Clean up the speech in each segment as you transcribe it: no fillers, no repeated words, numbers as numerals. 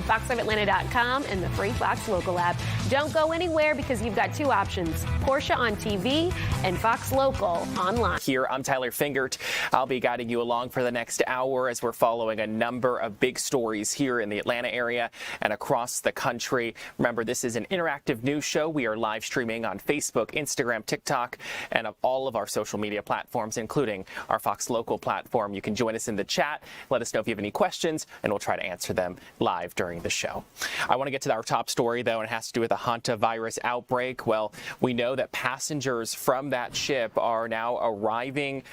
fox5atlanta.com and the free Fox Local app. Don't go anywhere because you've got two options, Porsche on TV and Fox Local online. Here, I'm Tyler Fingert. I'll be guiding you along for the next hour as we're following a number of big stories here in the Atlanta area and across the country. Remember, this is an interactive news show. We are live streaming on Facebook, Instagram, TikTok, and all of our social media platforms, including our Fox Local platform. You can join us in the chat. Let us know if you have any questions, and we'll try to answer them live during the show. I want to get to our top story, though, and it has to do with the Hantavirus outbreak. Well, we know that passengers from that ship are now arriving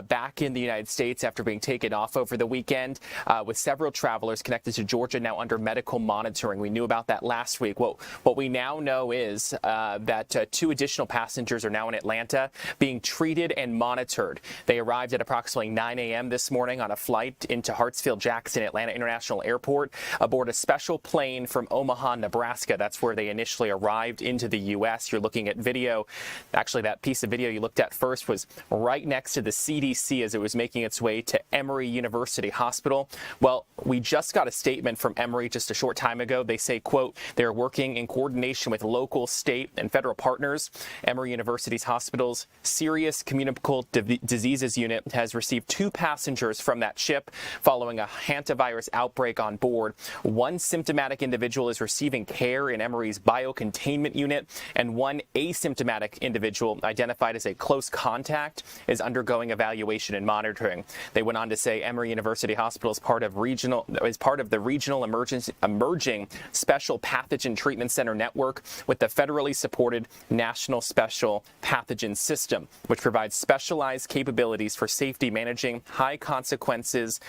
back in the United States after being taken off over the weekend, with several travelers connected to Georgia now under medical monitoring. We knew about that last week. Well, what we now know is that two additional passengers are now in Atlanta being treated and monitored. They arrived at approximately 9 a.m. this morning on a flight into Hartsfield-Jackson Atlanta International Airport aboard a special plane from Omaha, Nebraska. That's where they initially arrived into the U.S. You're looking at video. Actually, that piece of video you looked at first was right next to the CDC as it was making its way to Emory University Hospital. Well, we just got a statement from Emory just a short time ago. They say, quote, they're working in coordination with local, state, and federal partners. Emory University's hospital's Serious Communicable Diseases Unit has received two passengers from that ship following a hantavirus outbreak on board. One symptomatic individual is receiving care in Emory's biocontainment unit, and one asymptomatic individual identified as a close contact is undergoing evaluation and monitoring. They went on to say Emory University Hospital is part of the regional emerging special pathogen treatment center network with the federally supported National Special Pathogen System, which provides specialized capabilities for safety managing high consequence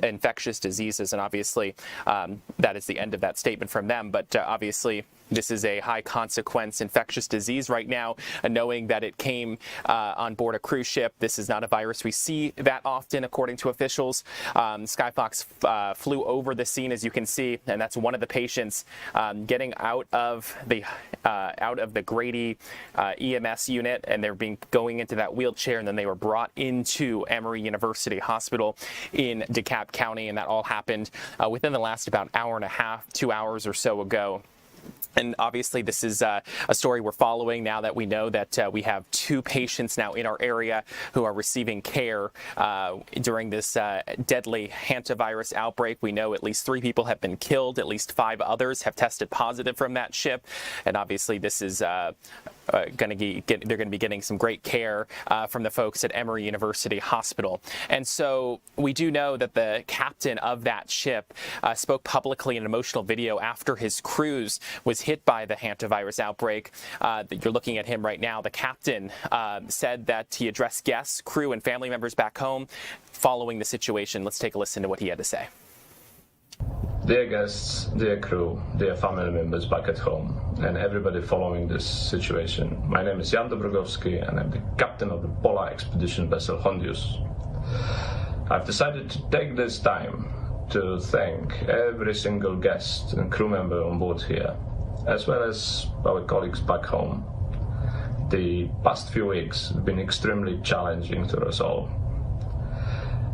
infectious diseases. And obviously, that is the end of that statement from them. But obviously, this is a high consequence infectious disease right now, knowing that it came on board a cruise ship. This is not a virus we see that often, according to officials. Skyfox flew over the scene, as you can see, and that's one of the patients getting out of the Grady EMS unit, and they're going into that wheelchair, and then they were brought into Emory University Hospital in DeKalb County, and that all happened within the last about hour and a half, 2 hours or so ago. And obviously, this is a story we're following now that we know that we have two patients now in our area who are receiving care during this deadly hantavirus outbreak. We know at least 3 people have been killed. At least 5 others have tested positive from that ship. And obviously, this is they're going to be getting some great care from the folks at Emory University Hospital. And so we do know that the captain of that ship spoke publicly in an emotional video after his cruise was hit by the hantavirus outbreak. You're looking at him right now. The captain said that he addressed guests, crew, and family members back home following the situation. Let's take a listen to what he had to say. Dear guests, dear crew, dear family members back at home, and everybody following this situation. My name is Jan Dobrogowski, and I'm the captain of the polar expedition vessel Hondius. I've decided to take this time to thank every single guest and crew member on board here, as well as our colleagues back home. The past few weeks have been extremely challenging to us all,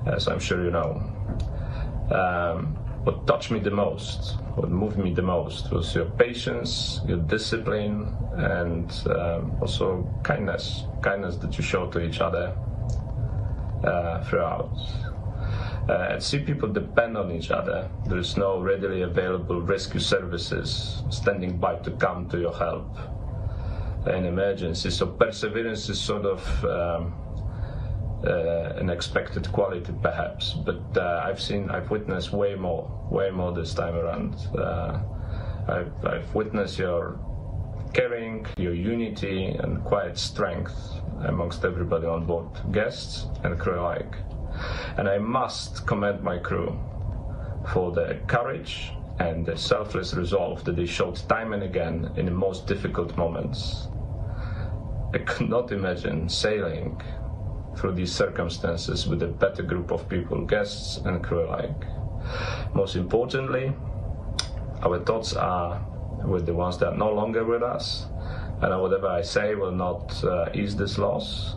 as I'm sure you know. What touched me the most, what moved me the most, was your patience, your discipline, and also kindness that you show to each other throughout. At sea, people depend on each other. There is no readily available rescue services standing by to come to your help in emergency. So perseverance is sort of an expected quality, perhaps. But I've witnessed way more this time around. I've witnessed your caring, your unity, and quiet strength amongst everybody on board, guests and crew alike. And I must commend my crew for their courage and the selfless resolve that they showed time and again in the most difficult moments. I could not imagine sailing through these circumstances with a better group of people, guests and crew alike. Most importantly, our thoughts are with the ones that are no longer with us, and whatever I say will not ease this loss.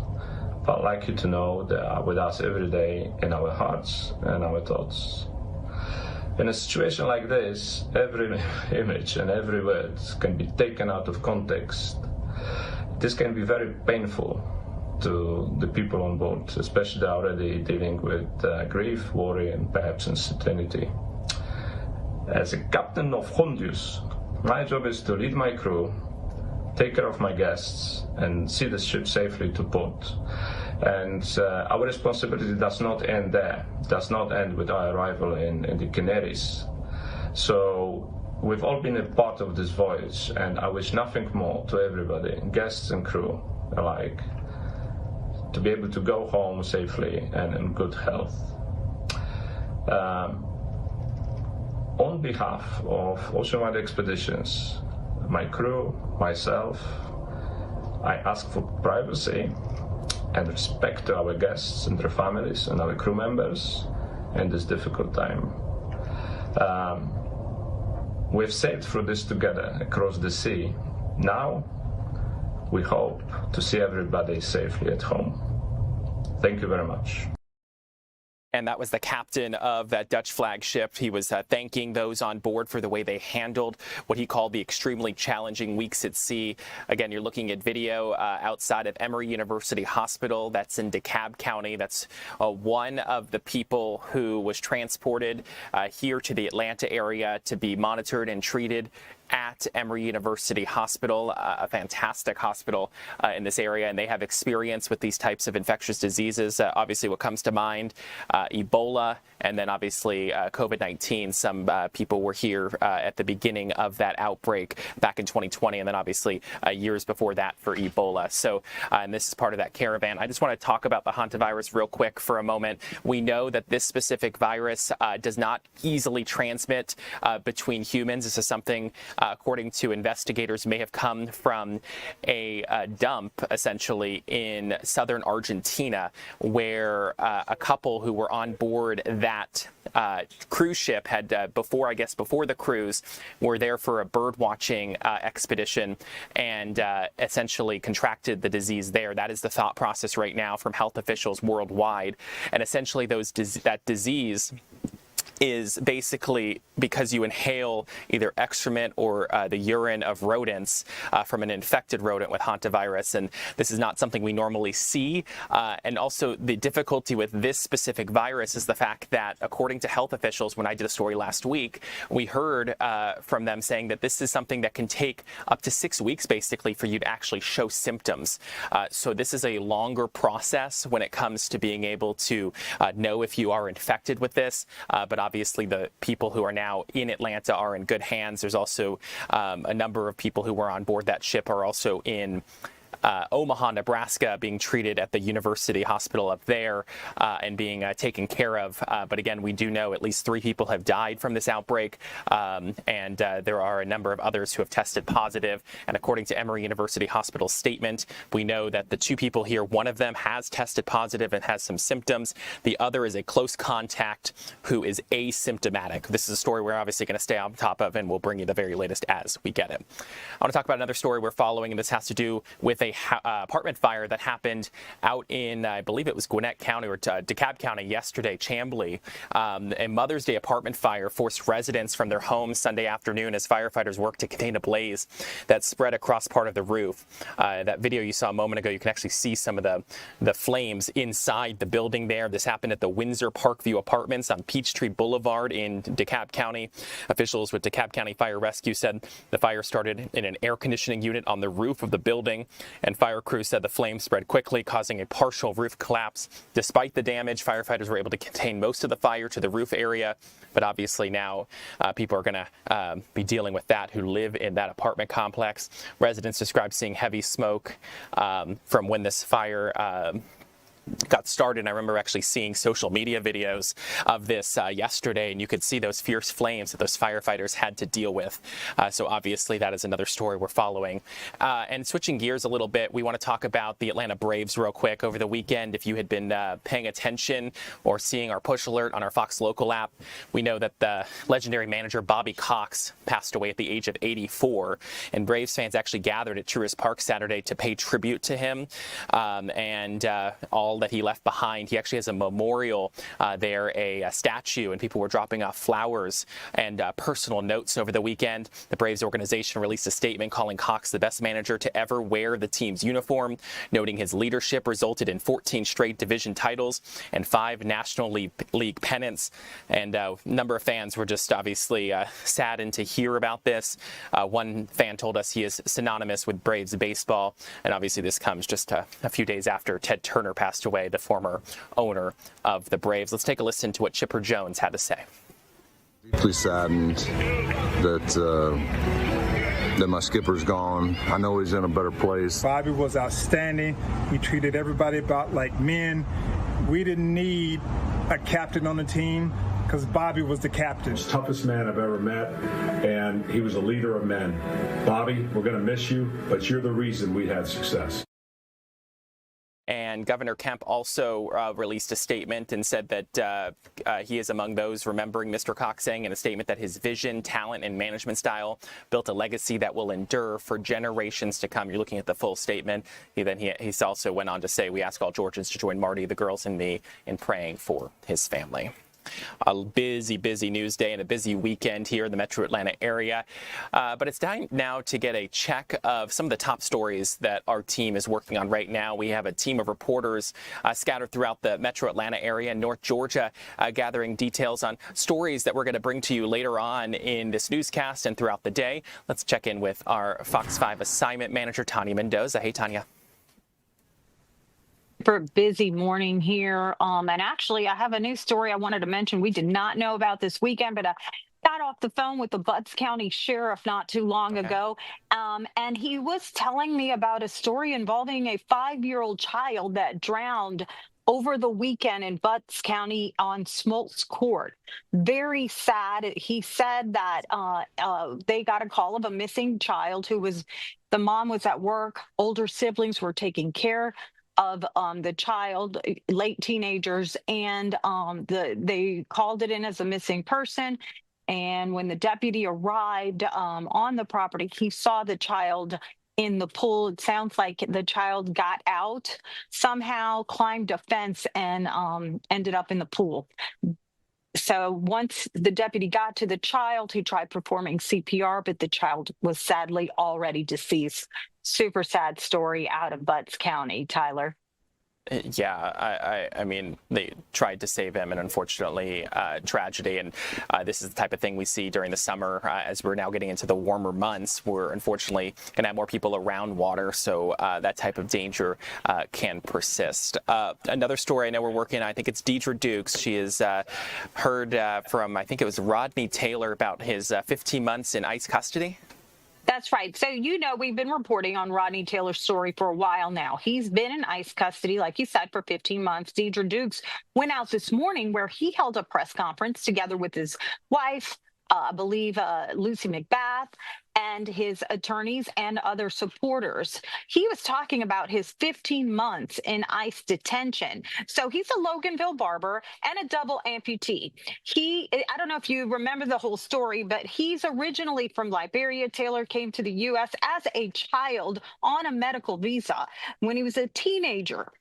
But I'd like you to know they are with us every day in our hearts and our thoughts. In a situation like this, every image and every word can be taken out of context. This can be very painful to the people on board, especially they're already dealing with grief, worry, and perhaps uncertainty. As a captain of Hondius, my job is to lead my crew, take care of my guests, and see the ship safely to port. And our responsibility does not end there, does not end with our arrival in the Canaries. So we've all been a part of this voyage, and I wish nothing more to everybody, guests and crew alike, to be able to go home safely and in good health. On behalf of Oceanwide Expeditions, my crew, myself, I ask for privacy and respect to our guests and their families and our crew members in this difficult time. We've sailed through this together across the sea. Now, we hope to see everybody safely at home. Thank you very much. And that was the captain of that Dutch flag ship. He was thanking those on board for the way they handled what he called the extremely challenging weeks at sea. Again, you're looking at video outside of Emory University Hospital. That's in DeKalb County. That's one of the people who was transported here to the Atlanta area to be monitored and treated at Emory University Hospital, a fantastic hospital in this area, and they have experience with these types of infectious diseases. Obviously, what comes to mind, Ebola, and then obviously COVID-19. Some people were here at the beginning of that outbreak back in 2020, and then obviously years before that for Ebola. So, and this is part of that caravan. I just want to talk about the Hantavirus real quick for a moment. We know that this specific virus does not easily transmit between humans. This is something according to investigators, may have come from a dump, essentially, in southern Argentina, where a couple who were on board that cruise ship had, before the cruise, were there for a bird watching expedition and essentially contracted the disease there. That is the thought process right now from health officials worldwide. And essentially that disease is basically because you inhale either excrement or the urine of rodents from an infected rodent with hantavirus, and this is not something we normally see. And also the difficulty with this specific virus is the fact that, according to health officials, when I did a story last week, we heard from them saying that this is something that can take up to 6 weeks basically for you to actually show symptoms. So this is a longer process when it comes to being able to know if you are infected with this, but obviously the people who are now in Atlanta are in good hands. There's also a number of people who were on board that ship are also in Omaha, Nebraska, being treated at the University Hospital up there and being taken care of. But again, we do know at least 3 people have died from this outbreak, and there are a number of others who have tested positive. And according to Emory University Hospital's statement, we know that the 2 people here, one of them has tested positive and has some symptoms. The other is a close contact who is asymptomatic. This is a story we're obviously going to stay on top of, and we'll bring you the very latest as we get it. I want to talk about another story we're following, and this has to do with a apartment fire that happened out in, I believe it was Gwinnett County or DeKalb County yesterday, Chamblee. A Mother's Day apartment fire forced residents from their homes Sunday afternoon as firefighters worked to contain a blaze that spread across part of the roof. That video you saw a moment ago, you can actually see some of the flames inside the building there. This happened at the Windsor Parkview Apartments on Peachtree Boulevard in DeKalb County. Officials with DeKalb County Fire Rescue said the fire started in an air conditioning unit on the roof of the building, and fire crews said the flames spread quickly, causing a partial roof collapse. Despite the damage, firefighters were able to contain most of the fire to the roof area, but obviously now people are going to be dealing with that who live in that apartment complex. Residents described seeing heavy smoke from when this fire got started. I remember actually seeing social media videos of this yesterday, and you could see those fierce flames that those firefighters had to deal with. So obviously that is another story we're following. And switching gears a little bit, we want to talk about the Atlanta Braves real quick. Over the weekend, if you had been paying attention or seeing our push alert on our Fox Local app, we know that the legendary manager Bobby Cox passed away at the age of 84, and Braves fans actually gathered at Truist Park Saturday to pay tribute to him, and all all that he left behind. He actually has a memorial there, a statue, and people were dropping off flowers and personal notes over the weekend. The Braves organization released a statement calling Cox the best manager to ever wear the team's uniform, noting his leadership resulted in 14 straight division titles and 5 National League pennants. And a number of fans were just obviously saddened to hear about this. One fan told us he is synonymous with Braves baseball, and obviously this comes just a few days after Ted Turner passed away, the former owner of the Braves. Let's take a listen to what Chipper Jones had to say. Deeply saddened that my skipper's gone. I know he's in a better place. Bobby was outstanding. He treated everybody about like men. We didn't need a captain on the team because Bobby was the captain. He's the toughest man I've ever met, and he was a leader of men. Bobby, we're going to miss you, but you're the reason we had success. And Governor Kemp also released a statement and said that he is among those remembering Mr. Cox, saying in a statement that his vision, talent, and management style built a legacy that will endure for generations to come. You're looking at the full statement. He also went on to say, we ask all Georgians to join Marty, the girls, and me in praying for his family. A busy news day and a busy weekend here in the metro Atlanta area. But it's time now to get a check of some of the top stories that our team is working on right now. We have a team of reporters scattered throughout the metro Atlanta area and North Georgia, gathering details on stories that we're going to bring to you later on in this newscast and throughout the day. Let's check in with our Fox 5 assignment manager, Tanya Mendoza. Hey, Tanya. For a busy morning here. And actually, I have a new story I wanted to mention. We did not know about this weekend, but I got off the phone with the Butts County Sheriff not too long ago. And he was telling me about a story involving a 5-year-old child that drowned over the weekend in Butts County on Smoltz Court. Very sad. He said that they got a call of a missing child the mom was at work. Older siblings were taking care of the child, late teenagers, and they called it in as a missing person. And when the deputy arrived on the property, he saw the child in the pool. It sounds like the child got out somehow, climbed a fence, and ended up in the pool. So once the deputy got to the child, he tried performing CPR, but the child was sadly already deceased. Super sad story out of Butts County, Tyler. Yeah, I mean, they tried to save him, and unfortunately, tragedy. And this is the type of thing we see during the summer as we're now getting into the warmer months. We're unfortunately going to have more people around water, so that type of danger can persist. Another story I know we're working on, I think it's Deidre Dukes. She has heard from, I think it was Rodney Taylor, about his 15 months in ICE custody. That's right. So, we've been reporting on Rodney Taylor's story for a while now. He's been in ICE custody, like you said, for 15 months. Deidre Dukes went out this morning where he held a press conference together with his wife, I believe Lucy McBath, and his attorneys and other supporters. He was talking about his 15 months in ICE detention. So he's a Loganville barber and a double amputee. I don't know if you remember the whole story, but he's originally from Liberia. Taylor came to the U.S. as a child on a medical visa when he was a teenager.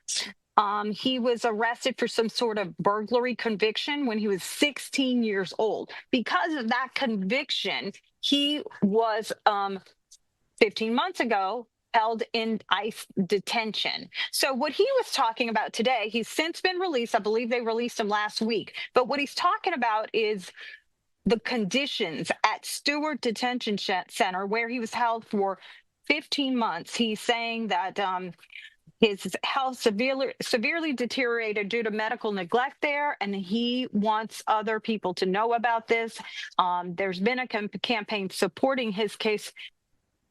He was arrested for some sort of burglary conviction when he was 16 years old. Because of that conviction, he was 15 months ago held in ICE detention. So what he was talking about today, he's since been released. I believe they released him last week. But what he's talking about is the conditions at Stewart Detention Center, where he was held for 15 months. He's saying that his health severely deteriorated due to medical neglect there, and he wants other people to know about this. There's been a campaign supporting his case,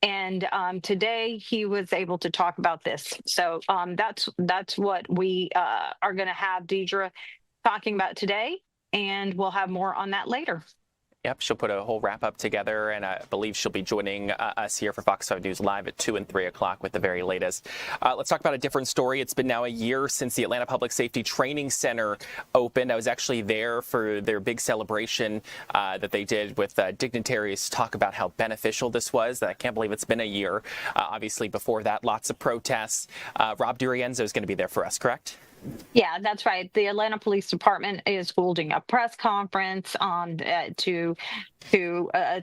and today he was able to talk about this. So that's what we are going to have Deidre talking about today, and we'll have more on that later. Yep, she'll put a whole wrap-up together, and I believe she'll be joining us here for Fox 5 News Live at 2 and 3 o'clock with the very latest. Let's talk about a different story. It's been now a year since the Atlanta Public Safety Training Center opened. I was actually there for their big celebration that they did with dignitaries talk about how beneficial this was. I can't believe it's been a year. Obviously, before that, lots of protests. Rob DiRienzo is going to be there for us, correct? Yeah, that's right. The Atlanta Police Department is holding a press conference to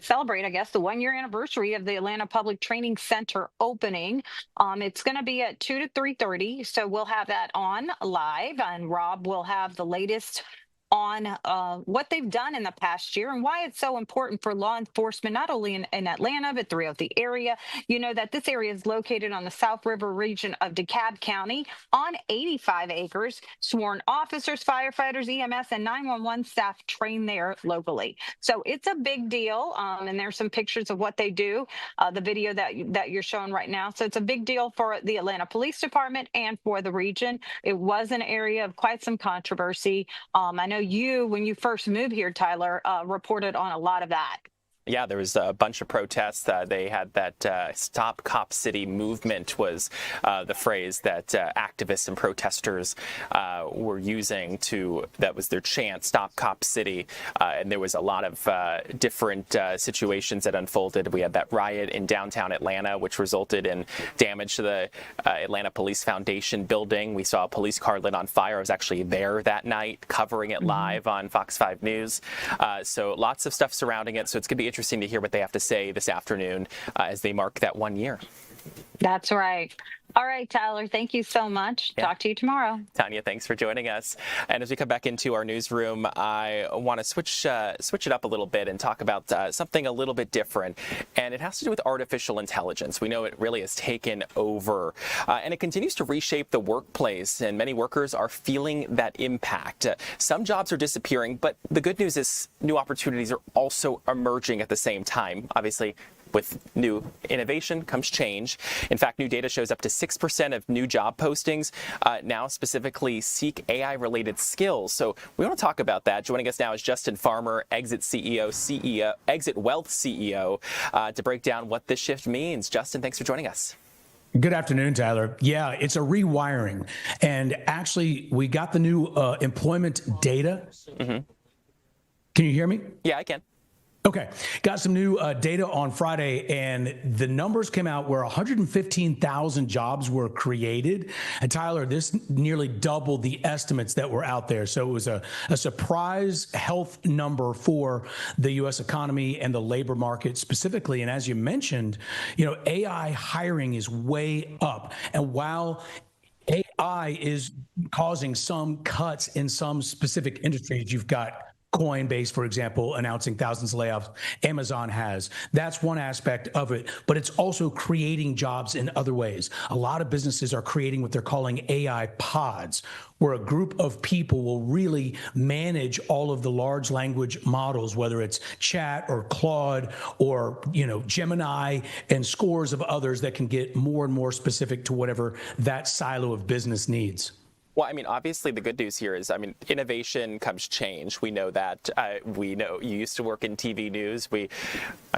celebrate, I guess, the 1 year anniversary of the Atlanta Public Training Center opening. It's going to be at 2 to 3:30, so we'll have that on live, and Rob will have the latest on what they've done in the past year and why it's so important for law enforcement, not only in Atlanta, but throughout the area. You know that this area is located on the South River region of DeKalb County on 85 acres. Sworn officers, firefighters, EMS, and 911 staff train there locally. So it's a big deal. And there's some pictures of what they do, the video that you're showing right now. So it's a big deal for the Atlanta Police Department and for the region. It was an area of quite some controversy. I know you, when you first moved here, Tyler, reported on a lot of that. Yeah, there was a bunch of protests. They had that Stop Cop City movement was the phrase that activists and protesters were using that was their chant, Stop Cop City. And there was a lot of different situations that unfolded. We had that riot in downtown Atlanta, which resulted in damage to the Atlanta Police Foundation building. We saw a police car lit on fire. I was actually there that night covering it live on Fox 5 News. So lots of stuff surrounding it. So it's going to be interesting to hear what they have to say this afternoon as they mark that 1 year. That's right. All right, Tyler, thank you so much. Yeah. Talk to you tomorrow. Tanya, thanks for joining us. And as we come back into our newsroom, I want to switch it up a little bit and talk about something a little bit different. And it has to do with artificial intelligence. We know it really has taken over, and it continues to reshape the workplace. And many workers are feeling that impact. Some jobs are disappearing, but the good news is new opportunities are also emerging at the same time. Obviously, with new innovation comes change. In fact, new data shows up to 6% of new job postings now specifically seek AI-related skills. So we want to talk about that. Joining us now is Justin Farmer, Exit Wealth CEO, to break down what this shift means. Justin, thanks for joining us. Good afternoon, Tyler. Yeah, it's a rewiring. And actually, we got the new employment data. Mm-hmm. Can you hear me? Yeah, I can. Okay, got some new data on Friday, and the numbers came out where 115,000 jobs were created. And Tyler, this nearly doubled the estimates that were out there. So it was a surprise health number for the U.S. economy and the labor market specifically. And as you mentioned, AI hiring is way up. And while AI is causing some cuts in some specific industries, you've got Coinbase, for example, announcing thousands of layoffs. Amazon has. That's one aspect of it, but it's also creating jobs in other ways. A lot of businesses are creating what they're calling AI pods, where a group of people will really manage all of the large language models, whether it's Chat or Claude or, Gemini and scores of others that can get more and more specific to whatever that silo of business needs. Well, obviously the good news here is, innovation comes change. We know that. We know you used to work in TV news.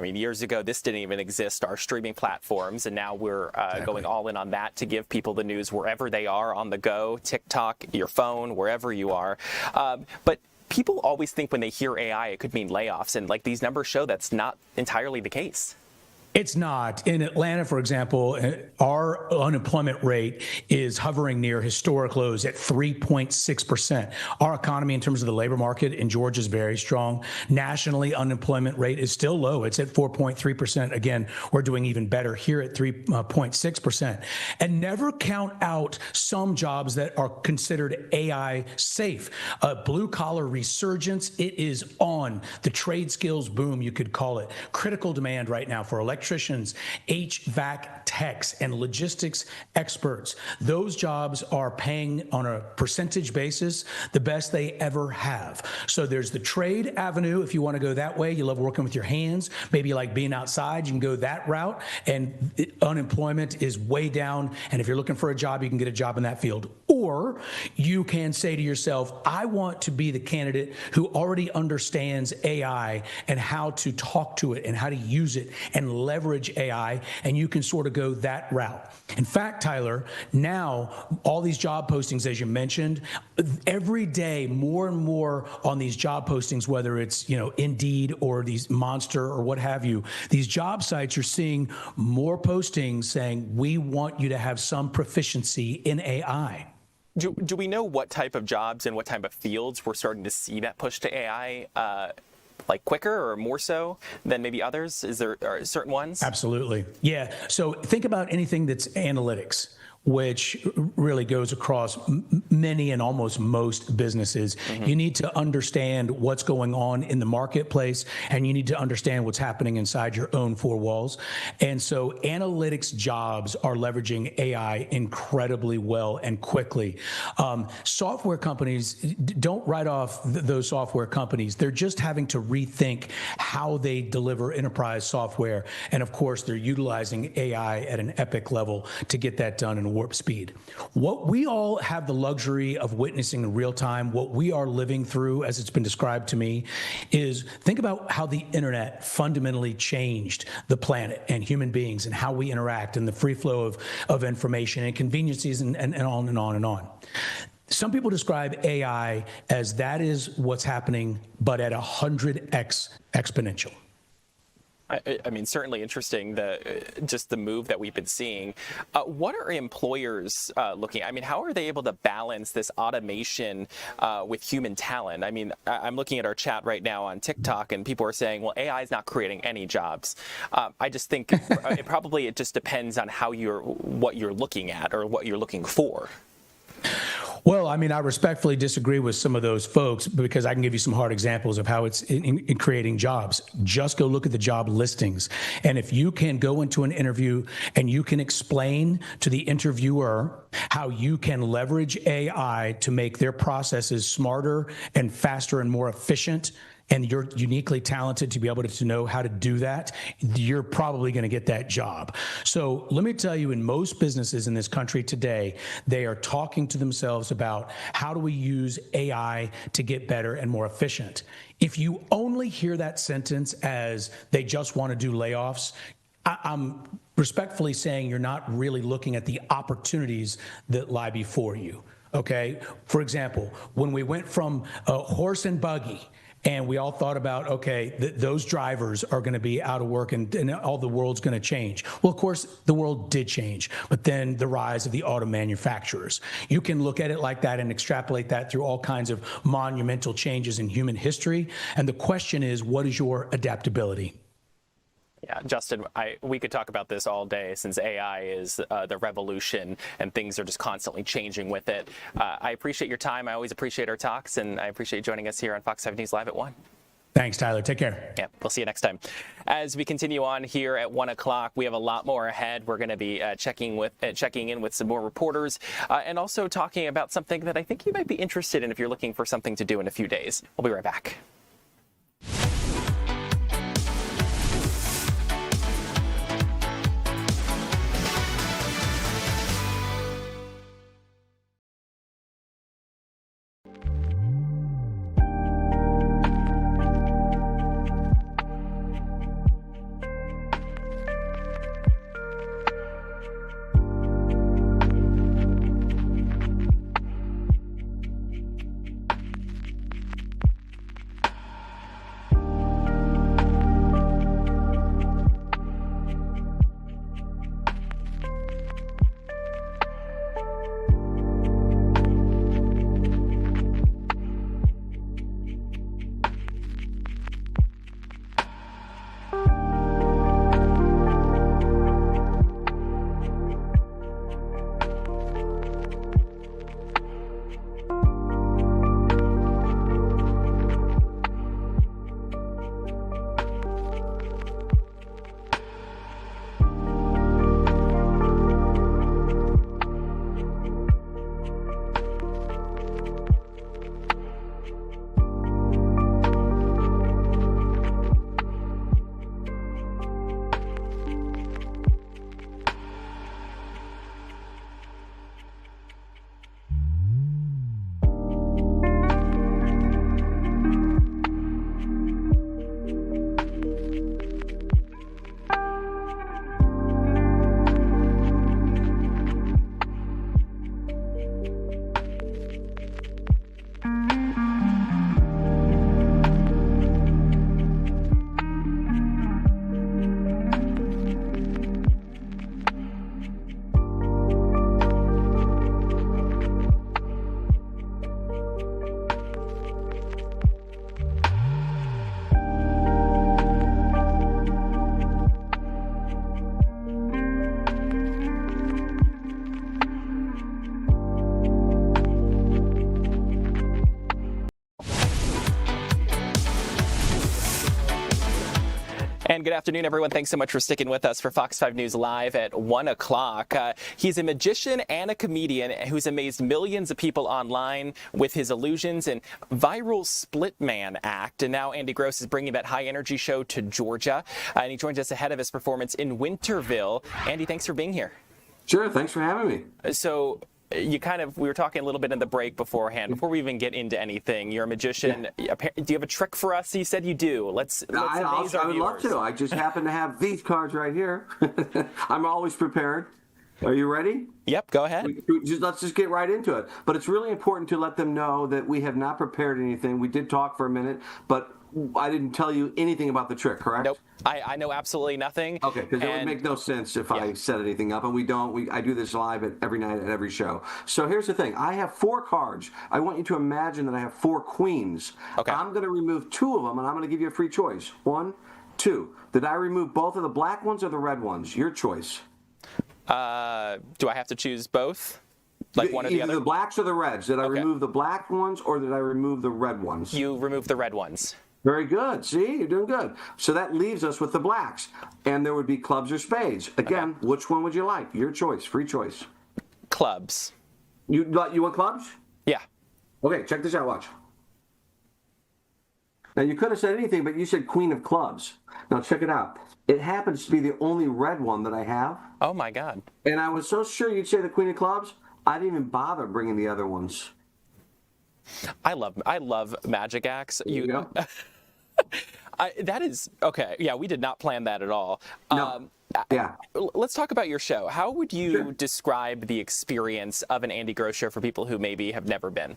Years ago, this didn't even exist, our streaming platforms, and now we're going all in on that to give people the news wherever they are on the go, TikTok, your phone, wherever you are. But people always think when they hear AI, it could mean layoffs, and these numbers show that's not entirely the case. It's not. In Atlanta, for example, our unemployment rate is hovering near historic lows at 3.6%. Our economy in terms of the labor market in Georgia is very strong. Nationally, unemployment rate is still low. It's at 4.3%. Again, we're doing even better here at 3.6%. And never count out some jobs that are considered AI safe. Blue collar resurgence, it is on. The trade skills boom, you could call it. Critical demand right now for electricians, HVAC techs, and logistics experts. Those jobs are paying on a percentage basis the best they ever have. So there's the trade avenue. If you want to go that way, you love working with your hands, maybe you like being outside, you can go that route. And unemployment is way down. And if you're looking for a job, you can get a job in that field. Or you can say to yourself, I want to be the candidate who already understands AI and how to talk to it and how to use it and leverage AI, and you can sort of go that route. In fact, Tyler, now all these job postings, as you mentioned, every day more and more on these job postings, whether it's Indeed or these Monster or what have you, these job sites, you're seeing more postings saying we want you to have some proficiency in AI. Do we know what type of jobs and what type of fields we're starting to see that push to AI? Like quicker or more so than maybe others? Is there certain ones? Absolutely. Yeah. So think about anything that's analytics, which really goes across many and almost most businesses. Mm-hmm. You need to understand what's going on in the marketplace, and you need to understand what's happening inside your own four walls. And so analytics jobs are leveraging AI incredibly well and quickly. Software companies don't write off those software companies. They're just having to rethink how they deliver enterprise software. And of course, they're utilizing AI at an epic level to get that done in warp speed. What we all have the luxury of witnessing in real time, what we are living through, as it's been described to me, is think about how the internet fundamentally changed the planet and human beings and how we interact and the free flow of information and conveniences and on and on and on. Some people describe AI as that is what's happening, but at 100x exponential. I mean, certainly interesting, just the move that we've been seeing. What are employers looking at? I mean, how are they able to balance this automation with human talent? I mean, I'm looking at our chat right now on TikTok, and people are saying, well, AI is not creating any jobs. I just think it just depends on what you're looking at or what you're looking for. Well, I mean, I respectfully disagree with some of those folks because I can give you some hard examples of how it's in creating jobs. Just go look at the job listings. And if you can go into an interview and you can explain to the interviewer how you can leverage AI to make their processes smarter and faster and more efficient, and you're uniquely talented to be able to know how to do that, you're probably going to get that job. So let me tell you, in most businesses in this country today, they are talking to themselves about how do we use AI to get better and more efficient. If you only hear that sentence as they just want to do layoffs, I'm respectfully saying you're not really looking at the opportunities that lie before you. Okay? For example, when we went from horse and buggy, and we all thought about, okay, those drivers are going to be out of work and all the world's going to change. Well, of course, the world did change, but then the rise of the auto manufacturers. You can look at it like that and extrapolate that through all kinds of monumental changes in human history. And the question is, what is your adaptability? Yeah, Justin, we could talk about this all day since AI is the revolution and things are just constantly changing with it. I appreciate your time. I always appreciate our talks, and I appreciate you joining us here on Fox 5 News Live at 1. Thanks, Tyler. Take care. Yeah, we'll see you next time. As we continue on here at 1 o'clock, we have a lot more ahead. We're going to be checking in with some more reporters and also talking about something that I think you might be interested in if you're looking for something to do in a few days. We'll be right back. And good afternoon, everyone. Thanks so much for sticking with us for Fox 5 News Live at 1 o'clock. He's a magician and a comedian who's amazed millions of people online with his illusions and viral split man act. And now Andy Gross is bringing that high-energy show to Georgia. And he joins us ahead of his performance in Winterville. Andy, thanks for being here. Sure. Thanks for having me. So we were talking a little bit in the break beforehand, before we even get into anything. You're a magician. Yeah. Do you have a trick for us? You said you do. Let's amaze our I would love to. I just happen to have these cards right here. I'm always prepared. Are you ready? Yep, go ahead. Let's just get right into it. But it's really important to let them know that we have not prepared anything. We did talk for a minute, but I didn't tell you anything about the trick, correct? Nope. I know absolutely nothing. Okay, because it would make no sense if I set anything up, and we don't. I do this live every night at every show. So here's the thing. I have 4 cards. I want you to imagine that I have 4 queens. Okay. I'm going to remove 2 of them, and I'm going to give you a free choice. 1, 2. Did I remove both of the black ones or the red ones? Your choice. Do I have to choose both? Like one or the other? Either the blacks or the reds. Did I remove the black ones or did I remove the red ones? You removed the red ones. Very good. See, you're doing good. So that leaves us with the blacks. And there would be clubs or spades. Again, which one would you like? Your choice. Free choice. Clubs. You want clubs? Yeah. Okay, check this out. Watch. Now, you could have said anything, but you said queen of clubs. Now, check it out. It happens to be the only red one that I have. Oh, my God. And I was so sure you'd say the queen of clubs, I didn't even bother bringing the other ones. I love magic acts. You go. That is okay. Yeah, we did not plan that at all. No. Yeah. Let's talk about your show. How would you describe the experience of an Andy Gross show for people who maybe have never been?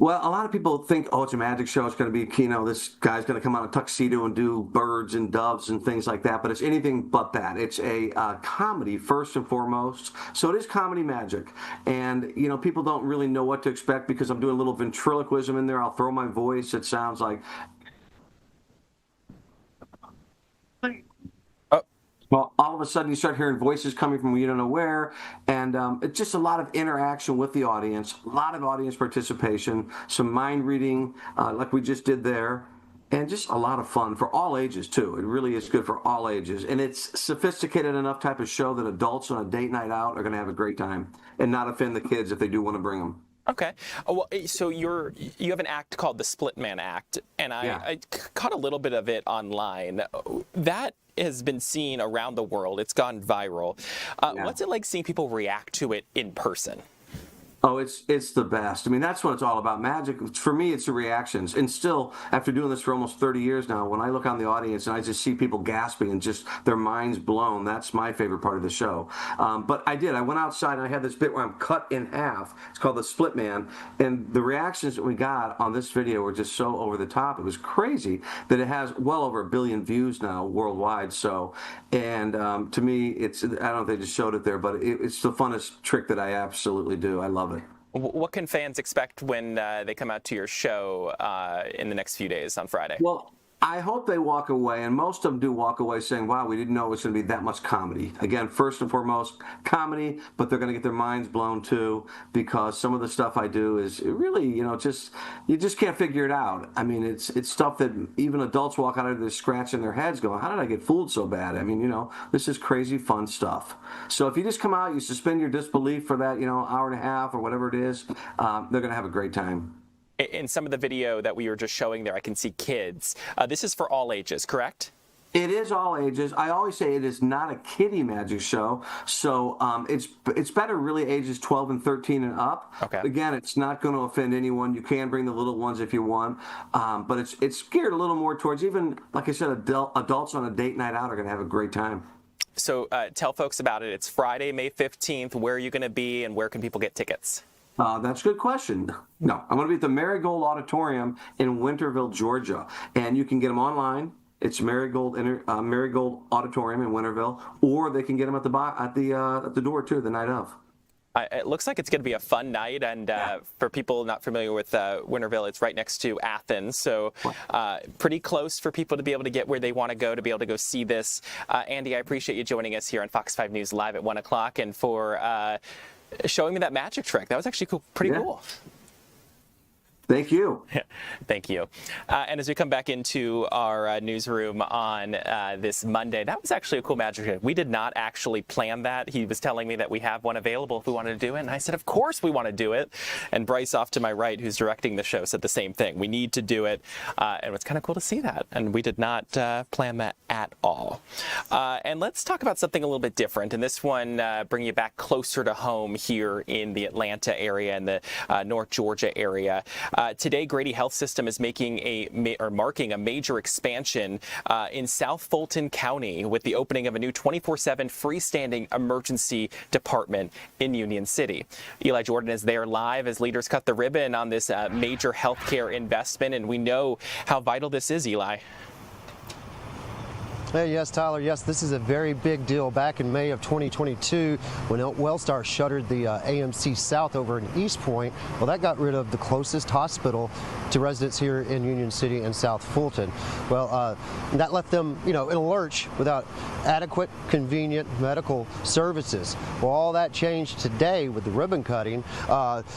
Well, a lot of people think, oh, it's a magic show. It's going to be, this guy's going to come out in a tuxedo and do birds and doves and things like that. But it's anything but that. It's a comedy first and foremost. So it is comedy magic. And, people don't really know what to expect because I'm doing a little ventriloquism in there. I'll throw my voice. It sounds like... Well, all of a sudden you start hearing voices coming from you don't know where, and it's just a lot of interaction with the audience, a lot of audience participation, some mind reading like we just did there, and just a lot of fun for all ages, too. It really is good for all ages, and it's sophisticated enough type of show that adults on a date night out are going to have a great time and not offend the kids if they do want to bring them. Okay. Well, so you have an act called the Split Man Act, and I caught a little bit of it online. That has been seen around the world. It's gone viral. What's it like seeing people react to it in person? Oh, it's the best. I mean, that's what it's all about. Magic, for me, it's the reactions. And still, after doing this for almost 30 years now, when I look on the audience and I just see people gasping and just their minds blown, that's my favorite part of the show. But I went outside and I had this bit where I'm cut in half. It's called the Split Man. And the reactions that we got on this video were just so over the top. It was crazy that it has well over 1 billion views now worldwide. So, and to me, I don't know if they just showed it there, but it's the funnest trick that I absolutely do. I love it. What can fans expect when they come out to your show in the next few days on Friday? Well, I hope they walk away, and most of them do walk away saying, wow, we didn't know it was going to be that much comedy. Again, first and foremost, comedy, but they're going to get their minds blown too, because some of the stuff I do is really, you just can't figure it out. I mean, it's stuff that even adults walk out of there scratching their heads going, how did I get fooled so bad? I mean, this is crazy fun stuff. So if you just come out, you suspend your disbelief for that, hour and a half or whatever it is, they're going to have a great time. In some of the video that we were just showing there, I can see kids. This is for all ages, correct? It is all ages. I always say it is not a kiddie magic show, so it's better really ages 12 and 13 and up. Okay. Again, it's not going to offend anyone. You can bring the little ones if you want, but it's geared a little more towards even, like I said, adults on a date night out are going to have a great time. So tell folks about it. It's Friday, May 15th. Where are you going to be, and where can people get tickets? That's a good question. No, I'm going to be at the Marigold Auditorium in Winterville, Georgia, and you can get them online. It's Marigold Auditorium in Winterville, or they can get them at the door too the night of. It looks like it's going to be a fun night, and for people not familiar with Winterville, it's right next to Athens, so pretty close for people to be able to get where they want to go see this. Andy, I appreciate you joining us here on Fox 5 News Live at 1 o'clock, and for showing me that magic trick. That was actually pretty cool. Thank you. Thank you. And as we come back into our newsroom on this Monday, that was actually a cool magic trick. We did not actually plan that. He was telling me that we have one available if we wanted to do it. And I said, of course we want to do it. And Bryce off to my right, who's directing the show, said the same thing. We need to do it. And it's kind of cool to see that. And we did not plan that at all. And let's talk about something a little bit different. And this one bring you back closer to home here in the Atlanta area and the North Georgia area. Today, Grady Health System is marking a major expansion in South Fulton County with the opening of a new 24/7 freestanding emergency department in Union City. Eli Jordan is there live as leaders cut the ribbon on this major healthcare investment, and we know how vital this is, Eli. Hey, yes, Tyler. Yes, this is a very big deal. Back in May of 2022, when Wellstar shuttered the AMC South over in East Point, well, that got rid of the closest hospital to residents here in Union City and South Fulton. Well, that left them, in a lurch without adequate, convenient medical services. Well, all that changed today with the ribbon cutting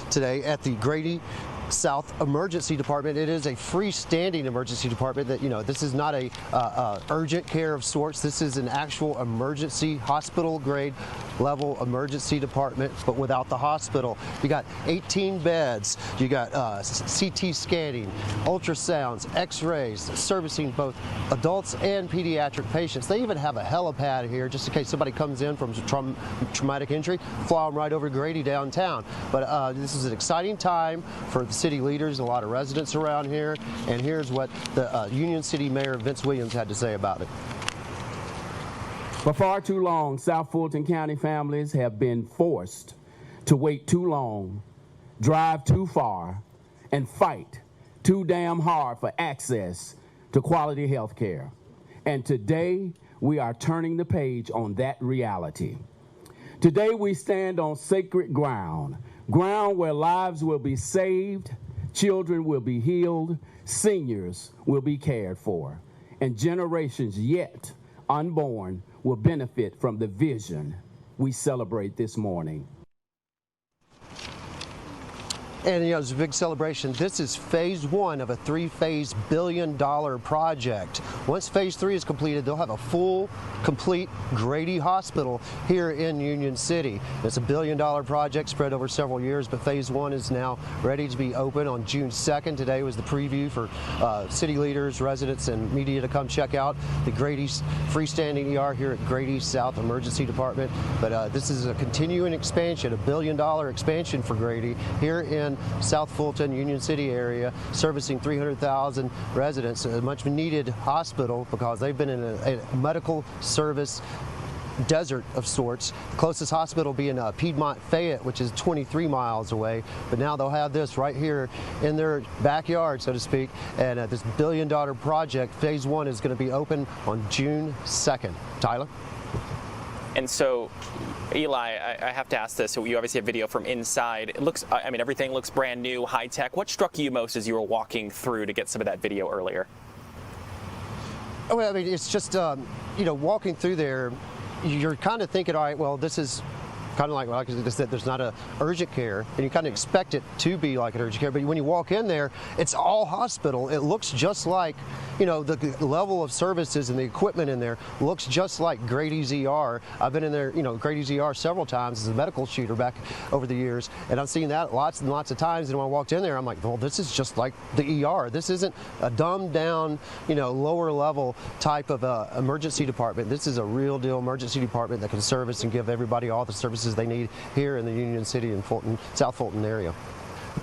today at the Grady South Emergency Department. It is a freestanding emergency department that, this is not a urgent care of sorts. This is an actual emergency hospital grade level emergency department, but without the hospital. You got 18 beds. You got CT scanning, ultrasounds, x-rays, servicing both adults and pediatric patients. They even have a helipad here just in case somebody comes in from traumatic injury, fly them right over to Grady downtown. But this is an exciting time for the city leaders, a lot of residents around here, and here's what the Union City Mayor Vince Williams had to say about it. For far too long, South Fulton County families have been forced to wait too long, drive too far, and fight too damn hard for access to quality health care. And today, we are turning the page on that reality. Today, we stand on sacred ground where lives will be saved, children will be healed, seniors will be cared for, and generations yet unborn will benefit from the vision we celebrate this morning. And it's a big celebration. This is phase one of a three-phase billion-dollar project. Once phase three is completed, they'll have a full, complete Grady Hospital here in Union City. It's a billion-dollar project spread over several years, but phase one is now ready to be open on June 2nd. Today was the preview for city leaders, residents, and media to come check out the Grady freestanding ER here at Grady South Emergency Department. But this is a continuing expansion, a billion-dollar expansion for Grady here in South Fulton, Union City area, servicing 300,000 residents, a much needed hospital because they've been in a medical service desert of sorts. The closest hospital being Piedmont Fayette, which is 23 miles away, but now they'll have this right here in their backyard, so to speak, and this billion-dollar project, phase one, is going to be open on June 2nd. Tyler? And so, Eli, I have to ask this. So you obviously have video from inside. It looks, everything looks brand new, high tech. What struck you most as you were walking through to get some of that video earlier? Well, it's just, walking through there, you're kind of thinking, all right, well, this is kind of like I said, there's not a urgent care, and you kind of expect it to be like an urgent care, but when you walk in there, it's all hospital. It looks just like, the level of services and the equipment in there looks just like Grady's ER. I've been in there, Grady's ER several times as a medical shooter back over the years, and I've seen that lots and lots of times, and when I walked in there, I'm like, well, this is just like the ER. This isn't a dumbed down, lower level type of emergency department. This is a real deal emergency department that can service and give everybody all the services they need here in the Union City and South Fulton area.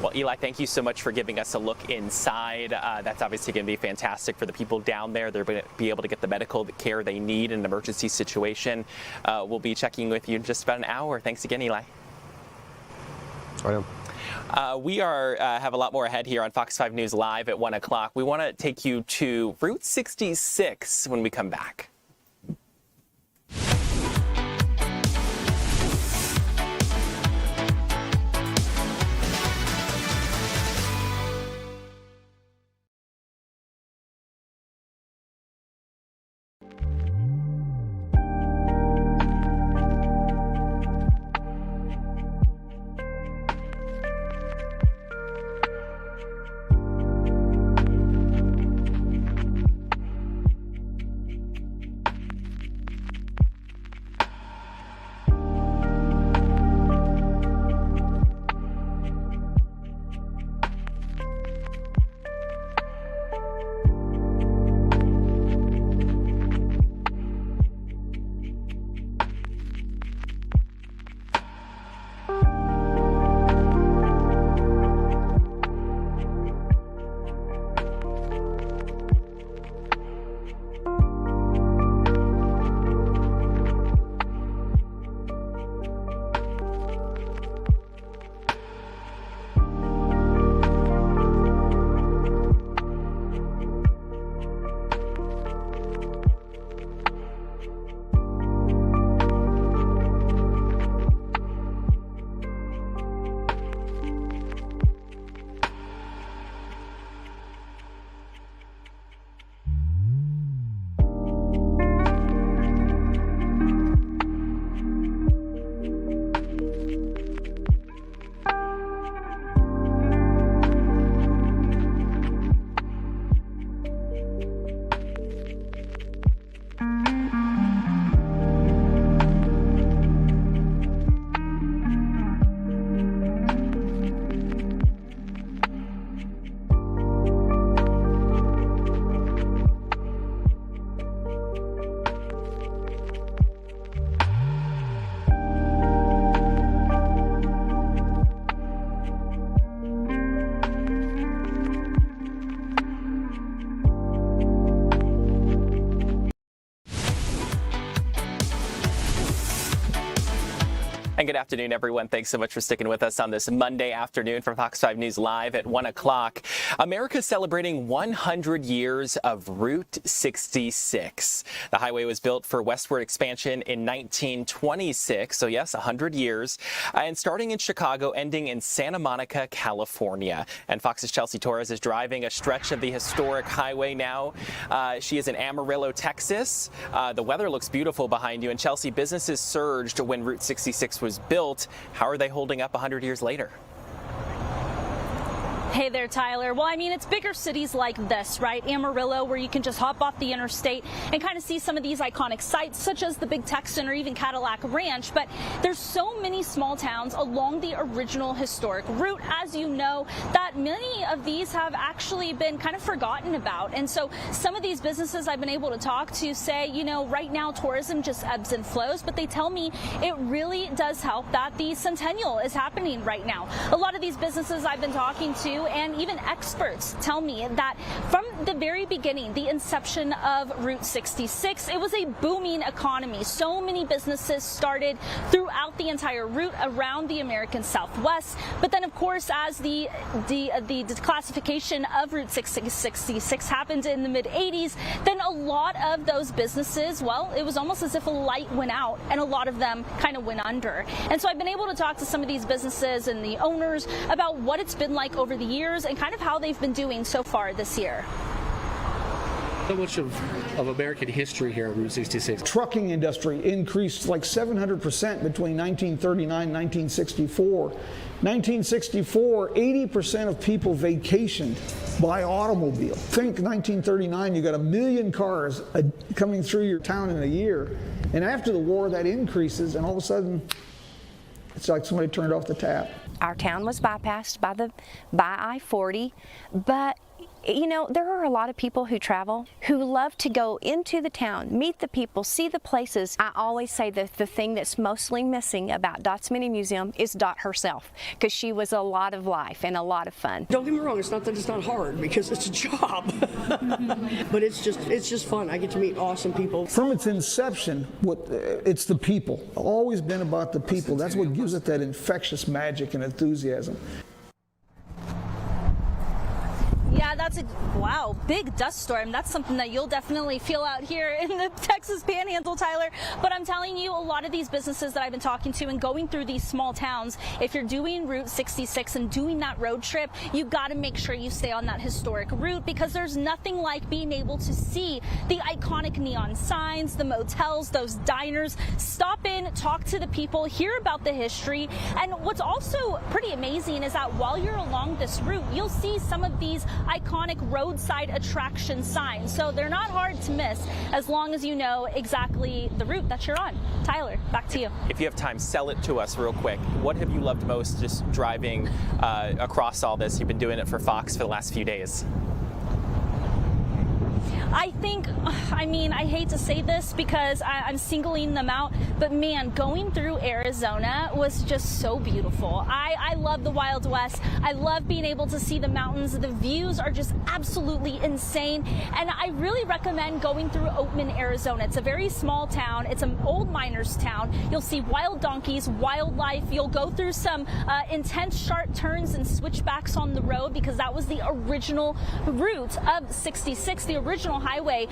Well, Eli, thank you so much for giving us a look inside. That's obviously going to be fantastic for the people down there. They're going to be able to get the medical care they need in an emergency situation. We'll be checking with you in just about an hour. Thanks again, Eli. We have a lot more ahead here on Fox 5 News Live at 1 o'clock. We want to take you to Route 66 when we come back. And good afternoon, everyone. Thanks so much for sticking with us on this Monday afternoon from Fox 5 News Live at 1 o'clock. America's celebrating 100 years of Route 66. The highway was built for westward expansion in 1926, so yes, 100 years, and starting in Chicago, ending in Santa Monica, California. And Fox's Chelsea Torres is driving a stretch of the historic highway now. She is in Amarillo, Texas. The weather looks beautiful behind you, and Chelsea, businesses surged when Route 66 was built. How are they holding up 100 years later? Hey there, Tyler. Well, I mean, it's bigger cities like this, right? Amarillo, where you can just hop off the interstate and kind of see some of these iconic sites, such as the Big Texan or even Cadillac Ranch. But there's so many small towns along the original historic route, as you know, that many of these have actually been kind of forgotten about. And so some of these businesses I've been able to talk to say, you know, right now tourism just ebbs and flows, but they tell me it really does help that the centennial is happening right now. A lot of these businesses I've been talking to and even experts tell me that from the very beginning, the inception of Route 66, it was a booming economy. So many businesses started throughout the entire route around the American Southwest. But then, of course, as the declassification of Route 66 happened in the mid-'80s, then a lot of those businesses, well, it was almost as if a light went out and a lot of them kind of went under. And so I've been able to talk to some of these businesses and the owners about what it's been like over the years and kind of how they've been doing so far this year. So much of American history here on Route 66. Trucking industry increased like 700% between 1939 and 1964. 1964, 80% of people vacationed by automobile. Think 1939, you got 1 million cars coming through your town in a year. And after the war, that increases, and all of a sudden, it's like somebody turned off the tap. Our town was bypassed by I-40, but you know, there are a lot of people who travel who love to go into the town, meet the people, see the places. I always say that the thing that's mostly missing about Dot's Mini Museum is Dot herself, because she was a lot of life and a lot of fun. Don't get me wrong, it's not that it's not hard, because it's a job. But it's just fun. I get to meet awesome people. From its inception, it's the people. Always been about the people. That's what gives it that infectious magic and enthusiasm. Yeah, that's wow, big dust storm. That's something that you'll definitely feel out here in the Texas Panhandle, Tyler. But I'm telling you, a lot of these businesses that I've been talking to and going through these small towns, if you're doing Route 66 and doing that road trip, you got to make sure you stay on that historic route, because there's nothing like being able to see the iconic neon signs, the motels, those diners, stop in, talk to the people, hear about the history. And what's also pretty amazing is that while you're along this route, you'll see some of these iconic roadside attraction signs. So they're not hard to miss as long as you know exactly the route that you're on. Tyler, back to you. If you have time, sell it to us real quick. What have you loved most just driving across all this? You've been doing it for Fox for the last few days. I think, I mean, I hate to say this because I'm singling them out, but man, going through Arizona was just so beautiful. I love the Wild West. I love being able to see the mountains. The views are just absolutely insane. And I really recommend going through Oatman, Arizona. It's a very small town. It's an old miners town. You'll see wild donkeys, wildlife. You'll go through some intense sharp turns and switchbacks on the road, because that was the original route of 66, the original highway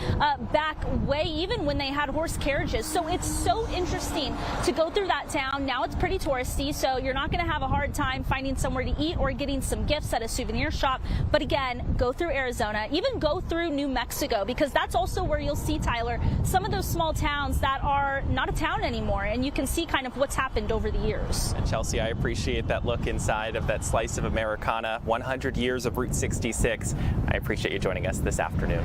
back way even when they had horse carriages. So it's so interesting to go through that town. Now it's pretty touristy, so you're not going to have a hard time finding somewhere to eat or getting some gifts at a souvenir shop. But again, go through Arizona, even go through New Mexico, because that's also where you'll see, Tyler, some of those small towns that are not a town anymore, and you can see kind of what's happened over the years. And Chelsea, I appreciate that look inside of that slice of Americana, 100 years of Route 66. I appreciate you joining us this afternoon.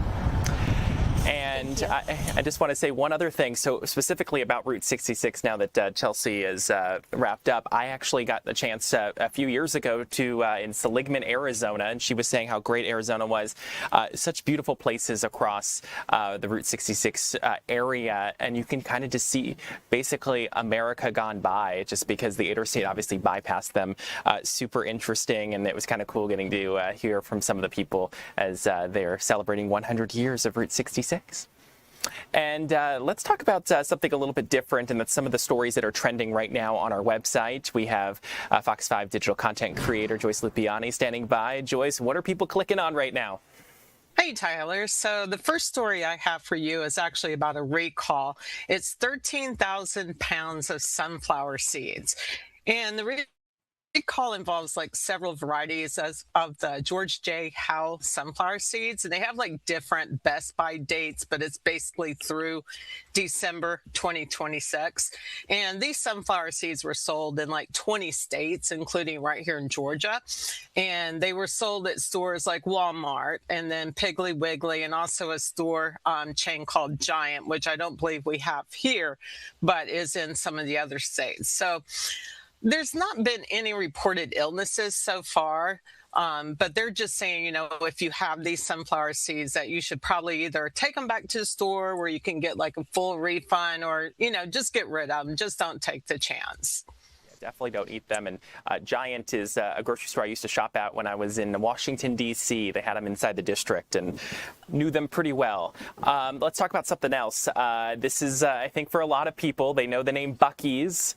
And I just want to say one other thing. So specifically about Route 66, now that Chelsea is wrapped up, I actually got the chance a few years ago to in Seligman, Arizona, and she was saying how great Arizona was. Such beautiful places across the Route 66 area, and you can kind of just see basically America gone by, just because the interstate obviously bypassed them. Super interesting, and it was kind of cool getting to hear from some of the people as they're celebrating 100 years of Route 66. And let's talk about something a little bit different, and that's some of the stories that are trending right now on our website. We have Fox 5 digital content creator Joyce Lupiani standing by. Joyce, what are people clicking on right now? Hey, Tyler. So the first story I have for you is actually about a recall. It's 13,000 pounds of sunflower seeds. And the recall involves like several varieties of the George J. Howe sunflower seeds, and they have like different best by dates, but it's basically through December 2026. And these sunflower seeds were sold in like 20 states, including right here in Georgia. And they were sold at stores like Walmart and then Piggly Wiggly, and also a store chain called Giant, which I don't believe we have here, but is in some of the other states. So there's not been any reported illnesses so far, but they're just saying, you know, if you have these sunflower seeds, that you should probably either take them back to the store where you can get like a full refund, or, you know, just get rid of them. Just don't take the chance. Definitely don't eat them. And Giant is a grocery store I used to shop at when I was in Washington, D.C. They had them inside the district and knew them pretty well. Let's talk about something else. This is, I think, for a lot of people, they know the name Buc-ee's.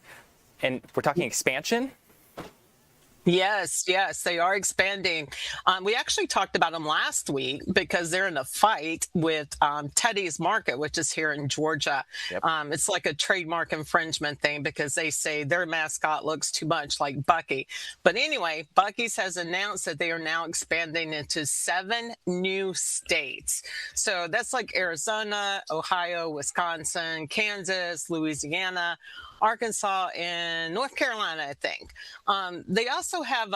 And we're talking expansion? Yes, they are expanding. We actually talked about them last week because they're in a fight with Teddy's Market, which is here in Georgia. Yep. It's like a trademark infringement thing because they say their mascot looks too much like Buc-ee. But anyway, Buc-ee's has announced that they are now expanding into 7 new states. So that's like Arizona, Ohio, Wisconsin, Kansas, Louisiana, Arkansas, and North Carolina, I think. They also have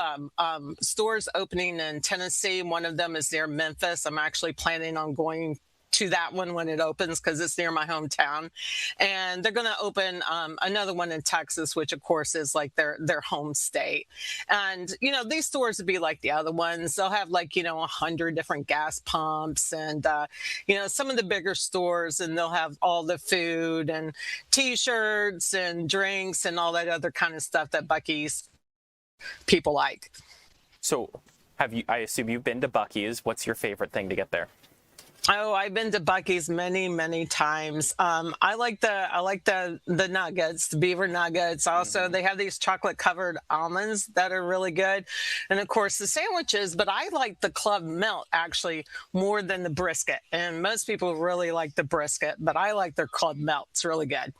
stores opening in Tennessee. One of them is near Memphis. I'm actually planning on going to that one when it opens because it's near my hometown. And they're going to open another one in Texas, which of course is like their home state. And, you know, these stores would be like the other ones. They'll have like, you know, 100 different gas pumps and, you know, some of the bigger stores, and they'll have all the food and T-shirts and drinks and all that other kind of stuff that Buc-ee's people like. So I assume you've been to Buc-ee's. What's your favorite thing to get there? Oh, I've been to Buc-ee's many times. I like the nuggets, the beaver nuggets. Also, they have these chocolate covered almonds that are really good. And of course the sandwiches, but I like the club melt actually more than the brisket. And most people really like the brisket, but I like their club melt. It's really good.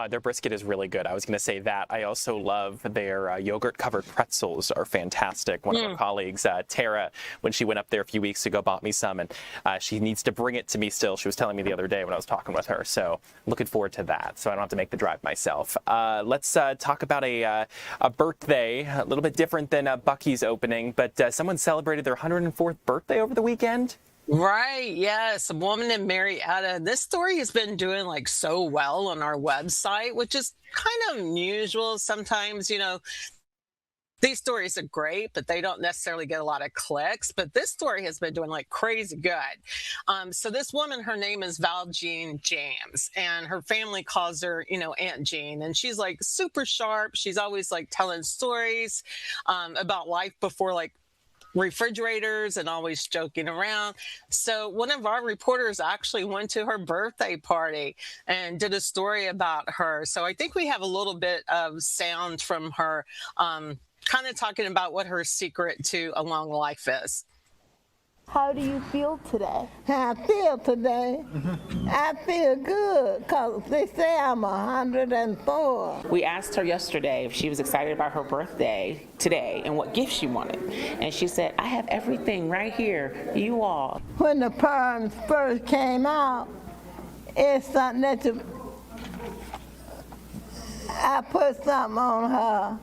Their brisket is really good. I was going to say that. I also love their yogurt-covered pretzels are fantastic. One of our colleagues, Tara, when she went up there a few weeks ago, bought me some, and she needs to bring it to me still. She was telling me the other day when I was talking with her. So looking forward to that, so I don't have to make the drive myself. Let's talk about a birthday, a little bit different than Buc-ee's opening, but someone celebrated their 104th birthday over the weekend. Right. Yes. A woman named Marietta. This story has been doing like so well on our website, which is kind of unusual. Sometimes, you know, these stories are great, but they don't necessarily get a lot of clicks. But this story has been doing like crazy good. So this woman, her name is Val Jean James, and her family calls her, you know, Aunt Jean. And she's like super sharp. She's always like telling stories about life before like refrigerators and always joking around. So one of our reporters actually went to her birthday party and did a story about her. So I think we have a little bit of sound from her kind of talking about what her secret to a long life is. How do you feel today? How I feel today? I feel good because they say I'm 104. We asked her yesterday if she was excited about her birthday today and what gift she wanted. And she said, I have everything right here, you all. When the perms first came out, it's something that I put something on her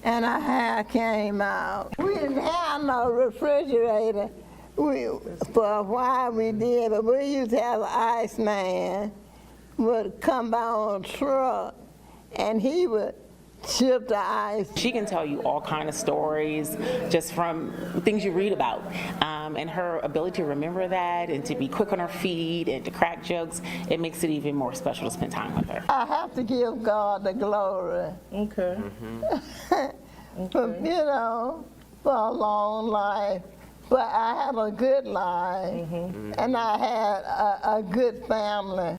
and her hair came out. We didn't have no refrigerator. For a while we did, but we used to have an Iceman would come by on a truck and he would ship the ice. She can tell you all kind of stories just from things you read about. And her ability to remember that and to be quick on her feet and to crack jokes, it makes it even more special to spend time with her. I have to give God the glory. Okay. For, you know, for a long life. but I have a good life, and I had a good family.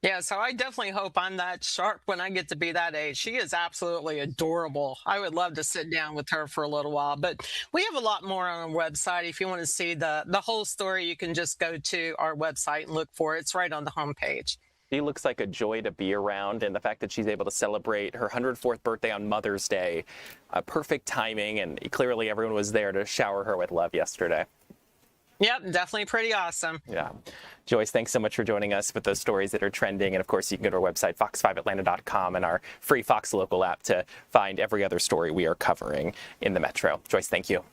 Yeah, so I definitely hope I'm that sharp when I get to be that age. She is absolutely adorable. I would love to sit down with her for a little while, but we have a lot more on our website. If you want to see the whole story, you can just go to our website and look for it. It's right on the homepage. She looks like a joy to be around, and the fact that she's able to celebrate her 104th birthday on Mother's Day, perfect timing, and clearly everyone was there to shower her with love yesterday. Yep, definitely pretty awesome. Yeah. Joyce, thanks so much for joining us with those stories that are trending. And of course, you can go to our website, fox5atlanta.com, and our free Fox Local app to find every other story we are covering in the Metro. Joyce, thank you.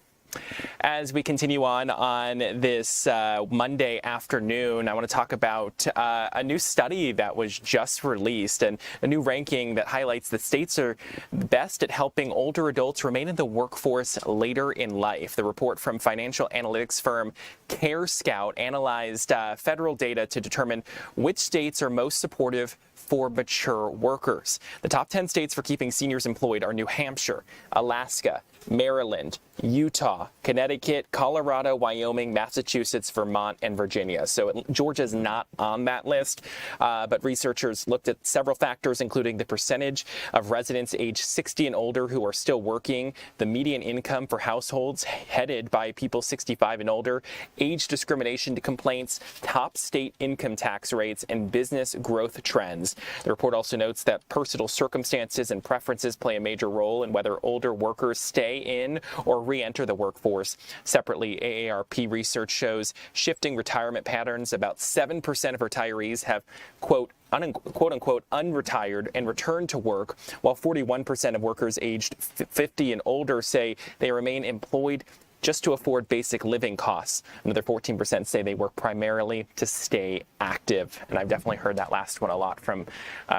As we continue on this Monday afternoon, I want to talk about a new study that was just released and a new ranking that highlights that states are best at helping older adults remain in the workforce later in life. The report from financial analytics firm CareScout analyzed federal data to determine which states are most supportive for mature workers. The top 10 states for keeping seniors employed are New Hampshire, Alaska, Maryland, Utah, Connecticut, Colorado, Wyoming, Massachusetts, Vermont, and Virginia. So Georgia's not on that list, but researchers looked at several factors, including the percentage of residents age 60 and older who are still working, the median income for households headed by people 65 and older, age discrimination complaints, top state income tax rates, and business growth trends. The report also notes that personal circumstances and preferences play a major role in whether older workers stay in or re-enter the workforce. Separately, AARP research shows shifting retirement patterns. About 7% of retirees have, quote unquote, unretired and returned to work, while 41% of workers aged 50 and older say they remain employed just to afford basic living costs. Another 14% say they work primarily to stay active. And I've definitely heard that last one a lot from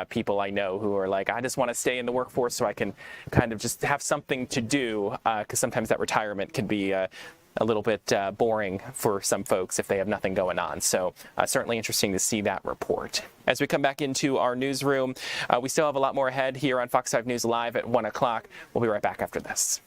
people I know who are like, I just want to stay in the workforce so I can kind of just have something to do, because sometimes that retirement can be a little bit boring for some folks if they have nothing going on. So certainly interesting to see that report. As we come back into our newsroom, we still have a lot more ahead here on Fox 5 News Live at 1 o'clock. We'll be right back after this.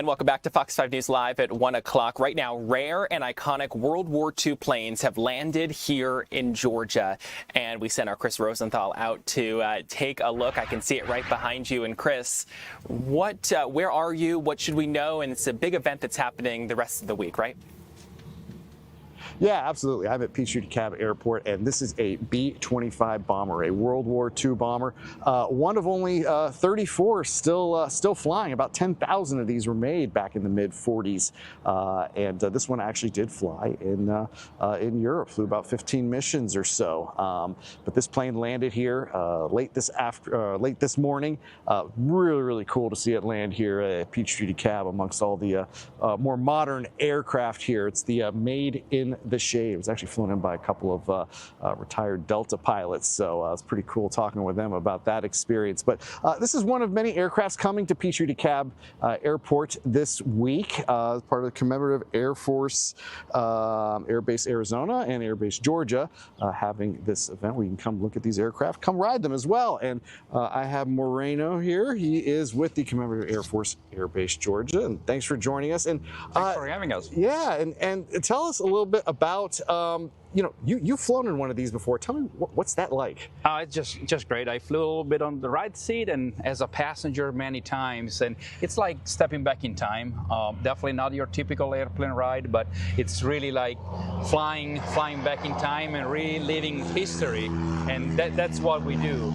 And welcome back to Fox 5 News Live at 1 o'clock. Right now, rare and iconic World War II planes have landed here in Georgia. And we sent our Chris Rosenthal out to take a look. I can see it right behind you. And Chris, where are you? What should we know? And it's a big event that's happening the rest of the week, right? Yeah, absolutely. I'm at Peachtree DeKalb Airport, and this is a B-25 bomber, a World War II bomber. One of only 34 still flying. About 10,000 of these were made back in the mid-40s, and this one actually did fly in Europe. Flew about 15 missions or so. But this plane landed here late this morning. Really cool to see it land here at Peachtree DeKalb amongst all the more modern aircraft here. It's the Made in the Shade. It was actually flown in by a couple of retired Delta pilots, so it's pretty cool talking with them about that experience. But this is one of many aircrafts coming to Peachtree DeKalb Airport this week as part of the commemorative Air Force Air Base Arizona and Air Base Georgia having this event where you can come look at these aircraft, come ride them as well. And I have Moreno here. He is with the commemorative Air Force Air Base Georgia, and thanks for joining us. And thanks for having us. Yeah, and tell us a little bit about you've flown in one of these before. Tell me what's that like? It's just great. I flew a little bit on the right seat and as a passenger many times, and it's like stepping back in time. Definitely not your typical airplane ride, but it's really like flying back in time and reliving history, and that's what we do.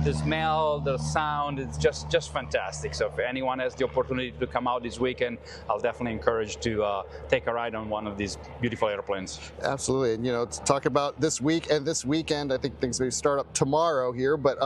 The smell, the sound, it's just fantastic. So if anyone has the opportunity to come out this weekend, I'll definitely encourage to take a ride on one of these beautiful airplanes. Absolutely. And to talk about this week and this weekend, I think things may start up tomorrow here, but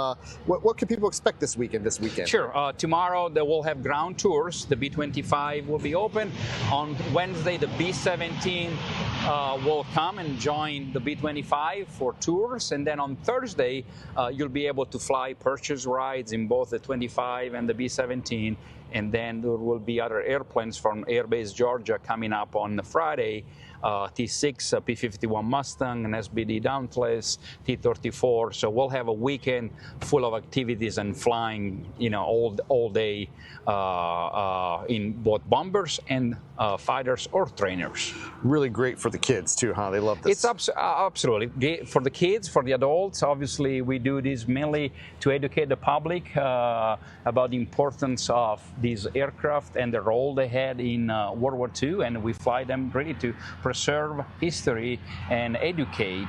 what can people expect this weekend? Sure. Tomorrow they will have ground tours. The B-25 will be open. On Wednesday, the B-17 will come and join the B-25 for tours, and then on Thursday you'll be able to fly purchase rides in both the 25 and the B-17, and then there will be other airplanes from Air Base Georgia coming up on Friday. T6, P-51 Mustang, an SBD Dauntless, T-34. So we'll have a weekend full of activities and flying, all day in both bombers and fighters or trainers. Really great for the kids too, huh? They love this. It's absolutely for the kids, for the adults. Obviously, we do this mainly to educate the public about the importance of these aircraft and the role they had in World War II, and we fly them really to preserve history and educate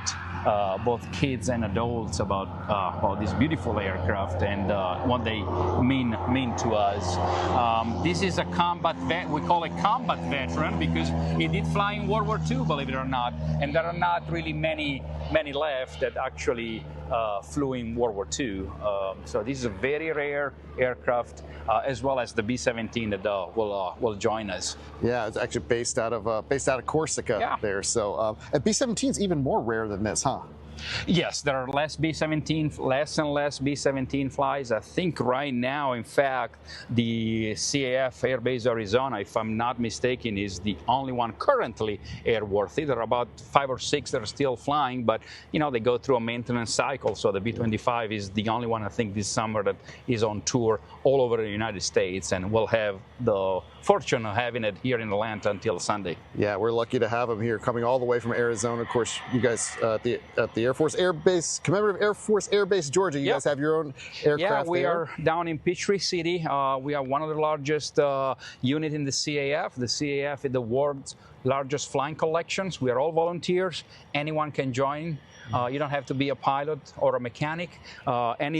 both kids and adults about these beautiful aircraft and what they mean to us. This is a combat vet. We call it combat veteran because he did fly in World War II, believe it or not, and there are not really many left that actually flew in World War II. So this is a very rare aircraft, as well as the B-17 that will join us. Yeah, it's actually based out of Corsica there. So and B-17 is even more rare than this, huh? Yes, there are less and less B-17 flies. I think right now, in fact, the CAF Air Base Arizona, if I'm not mistaken, is the only one currently airworthy. There are about 5 or 6 that are still flying, but they go through a maintenance cycle. So the B-25 is the only one, I think, this summer that is on tour all over the United States, and we'll have the fortune of having it here in Atlanta until Sunday. Yeah, we're lucky to have them here, coming all the way from Arizona. Of course, you guys at the Air Force Air Base, commemorative Air Force Air Base Georgia, you guys have your own aircraft. Yeah, we are down in Peachtree City. We are one of the largest unit in the CAF. The CAF is the world's largest flying collections. We are all volunteers. Anyone can join. You don't have to be a pilot or a mechanic.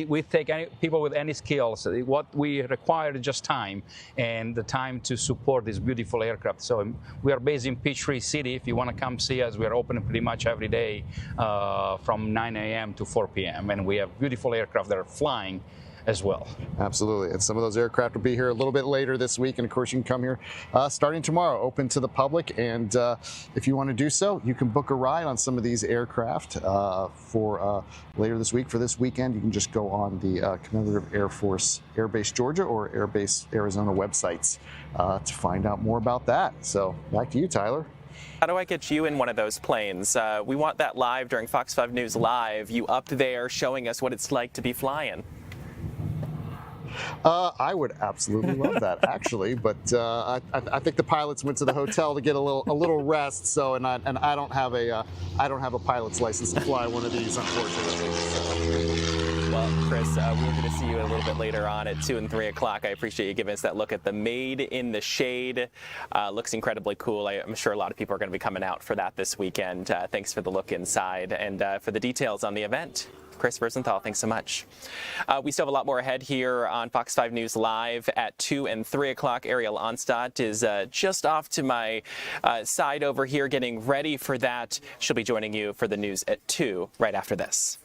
We take people with any skills. What we require is just time, and the time to support this beautiful aircraft. So we are based in Peachtree City. If you want to come see us, we are open pretty much every day from 9 a.m. to 4 p.m. And we have beautiful aircraft that are flying as well. Absolutely. And some of those aircraft will be here a little bit later this week. And of course, you can come here starting tomorrow, open to the public. And if you want to do so, you can book a ride on some of these aircraft for later this week. For this weekend, you can just go on the commemorative Air Force Air Base Georgia or Air Base Arizona websites to find out more about that. So back to you, Tyler. How do I get you in one of those planes? We want that live during Fox 5 News Live. You up there showing us what it's like to be flying. I would absolutely love that, actually, but I think the pilots went to the hotel to get a little rest. So, and I don't have a pilot's license to fly one of these, unfortunately. So. Well, Chris, we're going to see you a little bit later on at 2 and 3 o'clock. I appreciate you giving us that look at the Made in the Shade. Looks incredibly cool. I'm sure a lot of people are going to be coming out for that this weekend. Thanks for the look inside and for the details on the event. Chris Rosenthal, thanks so much. We still have a lot more ahead here on Fox 5 News Live at 2 and 3 o'clock. Ariel Onstadt is just off to my side over here getting ready for that. She'll be joining you for the news at 2 right after this.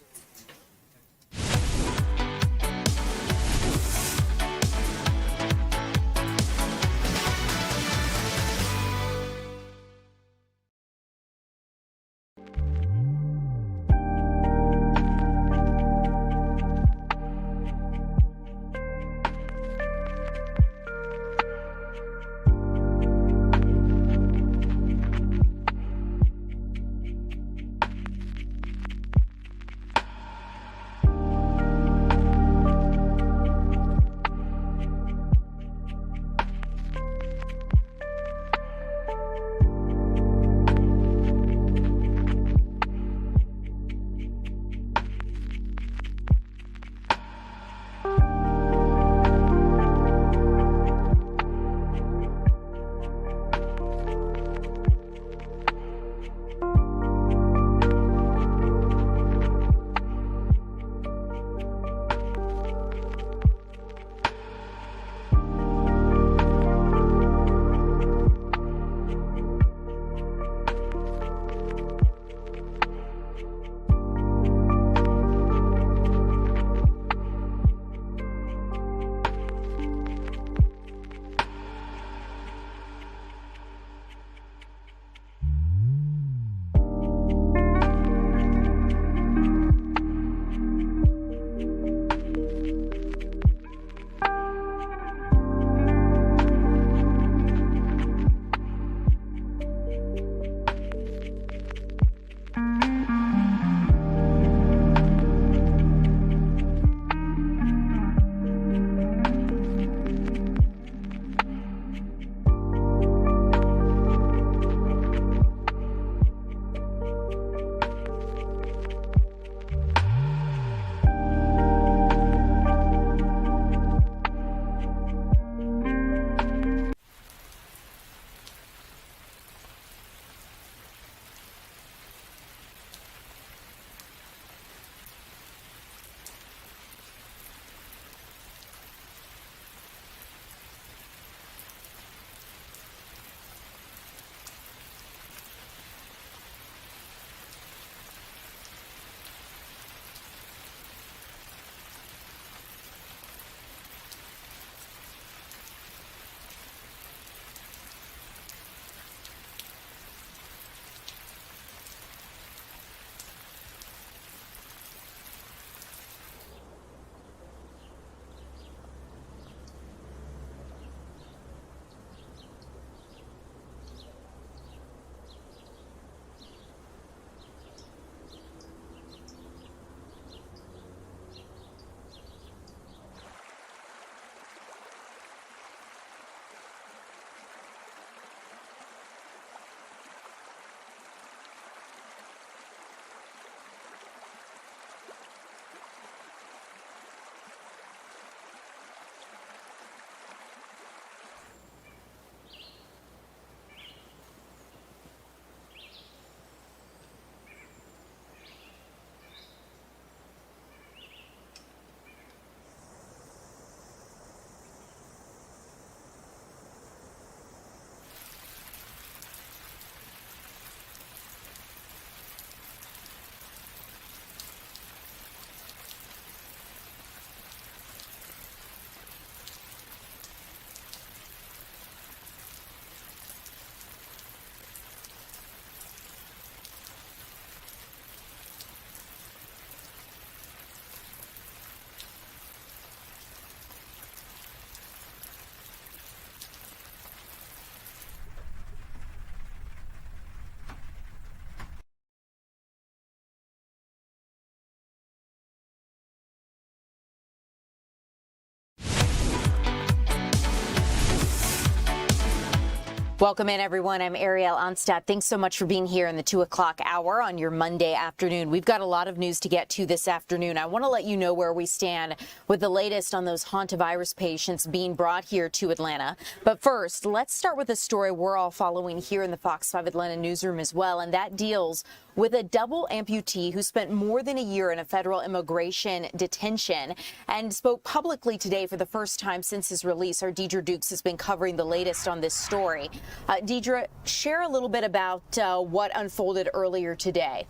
Welcome in, everyone. I'm Ariel Onstadt. Thanks so much for being here in the 2 o'clock hour on your Monday afternoon. We've got a lot of news to get to this afternoon. I want to let you know where we stand with the latest on those Hantavirus patients being brought here to Atlanta. But first, let's start with a story we're all following here in the Fox 5 Atlanta newsroom as well, and that deals with a double amputee who spent more than a year in a federal immigration detention and spoke publicly today for the first time since his release. Our Deidre Dukes has been covering the latest on this story. Deidre, share a little bit about what unfolded earlier today.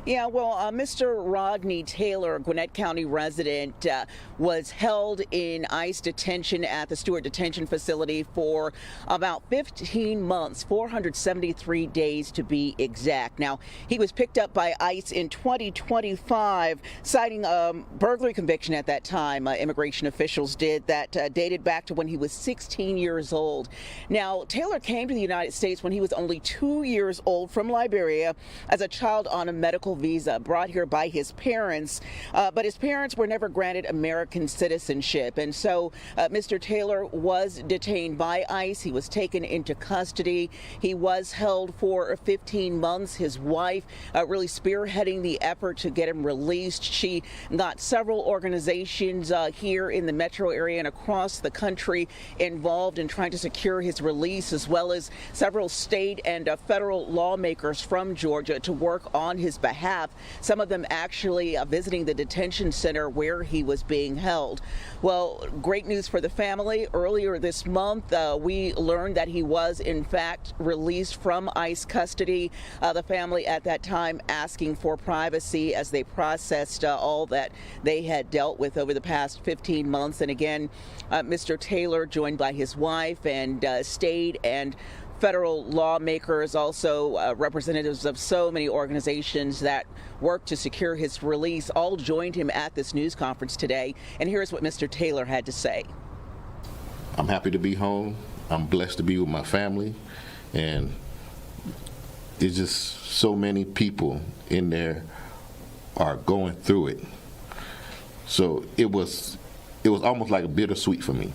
Yeah, well, Mr. Rodney Taylor, Gwinnett County resident, was held in ICE detention at the Stewart Detention Facility for about 15 months, 473 days to be exact. Now, he was picked up by ICE in 2025, citing a burglary conviction at that time. Immigration officials did that dated back to when he was 16 years old. Now, Taylor came to the United States when he was only 2 years old from Liberia as a child on a medical visa, brought here by his parents, but his parents were never granted American citizenship, and so Mr. Taylor was detained by ICE. He was taken into custody. He was held for 15 months. His wife really spearheading the effort to get him released. She got several organizations here in the metro area and across the country involved in trying to secure his release, as well as several state and federal lawmakers from Georgia to work on his behalf. Some of them actually visiting the detention center where he was being held. Well, great news for the family. Earlier this month, we learned that he was, in fact, released from ICE custody. The family at that time asking for privacy as they processed all that they had dealt with over the past 15 months. And again, Mr. Taylor, joined by his wife and state and federal lawmakers, also representatives of so many organizations that work to secure his release, all joined him at this news conference today. And here's what Mr. Taylor had to say. I'm happy to be home. I'm blessed to be with my family. And it's just so many people in there are going through it. So it was almost like a bittersweet for me,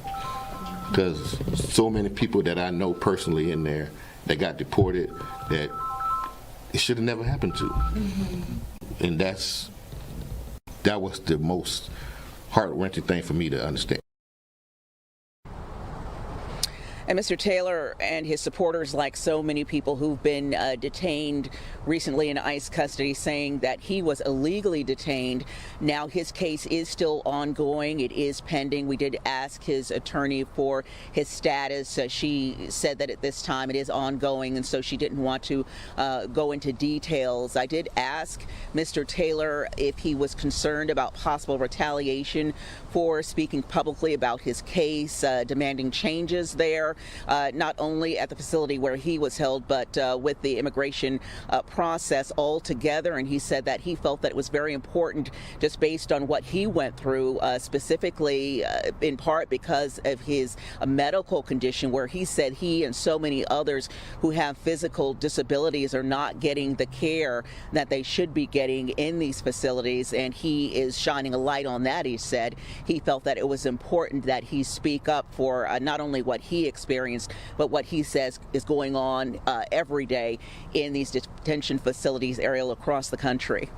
because so many people that I know personally in there that got deported that it should have never happened to. And that was the most heart-wrenching thing for me to understand. And Mr. Taylor and his supporters, like so many people who've been detained recently in ICE custody, saying that he was illegally detained. Now his case is still ongoing. It is pending. We did ask his attorney for his status. She said that at this time it is ongoing, and so she didn't want to go into details. I did ask Mr. Taylor if he was concerned about possible retaliation for speaking publicly about his case, demanding changes there. Not only at the facility where he was held, but with the immigration process altogether. And he said that he felt that it was very important, just based on what he went through, specifically in part because of his medical condition, where he said he and so many others who have physical disabilities are not getting the care that they should be getting in these facilities. And he is shining a light on that. He said he felt that it was important that he speak up for not only what he experienced, but what he says is going on every day in these detention facilities area across the country.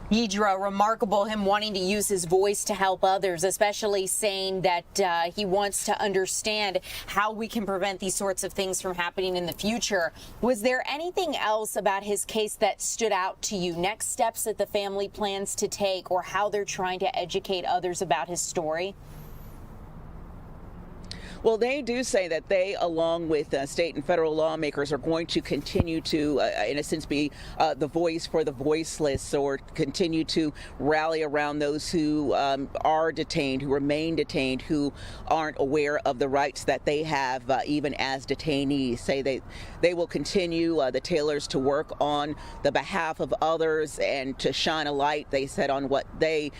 Deidre, remarkable him wanting to use his voice to help others, especially saying that he wants to understand how we can prevent these sorts of things from happening in the future. Was there anything else about his case that stood out to you? Next steps that the family plans to take, or how they're trying to educate others about his story? Well, they do say that they, along with state and federal lawmakers, are going to continue to, in a sense, be the voice for the voiceless, or continue to rally around those who are detained, who remain detained, who aren't aware of the rights that they have, even as detainees. Say they will continue, the Taylors, to work on the behalf of others and to shine a light, they said, on what they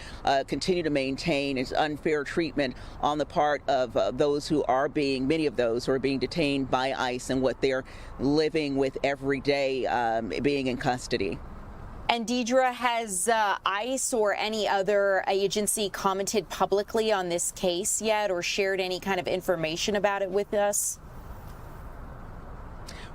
continue to maintain is unfair treatment on the part of those who are many of those who are being detained by ICE, and what they're living with every day being in custody. And Deidre, has ICE or any other agency commented publicly on this case yet or shared any kind of information about it with us?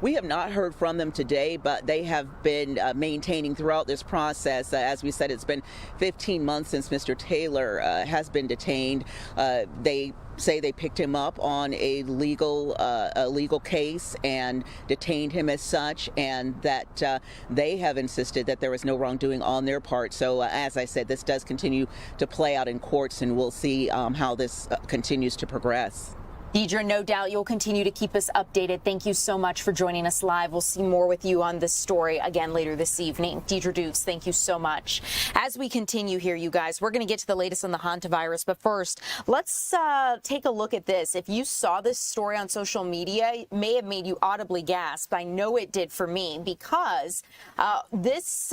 We have not heard from them today, but they have been maintaining throughout this process. As we said, it's been 15 months since Mr. Taylor has been detained. They say they picked him up on a legal case and detained him as such, and that they have insisted that there was no wrongdoing on their part. So as I said, this does continue to play out in courts, and we'll see how this continues to progress. Deidre, no doubt you'll continue to keep us updated. Thank you so much for joining us live. We'll see more with you on this story again later this evening. Deidre Dukes, thank you so much. As we continue here, you guys, we're going to get to the latest on the Hantavirus. But first, let's take a look at this. If you saw this story on social media, it may have made you audibly gasp. I know it did for me, because this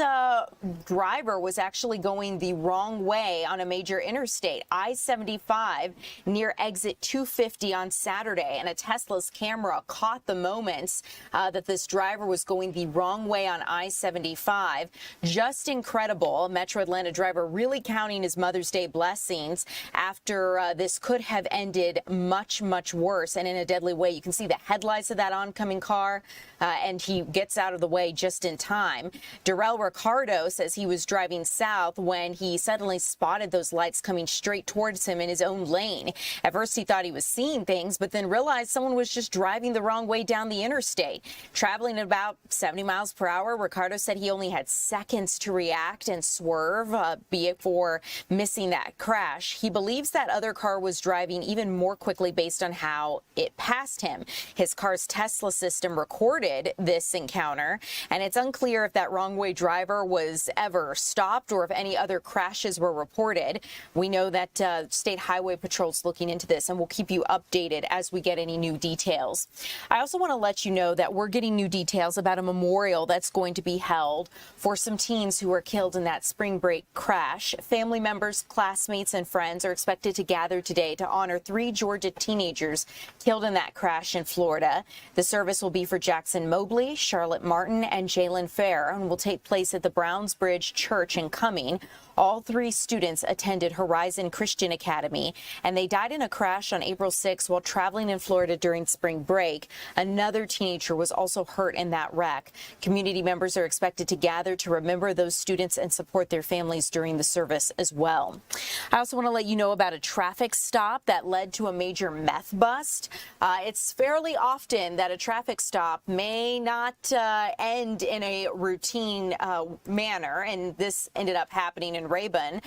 driver was actually going the wrong way on a major interstate, I-75, near exit 250 on Saturday, and a Tesla's camera caught the moments that this driver was going the wrong way on I-75. Just incredible. A Metro Atlanta driver really counting his Mother's Day blessings after this could have ended much, much worse and in a deadly way. You can see the headlights of that oncoming car, and he gets out of the way just in time. Darrell Ricardo says he was driving south when he suddenly spotted those lights coming straight towards him in his own lane. At first, he thought he was seeing things, but then realized someone was just driving the wrong way down the interstate. Traveling at about 70 miles per hour, Ricardo said he only had seconds to react and swerve before missing that crash. He believes that other car was driving even more quickly based on how it passed him. His car's Tesla system recorded this encounter, and it's unclear if that wrong way driver was ever stopped or if any other crashes were reported. We know that State Highway Patrol's looking into this, and we'll keep you updated as we get any new details. I also want to let you know that we're getting new details about a memorial that's going to be held for some teens who were killed in that spring break crash. Family members, classmates, and friends are expected to gather today to honor 3 Georgia teenagers killed in that crash in Florida. The service will be for Jackson Mobley, Charlotte Martin, and Jalen Fair, and will take place at the Brownsbridge Church in Cumming. All 3 students attended Horizon Christian Academy, and they died in a crash on April 6 while traveling in Florida during spring break. Another teenager was also hurt in that wreck. Community members are expected to gather to remember those students and support their families during the service as well. I also want to let you know about a traffic stop that led to a major meth bust. It's fairly often that a traffic stop may not end in a routine manner, and this ended up happening in Rabun.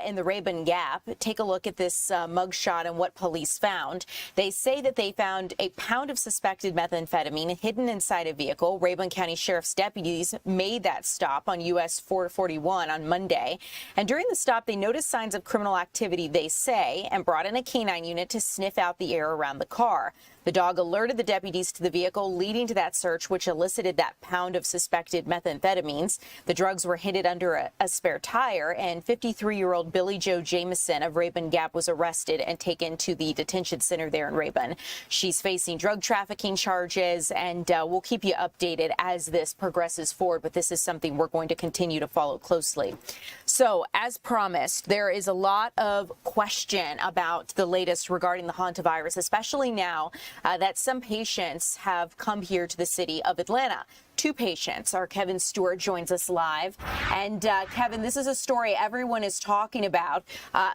In the Rabun Gap. Take a look at this mugshot and what police found. They say that they found a pound of suspected methamphetamine hidden inside a vehicle. Rabun County Sheriff's deputies made that stop on US 441 on Monday. And during the stop, they noticed signs of criminal activity, they say, and brought in a canine unit to sniff out the air around the car. The dog alerted the deputies to the vehicle, leading to that search, which elicited that pound of suspected methamphetamines. The drugs were hidden under a spare tire, and 53-year-old Billy Joe Jameson of Rabun Gap was arrested and taken to the detention center there in Rabun. She's facing drug trafficking charges, and we'll keep you updated as this progresses forward, but this is something we're going to continue to follow closely. So, as promised, there is a lot of question about the latest regarding the Hantavirus, especially now that some patients have come here to the city of Atlanta. 2 patients. Our Kevin Stewart joins us live. And Kevin, this is a story everyone is talking about.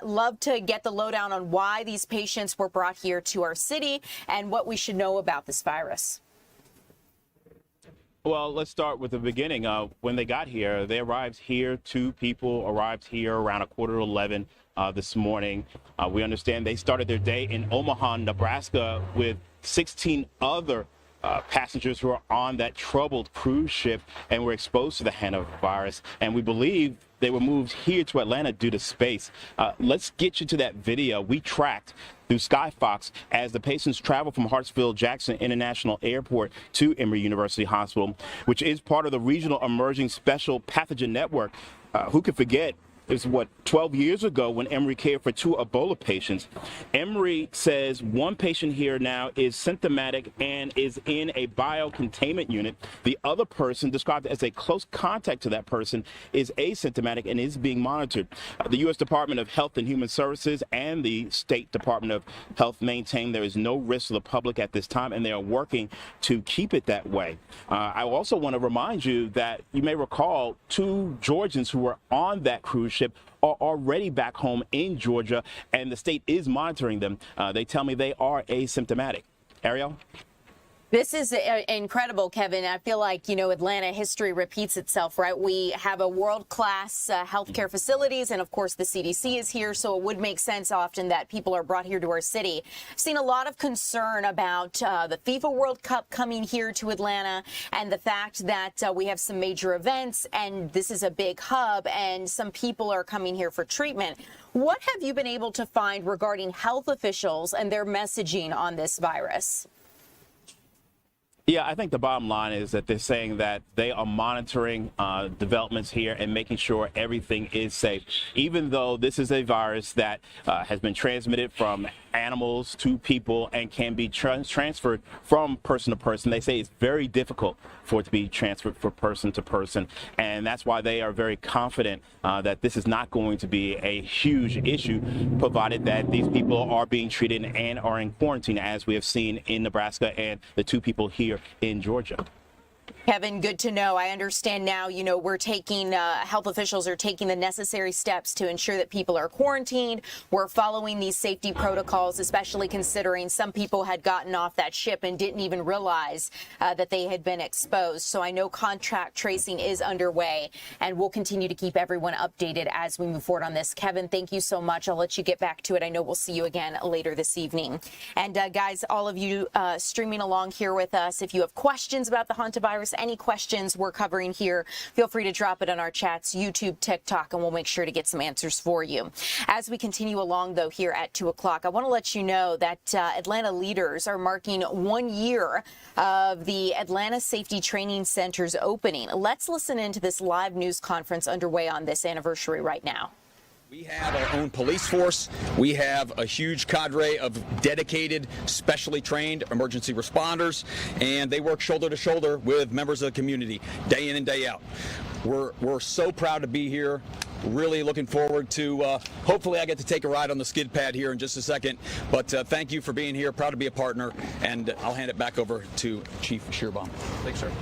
Love to get the lowdown on why these patients were brought here to our city and what we should know about this virus. Well, let's start with the beginning. When they got here, they arrived here. 2 people arrived here around 11:15 this morning. We understand they started their day in Omaha, Nebraska, with 16 other passengers who are on that troubled cruise ship and were exposed to the Hantavirus. And we believe they were moved here to Atlanta due to space. Let's get you to that video we tracked through Skyfox as the patients travel from Hartsfield-Jackson International Airport to Emory University Hospital, which is part of the Regional Emerging Special Pathogen Network. Who could forget is 12 years ago when Emory cared for 2 Ebola patients. Emory says one patient here now is symptomatic and is in a biocontainment unit. The other person, described as a close contact to that person, is asymptomatic and is being monitored. The U.S. Department of Health and Human Services and the State Department of Health maintain there is no risk to the public at this time, and they are working to keep it that way. I also want to remind you that you may recall 2 Georgians who were on that cruise ship are already back home in Georgia, and the state is monitoring them. They tell me they are asymptomatic. Ariel? This is incredible, Kevin. I feel like, Atlanta history repeats itself, right? We have a world-class healthcare facilities, and of course the CDC is here, so it would make sense often that people are brought here to our city. I've seen a lot of concern about the FIFA World Cup coming here to Atlanta, and the fact that we have some major events, and this is a big hub, and some people are coming here for treatment. What have you been able to find regarding health officials and their messaging on this virus? Yeah, I think the bottom line is that they're saying that they are monitoring developments here and making sure everything is safe, even though this is a virus that has been transmitted from animals to people and can be transferred from person to person. They say it's very difficult for it to be transferred from person to person, and that's why they are very confident that this is not going to be a huge issue, provided that these people are being treated and are in quarantine, as we have seen in Nebraska and the 2 people here in Georgia. Kevin, good to know. I understand now, we're taking, health officials are taking the necessary steps to ensure that people are quarantined. We're following these safety protocols, especially considering some people had gotten off that ship and didn't even realize that they had been exposed. So I know contact tracing is underway, and we'll continue to keep everyone updated as we move forward on this. Kevin, thank you so much. I'll let you get back to it. I know we'll see you again later this evening. And guys, all of you streaming along here with us, if you have questions about the hantavirus, any questions we're covering here, feel free to drop it on our chats, YouTube, TikTok, and we'll make sure to get some answers for you. As we continue along, though, here at 2 o'clock, I want to let you know that Atlanta leaders are marking 1 year of the Atlanta Safety Training Center's opening. Let's listen into this live news conference underway on this anniversary right now. We have our own police force. We have a huge cadre of dedicated, specially trained emergency responders, and they work shoulder to shoulder with members of the community day in and day out. We're so proud to be here. Really looking forward to, hopefully I get to take a ride on the skid pad here in just a second. But thank you for being here. Proud to be a partner, and I'll hand it back over to Chief Shearbaum. Thanks, sir.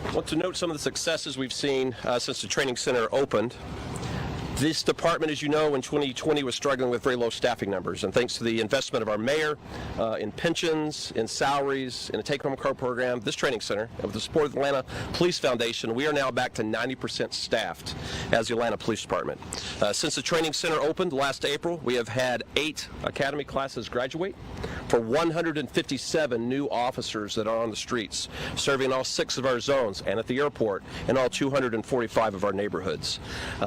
I want to note some of the successes we've seen since the training center opened. This department, as you know, in 2020 was struggling with very low staffing numbers, and thanks to the investment of our mayor in pensions, in salaries, in a take-home car program, this training center, with the support of the Atlanta Police Foundation, we are now back to 90% staffed as the Atlanta Police Department. Since the training center opened last April, we have had 8 academy classes graduate for 157 new officers that are on the streets, serving all 6 of our zones and at the airport and all 245 of our neighborhoods.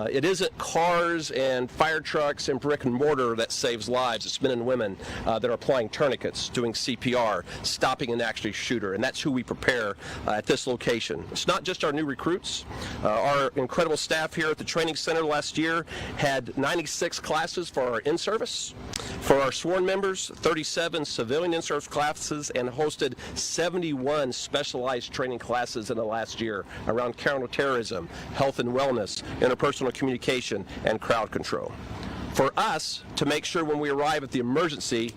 It isn't cars and fire trucks and brick and mortar that saves lives. It's men and women that are applying tourniquets, doing CPR, stopping an active shooter, and that's who we prepare at this location. It's not just our new recruits. Our incredible staff here at the training center last year had 96 classes for our in-service. For our sworn members, 37 civilian in-service classes, and hosted 71 specialized training classes in the last year around counterterrorism, health and wellness, interpersonal communication, and crowd control. For us to make sure when we arrive at the emergency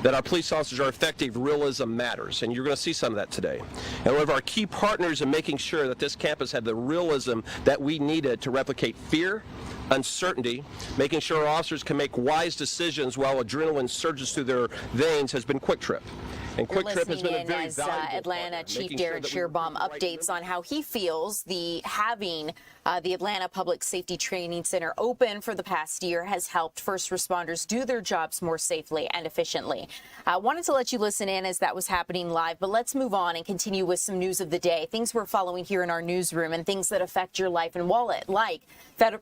that our police officers are effective, realism matters, and you're going to see some of that today. And one of our key partners in making sure that this campus had the realism that we needed to replicate fear, uncertainty, making sure our officers can make wise decisions while adrenaline surges through their veins has been Quick Trip. And Quick Trip has been a very valuable Atlanta Chief Darren Shearbaum updates on how he feels having the Atlanta Public Safety Training Center open for the past year has helped first responders do their jobs more safely and efficiently. I wanted to let you listen in as that was happening live, but let's move on and continue with some news of the day, things we're following here in our newsroom and things that affect your life and wallet, like the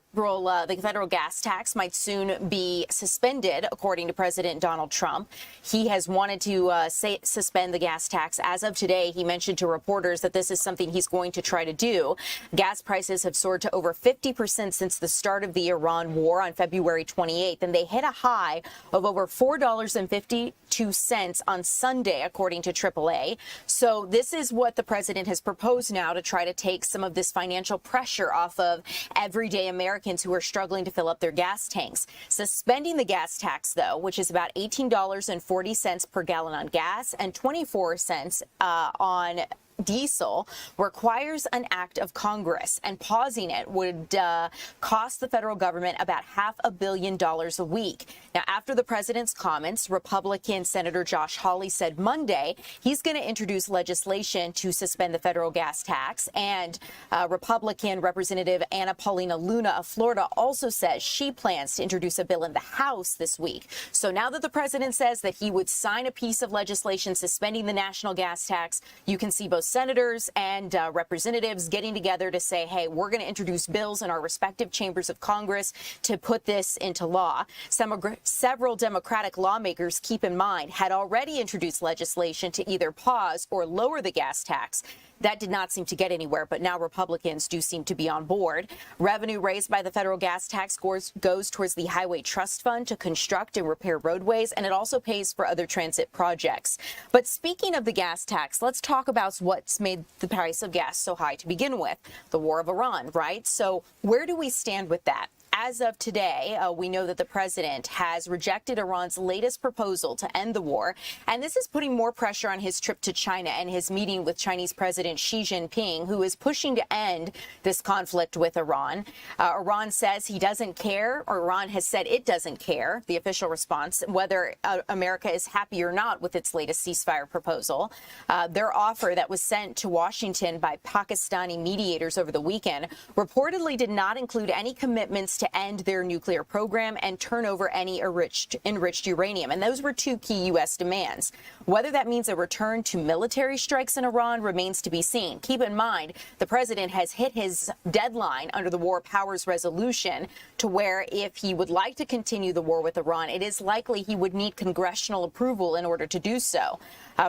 federal gas tax might soon be suspended, according to President Donald Trump. He has wanted to suspend the gas tax. As of today, he mentioned to reporters that this is something he's going to try to do. Gas prices have soared soared to over 50% since the start of the Iran war on February 28th, and they hit a high of over $4.52 on Sunday, according to AAA. So this is what the president has proposed now to try to take some of this financial pressure off of everyday Americans who are struggling to fill up their gas tanks. Suspending the gas tax, though, which is about $18.40 per gallon on gas and 24 cents on diesel, requires an act of Congress, and pausing it would cost the federal government about $500 million a week. Now, after the president's comments, Republican Senator Josh Hawley said Monday he's going to introduce legislation to suspend the federal gas tax, and Republican Representative Anna Paulina Luna of Florida also says she plans to introduce a bill in the House this week. So now that the president says that he would sign a piece of legislation suspending the national gas tax, you can see both senators and representatives getting together to say, hey, we're going to introduce bills in our respective chambers of Congress to put this into law. Several Democratic lawmakers, keep in mind, had already introduced legislation to either pause or lower the gas tax. That did not seem to get anywhere, but now Republicans do seem to be on board. Revenue raised by the federal gas tax goes towards the Highway Trust Fund to construct and repair roadways, and it also pays for other transit projects. But speaking of the gas tax, let's talk about what's made the price of gas so high to begin with, the war of Iran, right? So where do we stand with that? As of today, we know that the president has rejected Iran's latest proposal to end the war, and this is putting more pressure on his trip to China and his meeting with Chinese President Xi Jinping, who is pushing to end this conflict with Iran. Iran says he doesn't care, or Iran has said it doesn't care, the official response, whether America is happy or not with its latest ceasefire proposal. Their offer that was sent to Washington by Pakistani mediators over the weekend reportedly did not include any commitments to end their nuclear program and turn over any enriched uranium. And those were two key U.S. demands. Whether that means a return to military strikes in Iran remains to be seen. Keep in mind, the president has hit his deadline under the War Powers Resolution, to where if he would like to continue the war with Iran, it is likely he would need congressional approval in order to do so.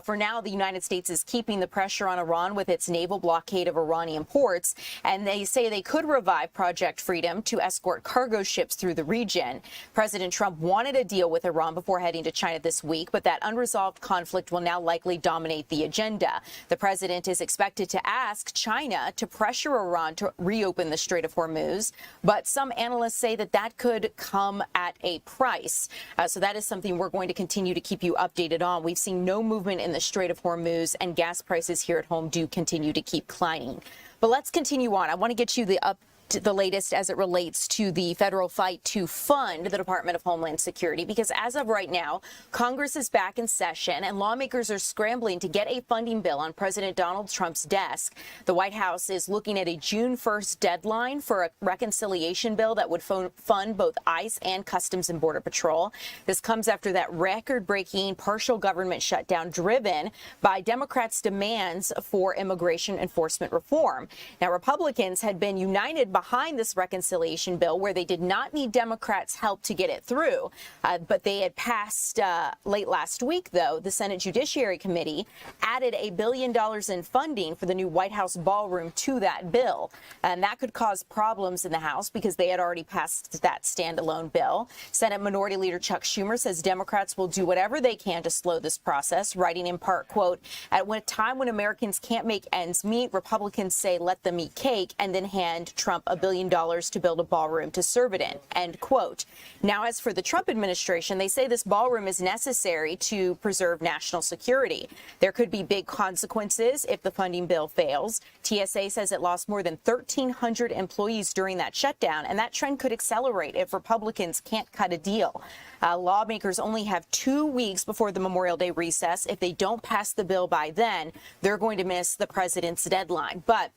For now, the United States is keeping the pressure on Iran with its naval blockade of Iranian ports, and they say they could revive Project Freedom to escort cargo ships through the region. President Trump wanted a deal with Iran before heading to China this week, but that unresolved conflict will now likely dominate the agenda. The president is expected to ask China to pressure Iran to reopen the Strait of Hormuz, but some analysts say that that could come at a price. So that is something we're going to continue to keep you updated on. We've seen no movement in the Strait of Hormuz, and gas prices here at home do continue to keep climbing. But let's continue on. I want to get you the latest as it relates to the federal fight to fund the Department of Homeland Security, because as of right now, Congress is back in session and lawmakers are scrambling to get a funding bill on President Donald Trump's desk. The White House is looking at a June 1st deadline for a reconciliation bill that would fund both ICE and Customs and Border Patrol. This comes after that record-breaking partial government shutdown driven by Democrats' demands for immigration enforcement reform. Now, Republicans had been united behind this reconciliation bill, where they did not need Democrats' help to get it through. But they had passed late last week, though. The Senate Judiciary Committee added $1 billion in funding for the new White House ballroom to that bill. And that could cause problems in the House because they had already passed that standalone bill. Senate Minority Leader Chuck Schumer says Democrats will do whatever they can to slow this process, writing in part, quote, "At a time when Americans can't make ends meet, Republicans say let them eat cake and then hand Trump $1 billion to build a ballroom to serve it in," end quote. Now, as for the Trump administration, they say this ballroom is necessary to preserve national security. There could be big consequences if the funding bill fails. TSA says it lost more than 1,300 employees during that shutdown, and that trend could accelerate if Republicans can't cut a deal. Lawmakers only have 2 weeks before the Memorial Day recess. If they don't pass the bill by then, they're going to miss the president's deadline. But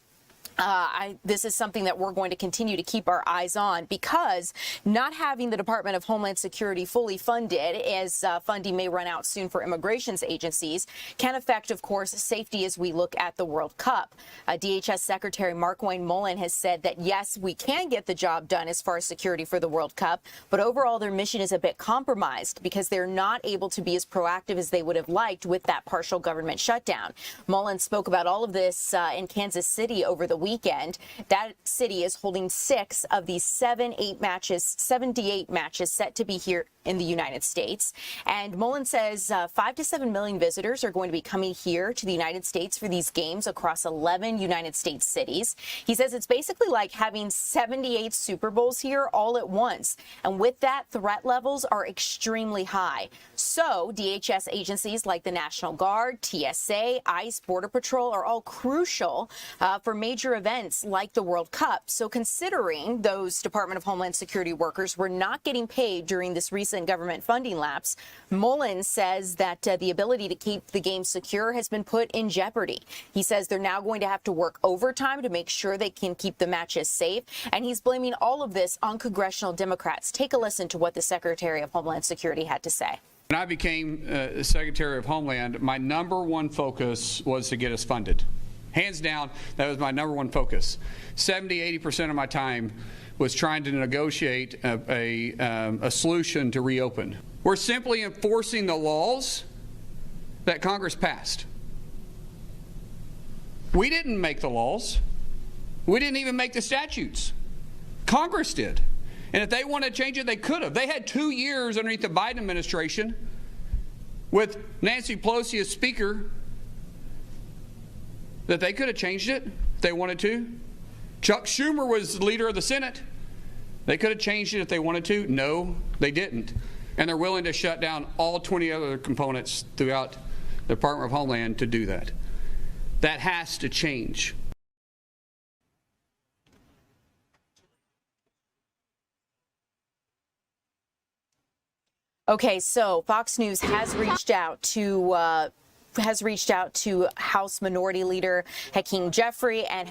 this is something that we're going to continue to keep our eyes on, because not having the Department of Homeland Security fully funded, as funding may run out soon for immigrations agencies, can affect, of course, safety as we look at the World Cup. DHS Secretary Markwayne Mullin has said that, yes, we can get the job done as far as security for the World Cup, but overall their mission is a bit compromised because they're not able to be as proactive as they would have liked with that partial government shutdown. Mullin spoke about all of this in Kansas City over the weekend. That city is holding 6 of these 78 matches set to be here in the United States. And Mullen says 5 to 7 million visitors are going to be coming here to the United States for these games across 11 United States cities. He says it's basically like having 78 Super Bowls here all at once. And with that, threat levels are extremely high. So DHS agencies like the National Guard, TSA, ICE, Border Patrol are all crucial for major events like the World Cup. So considering those Department of Homeland Security workers were not getting paid during this recent government funding lapse, Mullen says that the ability to keep the game secure has been put in jeopardy. He says they're now going to have to work overtime to make sure they can keep the matches safe, and he's blaming all of this on congressional Democrats. Take a listen to what the Secretary of Homeland Security had to say. When I became Secretary of Homeland, my number one focus was to get us funded. Hands down, that was my number one focus. 70–80% of my time was trying to negotiate a solution to reopen. We're simply enforcing the laws that Congress passed. We didn't make the laws. We didn't even make the statutes. Congress did. And if they wanted to change it, they could have. They had 2 years underneath the Biden administration with Nancy Pelosi as Speaker that they could have changed it if they wanted to. Chuck Schumer was leader of the Senate. They could have changed it if they wanted to. No, they didn't. And they're willing to shut down all 20 other components throughout the Department of Homeland to do that. That has to change. Okay, so Fox News has reached out to House Minority Leader Hakeem Jeffrey and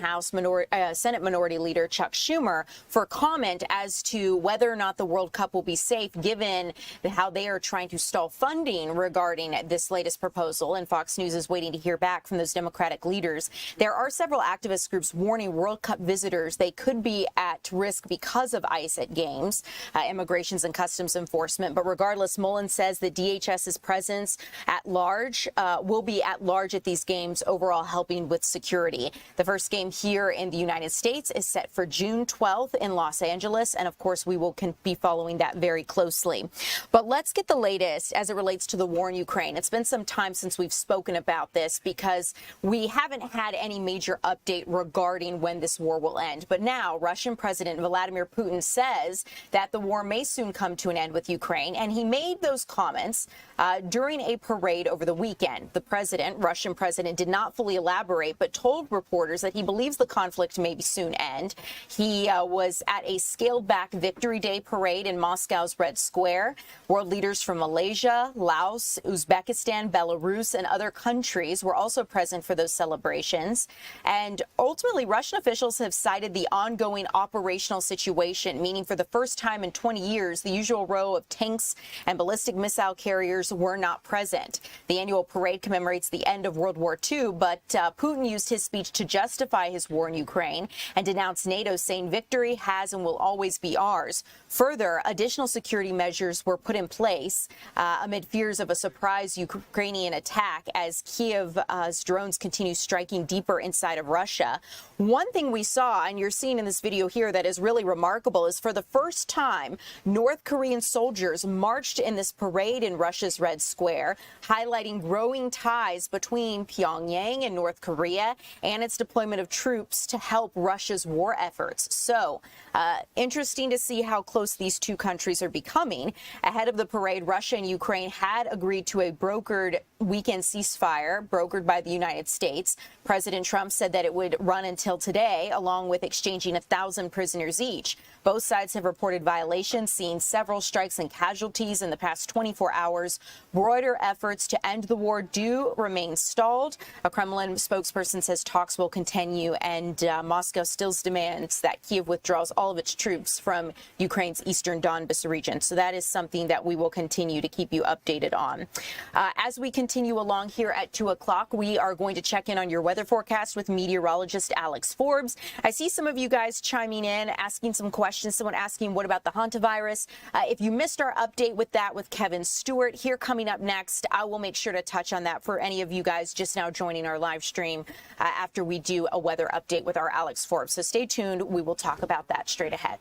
Senate Minority Leader Chuck Schumer for comment as to whether or not the World Cup will be safe, given how they are trying to stall funding regarding this latest proposal. And Fox News is waiting to hear back from those Democratic leaders. There are several activist groups warning World Cup visitors they could be at risk because of ICE at games, Immigrations and Customs Enforcement. But regardless, Mullen says that DHS's presence at large will be at large at these games, overall helping with security. The first game here in the United States is set for June 12th in Los Angeles, and of course we will be following that very closely. But let's get the latest as it relates to the war in Ukraine. It's been some time since we've spoken about this because we haven't had any major update regarding when this war will end. But now Russian President Vladimir Putin says that the war may soon come to an end with Ukraine, and he made those comments during a parade over the weekend. The Russian president, did not fully elaborate, but told reporters that he believes the conflict may soon end. He was at a scaled-back Victory Day parade in Moscow's Red Square. World leaders from Malaysia, Laos, Uzbekistan, Belarus, and other countries were also present for those celebrations. And ultimately, Russian officials have cited the ongoing operational situation, meaning for the first time in 20 years, the usual row of tanks and ballistic missile carriers were not present. The annual parade commemorates the end of World War II, but Putin used his speech to justify his war in Ukraine and denounced NATO, saying victory has and will always be ours. Further, additional security measures were put in place amid fears of a surprise Ukrainian attack as Kiev's drones continue striking deeper inside of Russia. One thing we saw, and you're seeing in this video here, that is really remarkable is for the first time, North Korean soldiers marched in this parade in Russia's Red Square, highlighting growing ties between Pyongyang and North Korea and its deployment of troops to help Russia's war efforts. So, interesting to see how close these two countries are becoming. Ahead of the parade, Russia and Ukraine had agreed to a brokered weekend ceasefire, brokered by the United States. President Trump said that it would run until today, along with exchanging 1,000 prisoners each. Both sides have reported violations, seeing several strikes and casualties in the past 24 hours. Broader efforts to end the war do remain stalled. A Kremlin spokesperson says talks will continue, and Moscow still demands that Kyiv withdraws all of its troops from Ukraine's eastern Donbas region. So that is something that we will continue to keep you updated on. As we continue along here at 2 o'clock, we are going to check in on your weather forecast with meteorologist Alex Forbes. I see some of you guys chiming in, asking some questions. Someone asking, what about the Hantavirus? If you missed our update with that with Kevin Stewart, here coming up next, I will make sure to touch on that that for any of you guys just now joining our live stream after we do a weather update with our Alex Forbes. So stay tuned. We will talk about that straight ahead.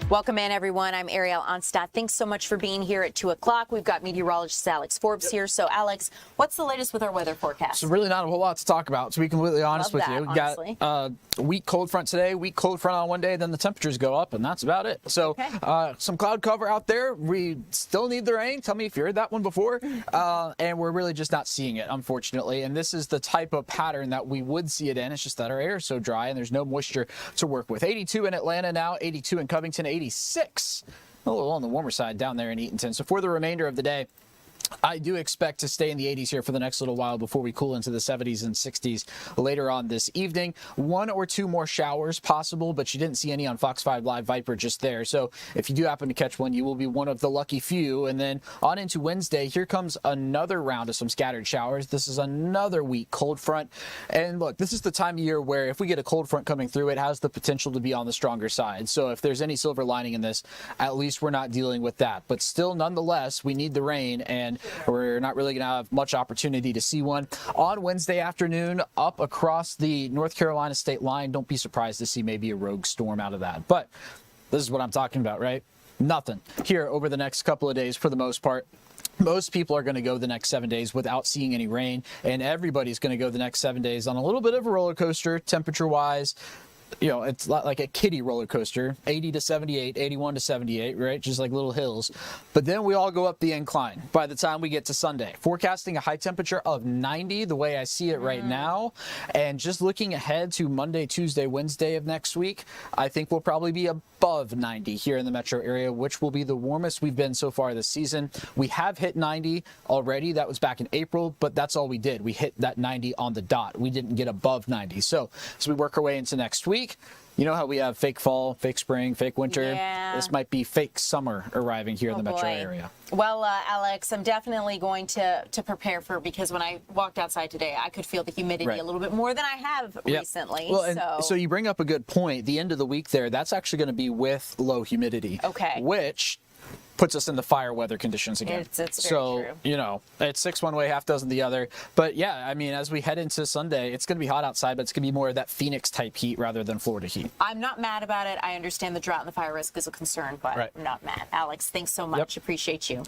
Welcome in, everyone. I'm Ariel Onstadt. Thanks so much for being here at 2 o'clock. We've got meteorologist Alex Forbes here. So, Alex, what's the latest with our weather forecast? So really not a whole lot to talk about, to be completely honest with you. We got a weak cold front today, weak cold front on one day, then the temperatures go up, and that's about it. So some cloud cover out there. We still need the rain. Tell me if you heard that one before. And we're really just not seeing it, unfortunately. And this is the type of pattern that we would see it in. It's just that our air is so dry and there's no moisture to work with. 82 in Atlanta now, 82 in Covington, 86. A little on the warmer side down there in Eatonton. So for the remainder of the day, I do expect to stay in the 80s here for the next little while before we cool into the 70s and 60s later on this evening. 1 or 2 more showers possible, but you didn't see any on Fox 5 Live Viper just there. So if you do happen to catch one, you will be one of the lucky few. And then on into Wednesday, here comes another round of some scattered showers. This is another weak cold front. And look, this is the time of year where if we get a cold front coming through, it has the potential to be on the stronger side. So if there's any silver lining in this, at least we're not dealing with that. But still, nonetheless, we need the rain, and we're not really going to have much opportunity to see one. On Wednesday afternoon, up across the North Carolina state line, don't be surprised to see maybe a rogue storm out of that. But this is what I'm talking about, right? Nothing here over the next couple of days for the most part. Most people are going to go the next 7 days without seeing any rain, and everybody's going to go the next 7 days on a little bit of a roller coaster, temperature-wise. You know, it's like a kiddie roller coaster, 80 to 78, 81 to 78, right? Just like little hills. But then we all go up the incline by the time we get to Sunday. Forecasting a high temperature of 90 the way I see it right now. And just looking ahead to Monday, Tuesday, Wednesday of next week, I think we'll probably be above 90 here in the metro area, which will be the warmest we've been so far this season. We have hit 90 already. That was back in April, but that's all we did. We hit that 90 on the dot. We didn't get above 90. So as we work our way into next week, you know how we have fake fall, fake spring, fake winter? Yeah. This might be fake summer arriving here in the metro area. Well, Alex, I'm definitely going to prepare for, because when I walked outside today, I could feel the humidity a little bit more than I have recently. Well, and so you bring up a good point. The end of the week there, that's actually going to be with low humidity. Okay. Which puts us in the fire weather conditions again. It's very so, true. you know, it's 6 one way, half dozen the other. But yeah, I mean, as we head into Sunday, it's going to be hot outside, but it's going to be more of that Phoenix type heat rather than Florida heat. I'm not mad about it. I understand the drought and the fire risk is a concern, but I'm not mad. Alex, thanks so much. Appreciate you.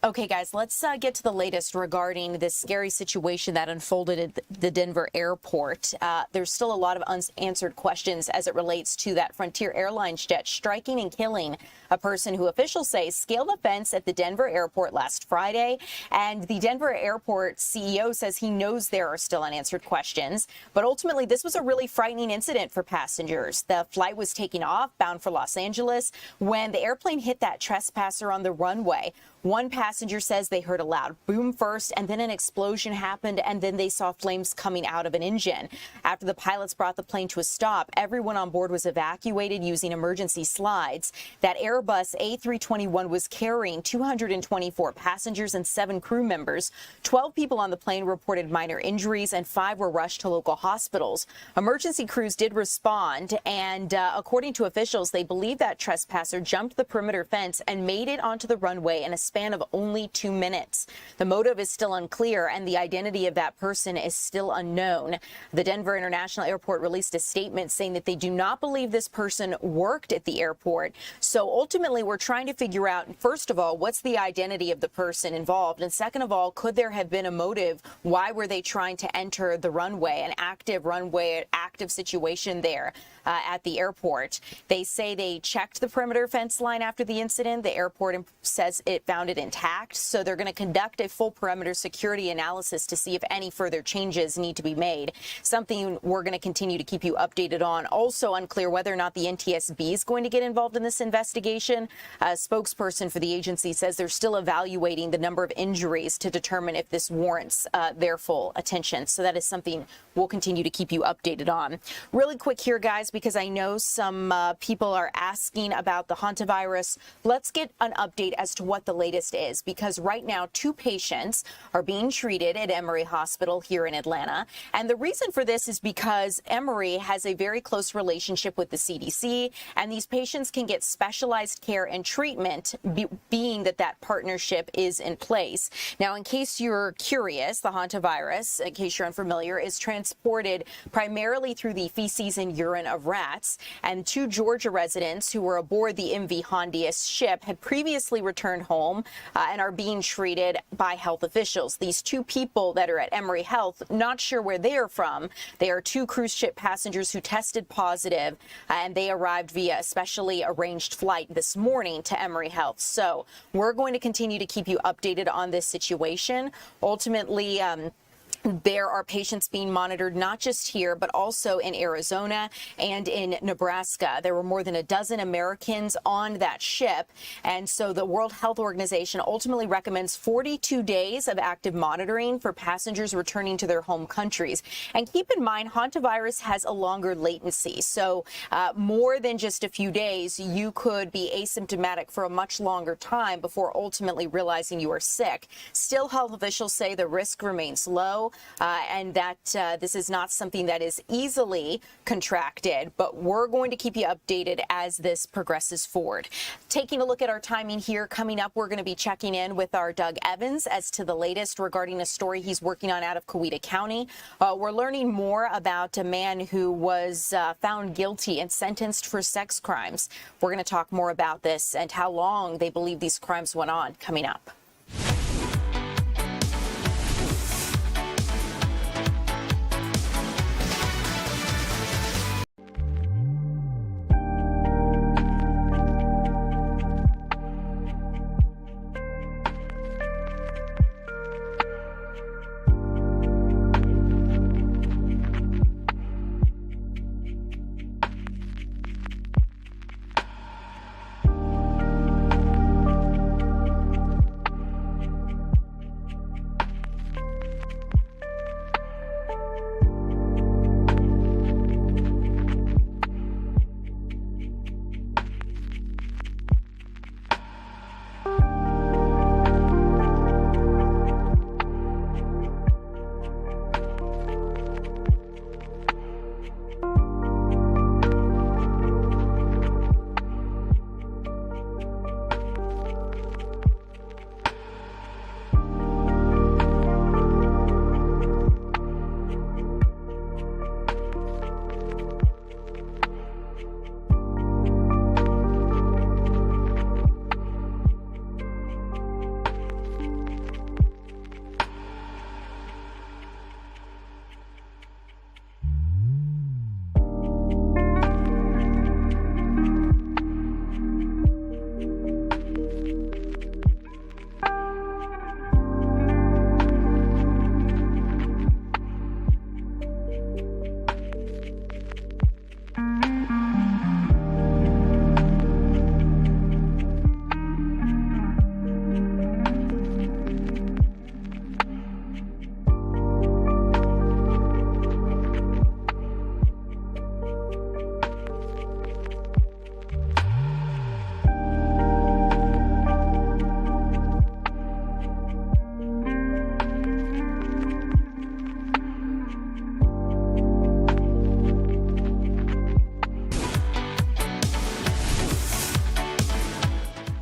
Okay, guys, let's get to the latest regarding this scary situation that unfolded at the Denver airport. There's still a lot of unanswered questions as it relates to that Frontier Airlines jet striking and killing a person who officials say scaled a fence at the Denver airport last Friday. And the Denver airport CEO says he knows there are still unanswered questions. But ultimately, this was a really frightening incident for passengers. The flight was taking off, bound for Los Angeles, when the airplane hit that trespasser on the runway. One passenger says they heard a loud boom first, and then an explosion happened, and then they saw flames coming out of an engine. After the pilots brought the plane to a stop, everyone on board was evacuated using emergency slides. That Airbus A321 was carrying 224 passengers and 7 crew members. 12 people on the plane reported minor injuries, and 5 were rushed to local hospitals. Emergency crews did respond, and according to officials, they believe that trespasser jumped the perimeter fence and made it onto the runway in a span of only 2 minutes. The motive is still unclear, and the identity of that person is still unknown. The Denver International Airport released a statement saying that they do not believe this person worked at the airport. So ultimately, we're trying to figure out, first of all, what's the identity of the person involved? And second of all, could there have been a motive? Why were they trying to enter the runway, an active runway, active situation there at the airport? They say they checked the perimeter fence line after the incident. The airport says it found it intact, so they're going to conduct a full perimeter security analysis to see if any further changes need to be made. Something we're going to continue to keep you updated on. Also unclear whether or not the NTSB is going to get involved in this investigation. A spokesperson for the agency says they're still evaluating the number of injuries to determine if this warrants their full attention. So that is something we'll continue to keep you updated on. Really quick here, guys, because I know some people are asking about the Hantavirus. Let's get an update as to what the latest is, because right now 2 patients are being treated at Emory Hospital here in Atlanta. And the reason for this is because Emory has a very close relationship with the CDC, and these patients can get specialized care and treatment, being that that partnership is in place. Now, in case you're curious, the Hantavirus, in case you're unfamiliar, is transported primarily through the feces and urine of rats. And 2 Georgia residents who were aboard the MV Hondius ship had previously returned home and are being treated by health officials. These 2 people that are at Emory Health, not sure where they are from. They are 2 cruise ship passengers who tested positive, and they arrived via a specially arranged flight this morning to Emory Health. So we're going to continue to keep you updated on this situation. Ultimately, there are patients being monitored not just here, but also in Arizona and in Nebraska. There were more than a dozen Americans on that ship. And so the World Health Organization ultimately recommends 42 days of active monitoring for passengers returning to their home countries. And keep in mind, Hantavirus has a longer latency. So more than just a few days, you could be asymptomatic for a much longer time before ultimately realizing you are sick. Still, health officials say the risk remains low. And that this is not something that is easily contracted, but we're going to keep you updated as this progresses forward. Taking a look at our timing here, coming up, we're going to be checking in with our Doug Evans as to the latest regarding a story he's working on out of Coweta County. We're learning more about a man who was found guilty and sentenced for sex crimes. We're going to talk more about this and how long they believe these crimes went on coming up.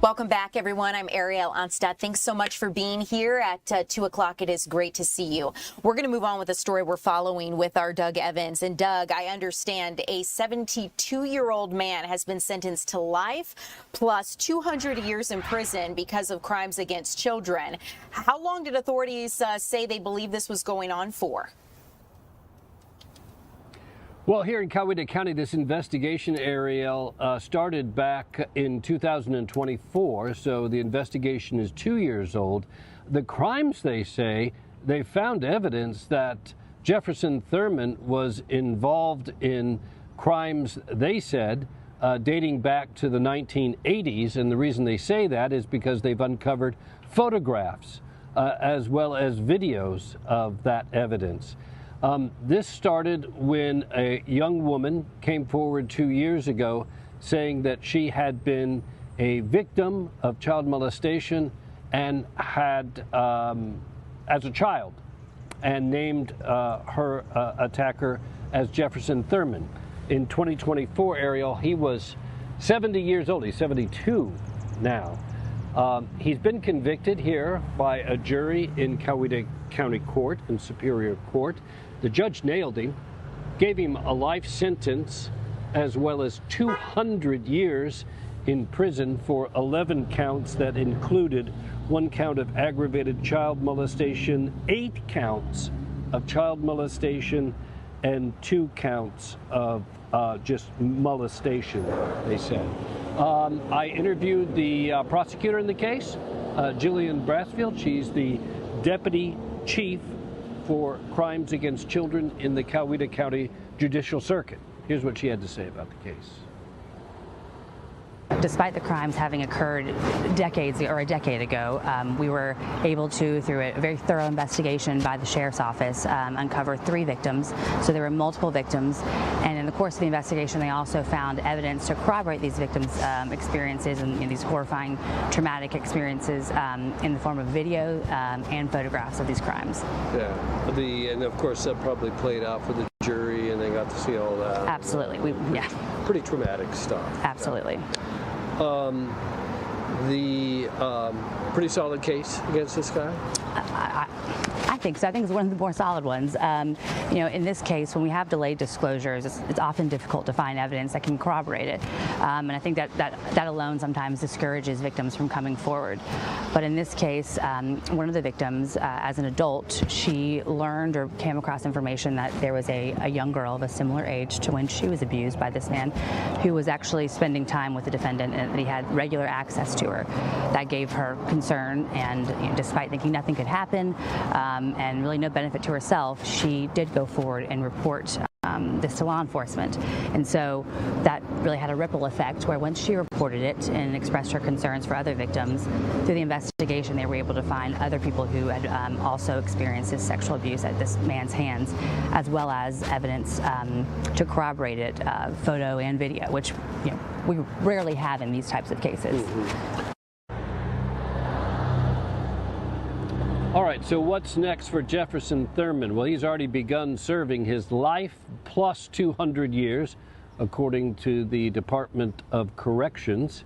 Welcome back, everyone. I'm Ariel Onstad. Thanks so much for being here at 2 o'clock. It is great to see you. We're going to move on with a story we're following with our Doug Evans. And Doug, I understand a 72-year-old man has been sentenced to life plus 200 years in prison because of crimes against children. How long did authorities say they believe this was going on for? Well, here in Coweta County, this investigation, Ariel, started back in 2024, so the investigation is 2 years old. The crimes, they say, they found evidence that Jefferson Thurman was involved in crimes, they said, dating back to the 1980s, and the reason they say that is because they've uncovered photographs as well as videos of that evidence. This started when a young woman came forward 2 years ago saying that she had been a victim of child molestation and had, as a child, and named her attacker as Jefferson Thurman. In 2024, Ariel, he was 70 years old. He's 72 now. He's been convicted here by a jury in Coweta County Court and Superior Court. The judge nailed him, gave him a life sentence as well as 200 years in prison for 11 counts that included 1 count of aggravated child molestation, 8 counts of child molestation, and 2 counts of just molestation, they said. I interviewed the prosecutor in the case, Jillian Brasfield. She's the deputy chief for crimes against children in the Coweta County Judicial Circuit. Here's what she had to say about the case. Despite the crimes having occurred a decade ago, we were able to, through a very thorough investigation by the Sheriff's Office, uncover 3 victims. So there were multiple victims, and in the course of the investigation, they also found evidence to corroborate these victims' experiences and these horrifying, traumatic experiences in the form of video and photographs of these crimes. Yeah, and of course that probably played out for the jury, and they got to see all that. Absolutely, pretty traumatic stuff. Absolutely. Pretty solid case against this guy? I think so. I think it's one of the more solid ones. In this case, when we have delayed disclosures, it's often difficult to find evidence that can corroborate it. And I think that alone sometimes discourages victims from coming forward. But in this case, one of the victims, as an adult, she learned or came across information that there was a young girl of a similar age to when she was abused by this man, who was actually spending time with the defendant, and that he had regular access to her. That gave her concern, and despite thinking nothing could happen and really no benefit to herself, she did go forward and report this to law enforcement. And so that really had a ripple effect where once she reported it and expressed her concerns for other victims, through the investigation they were able to find other people who had also experienced this sexual abuse at this man's hands, as well as evidence to corroborate it, photo and video, which we rarely have in these types of cases. All right, so what's next for Jefferson Thurman? Well, he's already begun serving his life plus 200 years, according to the Department of Corrections.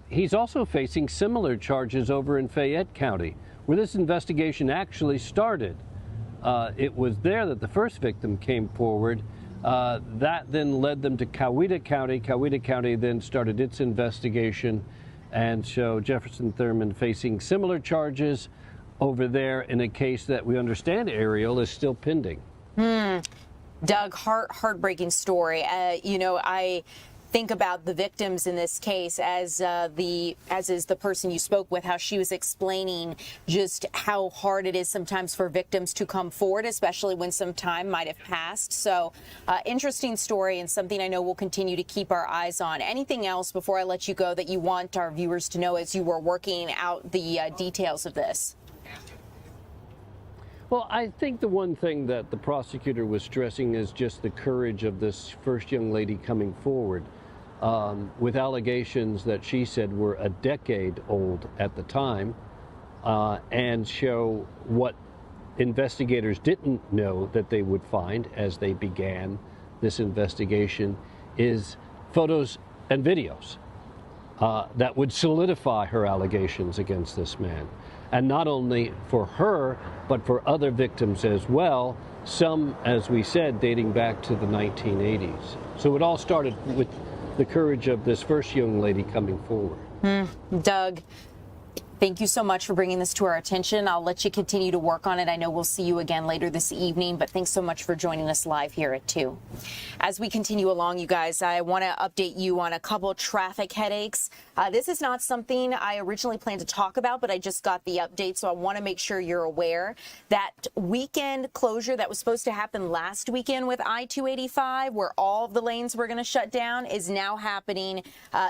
He's also facing similar charges over in Fayette County, where this investigation actually started. It was there that the first victim came forward. That then led them to Coweta County. Coweta County then started its investigation, and so Jefferson Thurman facing similar charges over there in a case that we understand, Ariel, is still pending. Doug, heartbreaking story. I think about the victims in this case as is the person you spoke with, how she was explaining just how hard it is sometimes for victims to come forward, especially when some time might have passed. So interesting story, and something I know we'll continue to keep our eyes on. Anything else before I let you go that you want our viewers to know as you were working out the details of this? Well, I think the one thing that the prosecutor was stressing is just the courage of this first young lady coming forward with allegations that she said were a decade old at the time, and show what investigators didn't know that they would find as they began this investigation is photos and videos that would solidify her allegations against this man. And not only for her, but for other victims as well, some, as we said, dating back to the 1980s. So it all started with the courage of this first young lady coming forward. Doug, thank you so much for bringing this to our attention. I'll let you continue to work on it. I know we'll see you again later this evening, but thanks so much for joining us live here at 2. As we continue along, you guys, I want to update you on a couple traffic headaches. This is not something I originally planned to talk about, but I just got the update, so I want to make sure you're aware. That weekend closure that was supposed to happen last weekend with I-285, where all of the lanes were going to shut down, is now happening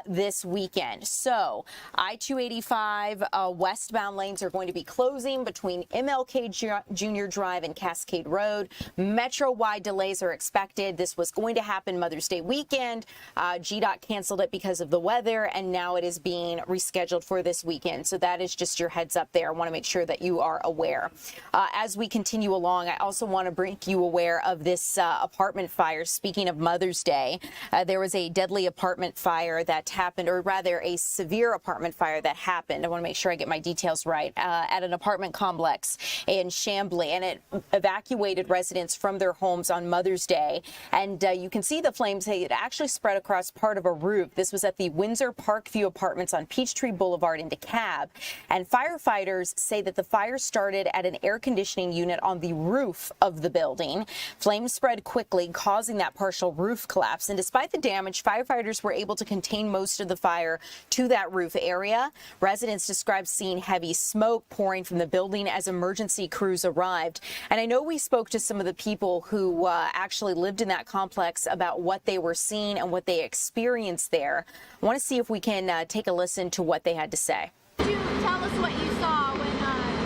this weekend. So I-285 westbound lanes are going to be closing between MLK Junior Drive and Cascade Road. Metro-wide delays are expected. This was going to happen Mother's Day weekend. GDOT canceled it because of the weather, and now it is being rescheduled for this weekend. So that is just your heads up there. I want to make sure that you are aware. As we continue along, I also want to bring you aware of this apartment fire. Speaking of Mother's Day, there was a deadly apartment fire that happened, or rather a severe apartment fire that happened. I want to make sure I get my details right, at an apartment complex in Chamblee, and it evacuated residents from their homes on Mother's Day. And you can see the flames. It actually spread across part of a roof. This was at the Windsor Parkview Apartments on Peachtree Boulevard in DeKalb. And firefighters say that the fire started at an air conditioning unit on the roof of the building. Flames spread quickly, causing that partial roof collapse. And despite the damage, firefighters were able to contain most of the fire to that roof area. Residents described seeing heavy smoke pouring from the building as emergency crews arrived. And I know we spoke to some of the people who actually lived in that complex about what they were seeing and what they experienced there. I want to see if we can take a listen to what they had to say. Could you tell us what you saw when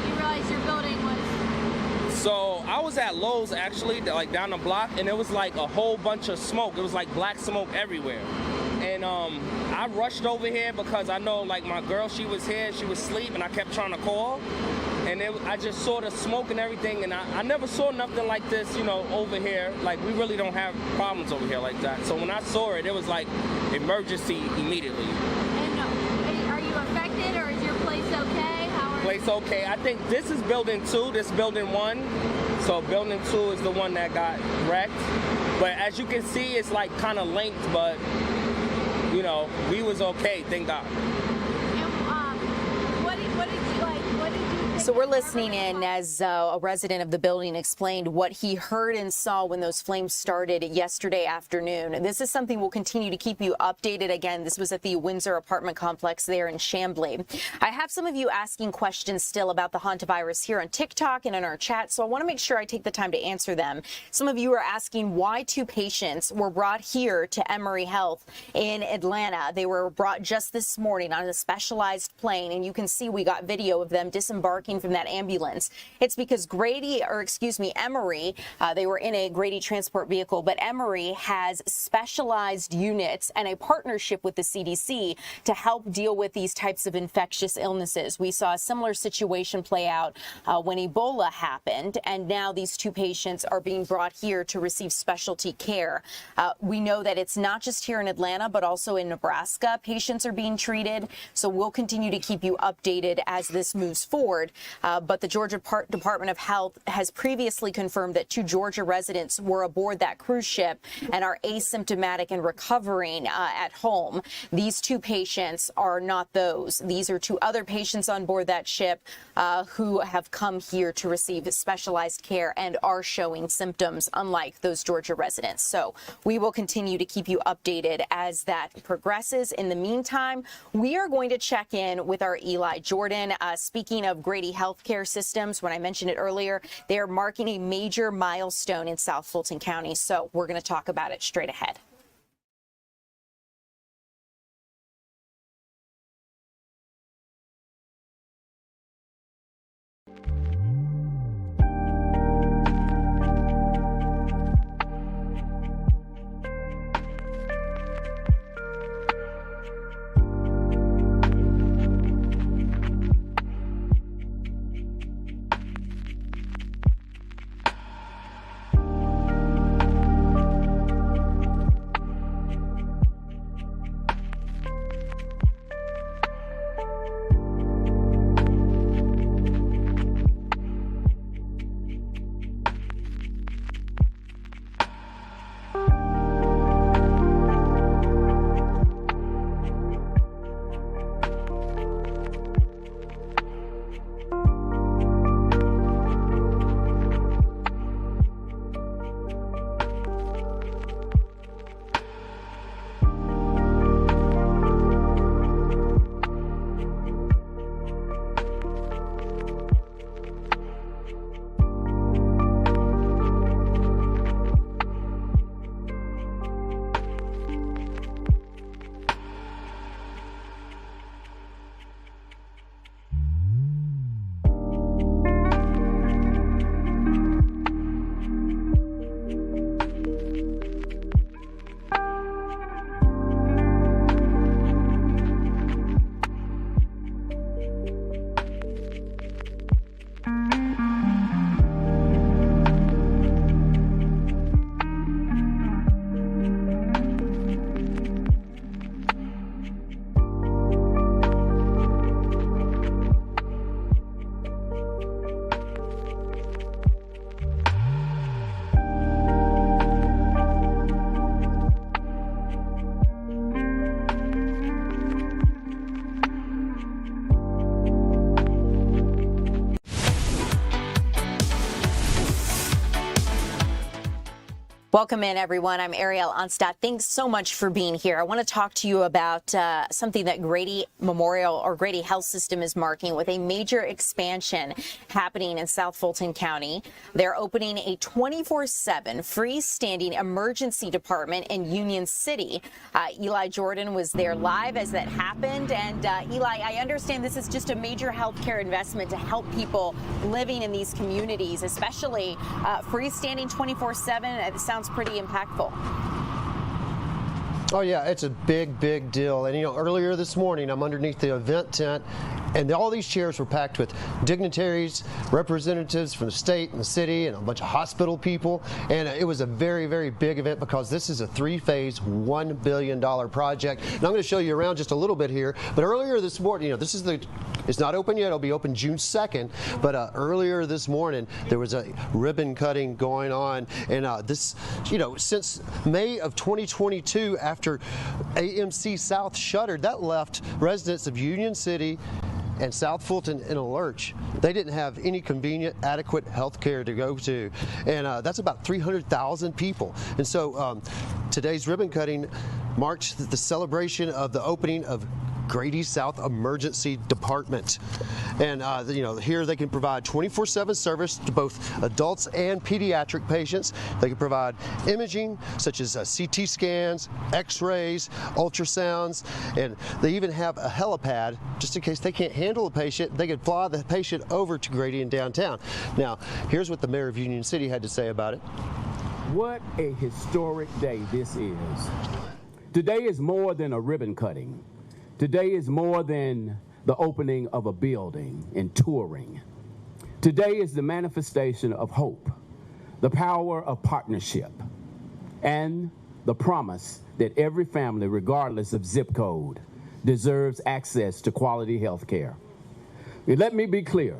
you realized your building was... So I was at Lowe's actually, like down the block, and it was like a whole bunch of smoke. It was like black smoke everywhere. And I rushed over here because I know like my girl, she was here, she was asleep, and I kept trying to call. And I just saw the smoke and everything, and I never saw nothing like this, you know, over here. Like, we really don't have problems over here like that. So when I saw it, it was like emergency immediately. And are you affected, or is your place okay? Place okay. I think this is building 2, this building 1. So building 2 is the one that got wrecked. But as you can see, it's like kind of linked, but, you know, we was okay, thank God. So we're listening in as a resident of the building explained what he heard and saw when those flames started yesterday afternoon. This is something we'll continue to keep you updated. Again, this was at the Windsor apartment complex there in Chamblee. I have some of you asking questions still about the Hantavirus here on TikTok and in our chat, so I want to make sure I take the time to answer them. Some of you are asking why 2 patients were brought here to Emory Health in Atlanta. They were brought just this morning on a specialized plane, and you can see we got video of them disembarking from that ambulance. It's because Emory, they were in a Grady transport vehicle, but Emory has specialized units and a partnership with the CDC to help deal with these types of infectious illnesses. We saw a similar situation play out when Ebola happened, and now these 2 patients are being brought here to receive specialty care. We know that it's not just here in Atlanta, but also in Nebraska. Patients are being treated, so we'll continue to keep you updated as this moves forward. But the Georgia Department of Health has previously confirmed that 2 Georgia residents were aboard that cruise ship and are asymptomatic and recovering at home. These 2 patients are not those. These are 2 other patients on board that ship who have come here to receive specialized care and are showing symptoms unlike those Georgia residents. So we will continue to keep you updated as that progresses. In the meantime, we are going to check in with our Eli Jordan. Speaking of Grady Healthcare Systems, when I mentioned it earlier, they are marking a major milestone in South Fulton County. So we're going to talk about it straight ahead. Welcome in, everyone. I'm Ariel Onstadt. Thanks so much for being here. I want to talk to you about something that Grady Memorial or Grady Health System is marking with a major expansion happening in South Fulton County. They're opening a 24/7 freestanding emergency department in Union City. Eli Jordan was there live as that happened. And Eli, I understand this is just a major healthcare investment to help people living in these communities, especially freestanding 24/7. It sounds pretty impactful. Oh yeah, it's a big deal. And you know, earlier this morning I'm underneath the event tent, and all these chairs were packed with dignitaries, representatives from the state and the city, and a bunch of hospital people. And it was a very big event because this is a 3-phase, $1 billion project. And I'm going to show you around just a little bit here. But earlier this morning, you know, it's not open yet. It'll be open June 2nd. But earlier this morning, there was a ribbon cutting going on. And this, you know, since May of 2022, after AMC South shuttered, that left residents of Union City and South Fulton in a lurch. They didn't have any convenient, adequate health care to go to. And that's about 300,000 people. And so today's ribbon cutting marks the celebration of the opening of Grady South Emergency Department. And you know, here they can provide 24/7 service to both adults and pediatric patients. They can provide imaging such as CT scans, x-rays, ultrasounds, and they even have a helipad just in case they can't handle a patient. They can fly the patient over to Grady in downtown. Now, here's what the mayor of Union City had to say about it. What a historic day this is. Today is more than a ribbon cutting. Today is more than the opening of a building and touring. Today is the manifestation of hope, the power of partnership, and the promise that every family, regardless of zip code, deserves access to quality health care. Let me be clear.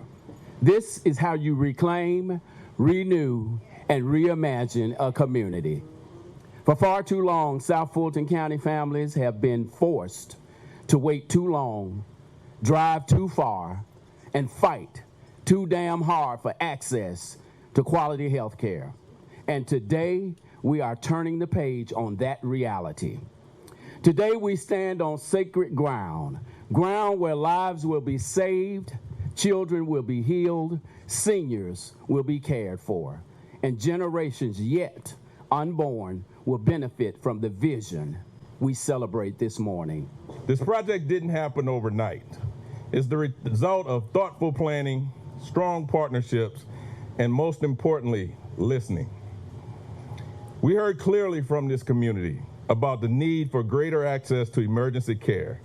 This is how you reclaim, renew, and reimagine a community. For far too long, South Fulton County families have been forced to wait too long, drive too far, and fight too damn hard for access to quality health care. And today, we are turning the page on that reality. Today, we stand on sacred ground where lives will be saved, children will be healed, seniors will be cared for, and generations yet unborn will benefit from the vision we celebrate this morning. This project didn't happen overnight. It's the result of thoughtful planning, strong partnerships, and most importantly, listening. We heard clearly from this community about the need for greater access to emergency care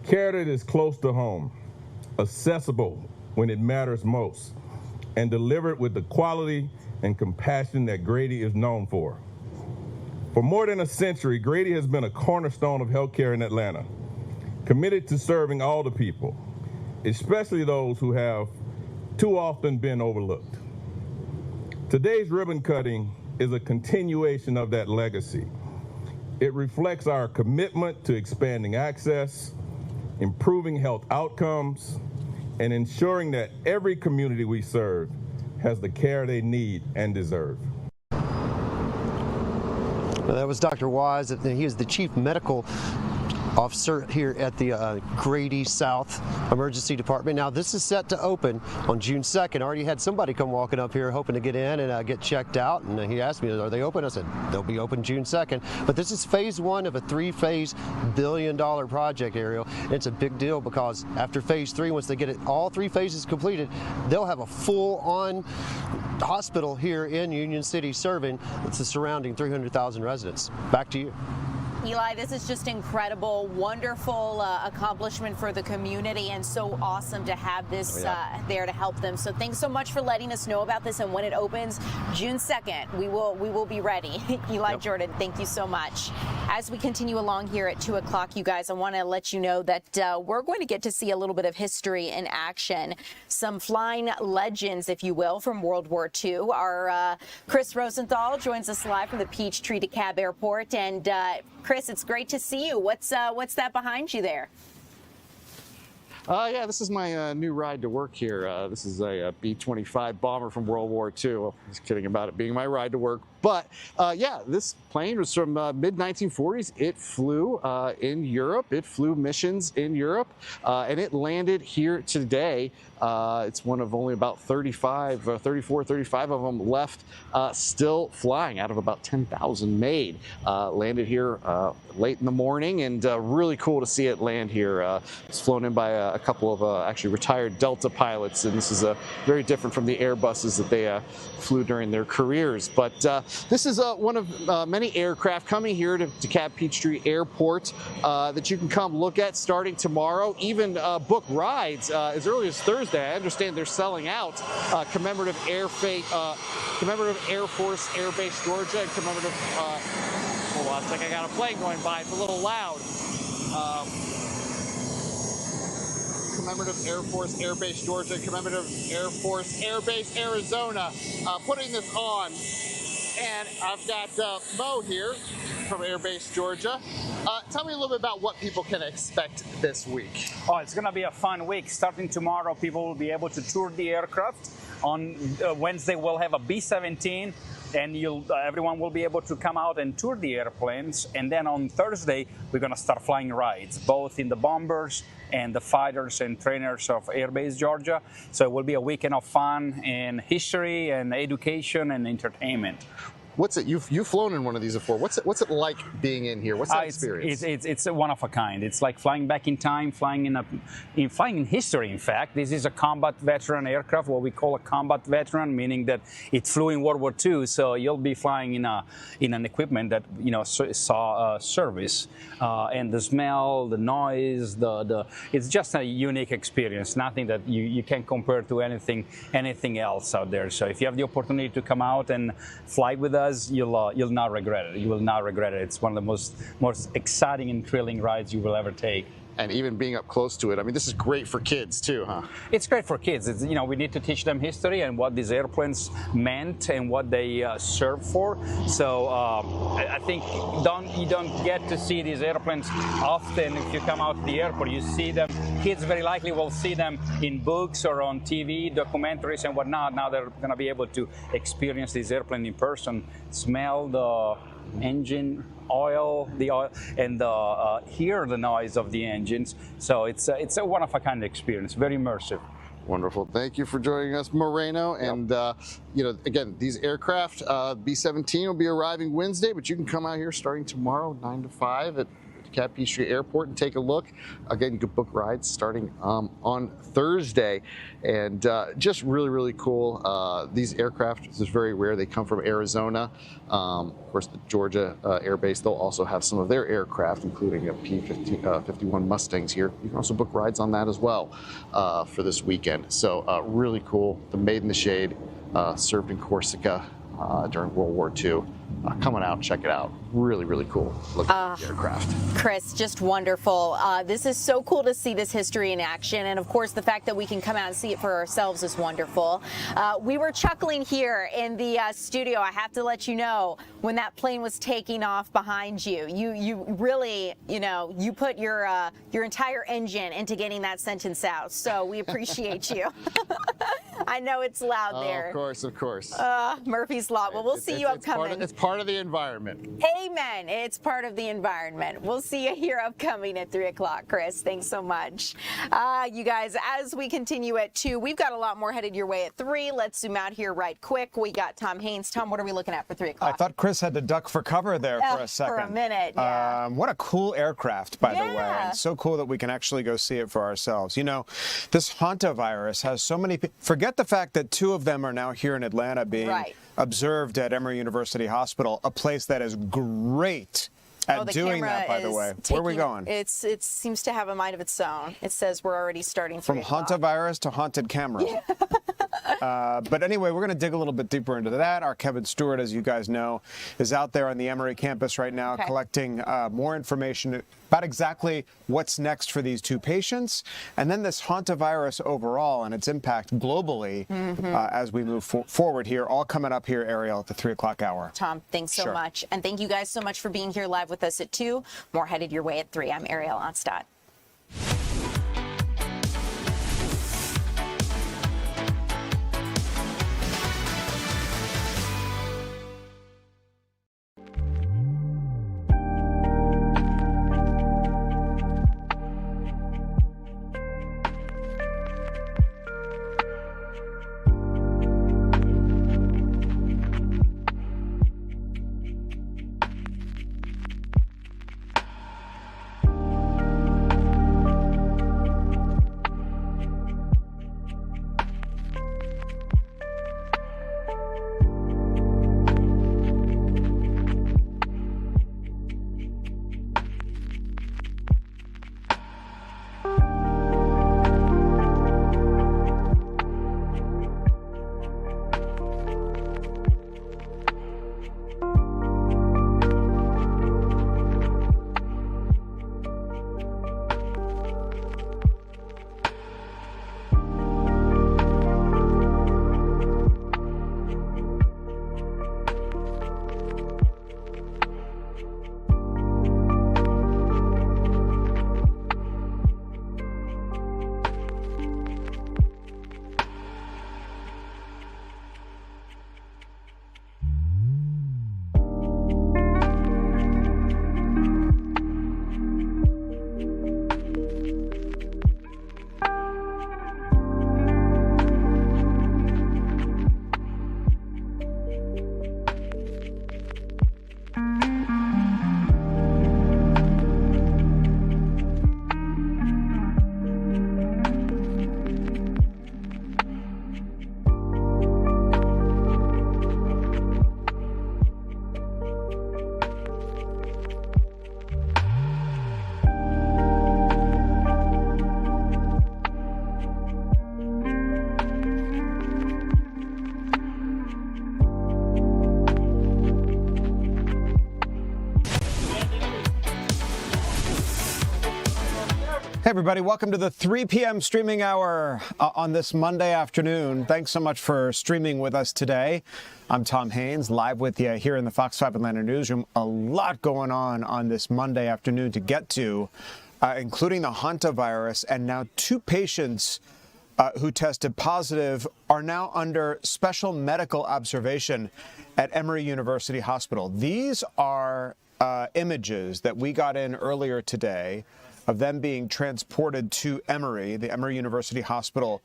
that is close to home, accessible when it matters most, and delivered with the quality and compassion that Grady is known for. For more than a century, Grady has been a cornerstone of healthcare in Atlanta, committed to serving all the people, especially those who have too often been overlooked. Today's ribbon cutting is a continuation of that legacy. It reflects our commitment to expanding access, improving health outcomes, and ensuring that every community we serve has the care they need and deserve. That was Dr. Wise. He is the Chief Medical Officer here at the Grady South Emergency Department. Now, this is set to open on June 2nd. I already had somebody come walking up here hoping to get in and get checked out, and he asked me, are they open? I said, they'll be open June 2nd. But this is phase 1 of a 3-phase billion-dollar project, Ariel. And it's a big deal because after phase 3, once they get it all 3 phases completed, they'll have a full-on hospital here in Union City serving the surrounding 300,000 residents. Back to you. Eli, this is just incredible, wonderful accomplishment for the community, and so awesome to have this there to help them. So thanks so much for letting us know about this, and when it opens June 2nd, we will be ready. Eli Jordan, thank you so much. As we continue along here at 2 o'clock, you guys, I want to let you know that we're going to get to see a little bit of history in action, some flying legends, if you will, from World War II. Our Chris Rosenthal joins us live from the Peachtree DeKalb Airport, and Chris, it's great to see you. What's that behind you there? Yeah, this is my new ride to work here. This is a B-25 bomber from World War II. I was kidding about it being my ride to work, But yeah, this plane was from mid-1940s. It flew in Europe. It flew missions in Europe, and it landed here today. It's one of only about 34, 35 of them left still flying out of about 10,000 made. Landed here late in the morning, and really cool to see it land here. It's flown in by a couple of actually retired Delta pilots, and this is very different from the Airbuses that they flew during their careers. But this is one of many aircraft coming here to DeKalb Peachtree Airport that you can come look at starting tomorrow. Even book rides as early as Thursday. I understand they're selling out. Commemorative Air Force Air Base Georgia, and commemorative. Hold on a second, I got a plane going by. It's a little loud. Commemorative Air Force Air Base Georgia, Commemorative Air Force Air Base Arizona, putting this on. And I've got Mo here from Air Base Georgia. Tell me a little bit about what people can expect this week. Oh, it's going to be a fun week. Starting tomorrow, people will be able to tour the aircraft. On Wednesday, we'll have a B-17. And everyone will be able to come out and tour the airplanes. And then on Thursday, we're going to start flying rides, both in the bombers and the fighters and trainers of Air Base Georgia. So it will be a weekend of fun and history and education and entertainment. What's it? You've flown in one of these before. What's it like being in here? What's that experience? It's one of a kind. It's like flying back in time, flying in history. In fact, this is a combat veteran aircraft, what we call a combat veteran, meaning that it flew in World War II. So you'll be flying in an equipment that saw service, and the smell, the noise, it's just a unique experience. Nothing that you can compare to anything else out there. So if you have the opportunity to come out and fly with us, you'll not regret it. You will not regret it. It's one of the most exciting and thrilling rides you will ever take. And even being up close to it, I mean, this is great for kids too, huh? It's great for kids. We need to teach them history and what these airplanes meant and what they served for. So I think you don't get to see these airplanes often. If you come out to the airport, you see them. Kids very likely will see them in books or on TV, documentaries and whatnot. Now they're going to be able to experience this airplane in person, smell the engine oil, and hear the noise of the engines. So it's a one-of-a-kind experience, very immersive. Wonderful. Thank you for joining us, Moreno. Yep. And again, these aircraft, B-17 will be arriving Wednesday, but you can come out here starting tomorrow, 9 to 5 at DeKalb Peachtree Airport and take a look. Again, you can book rides starting on Thursday, and just really, really cool. These aircraft, this is very rare. They come from Arizona. Of course, the Georgia Air Base, they'll also have some of their aircraft, including a P-51 Mustangs here. You can also book rides on that as well for this weekend. So really cool. The Made in the Shade, served in Corsica during World War II. Coming out, check it out. Really, really cool looking at the aircraft. Chris, just wonderful. This is so cool to see this history in action. And of course, the fact that we can come out and see it for ourselves is wonderful. We were chuckling here in the studio. I have to let you know, when that plane was taking off behind you, you really, you put your entire engine into getting that sentence out. So we appreciate you. I know it's loud there. Of course. Murphy's Law. Well, we'll see you upcoming. It's part of the environment. Amen. It's part of the environment. We'll see you here upcoming at 3 o'clock, Chris. Thanks so much. You guys, as we continue at 2, we've got a lot more headed your way at 3. Let's zoom out here right quick. We got Tom Haynes. Tom, what are we looking at for 3 o'clock? I thought Chris had to duck for cover there for a second. For a minute, yeah. What a cool aircraft, by the way. And so cool that we can actually go see it for ourselves. This Hantavirus has so many people. Forget the fact that 2 of them are now here in Atlanta being observed at Emory University Hospital, a place that is great at doing that, by the way. Where are we going? It seems to have a mind of its own. It says we're already starting from Hantavirus to haunted camera. Yeah. But anyway, we're going to dig a little bit deeper into that. Our Kevin Stewart, as you guys know, is out there on the Emory campus right now collecting more information about exactly what's next for these 2 patients, and then this Hantavirus overall and its impact globally as we move forward here, all coming up here, Ariel, at the 3 o'clock hour. Tom, thanks so much. And thank you guys so much for being here live with us at 2. More headed your way at 3. I'm Ariel Onstadt. Hey everybody, welcome to the 3 p.m. streaming hour on this Monday afternoon. Thanks so much for streaming with us today. I'm Tom Haynes, live with you here in the Fox 5 Atlanta newsroom. A lot going on this Monday afternoon to get to, including the Hantavirus, and now 2 patients who tested positive are now under special medical observation at Emory University Hospital. These are images that we got in earlier today of them being transported to Emory, the Emory University Hospital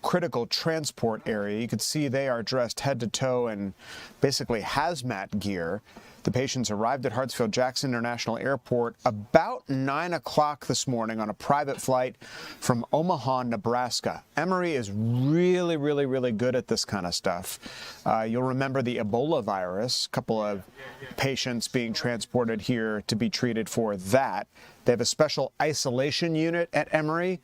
critical transport area. You can see they are dressed head to toe in basically hazmat gear. The patients arrived at Hartsfield-Jackson International Airport about 9 o'clock this morning on a private flight from Omaha, Nebraska. Emory is really good at this kind of stuff. You'll remember the Ebola virus, a couple of patients being transported here to be treated for that. They have a special isolation unit at Emory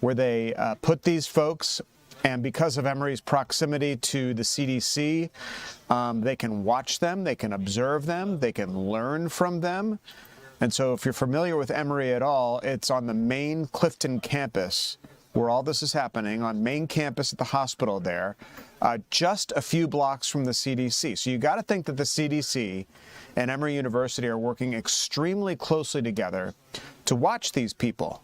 where they put these folks, and because of Emory's proximity to the CDC, they can watch them, they can observe them, they can learn from them. And so if you're familiar with Emory at all, it's on the main Clifton campus where all this is happening, on main campus at the hospital there, just a few blocks from the CDC. So you got to think that the CDC and Emory University are working extremely closely together to watch these people,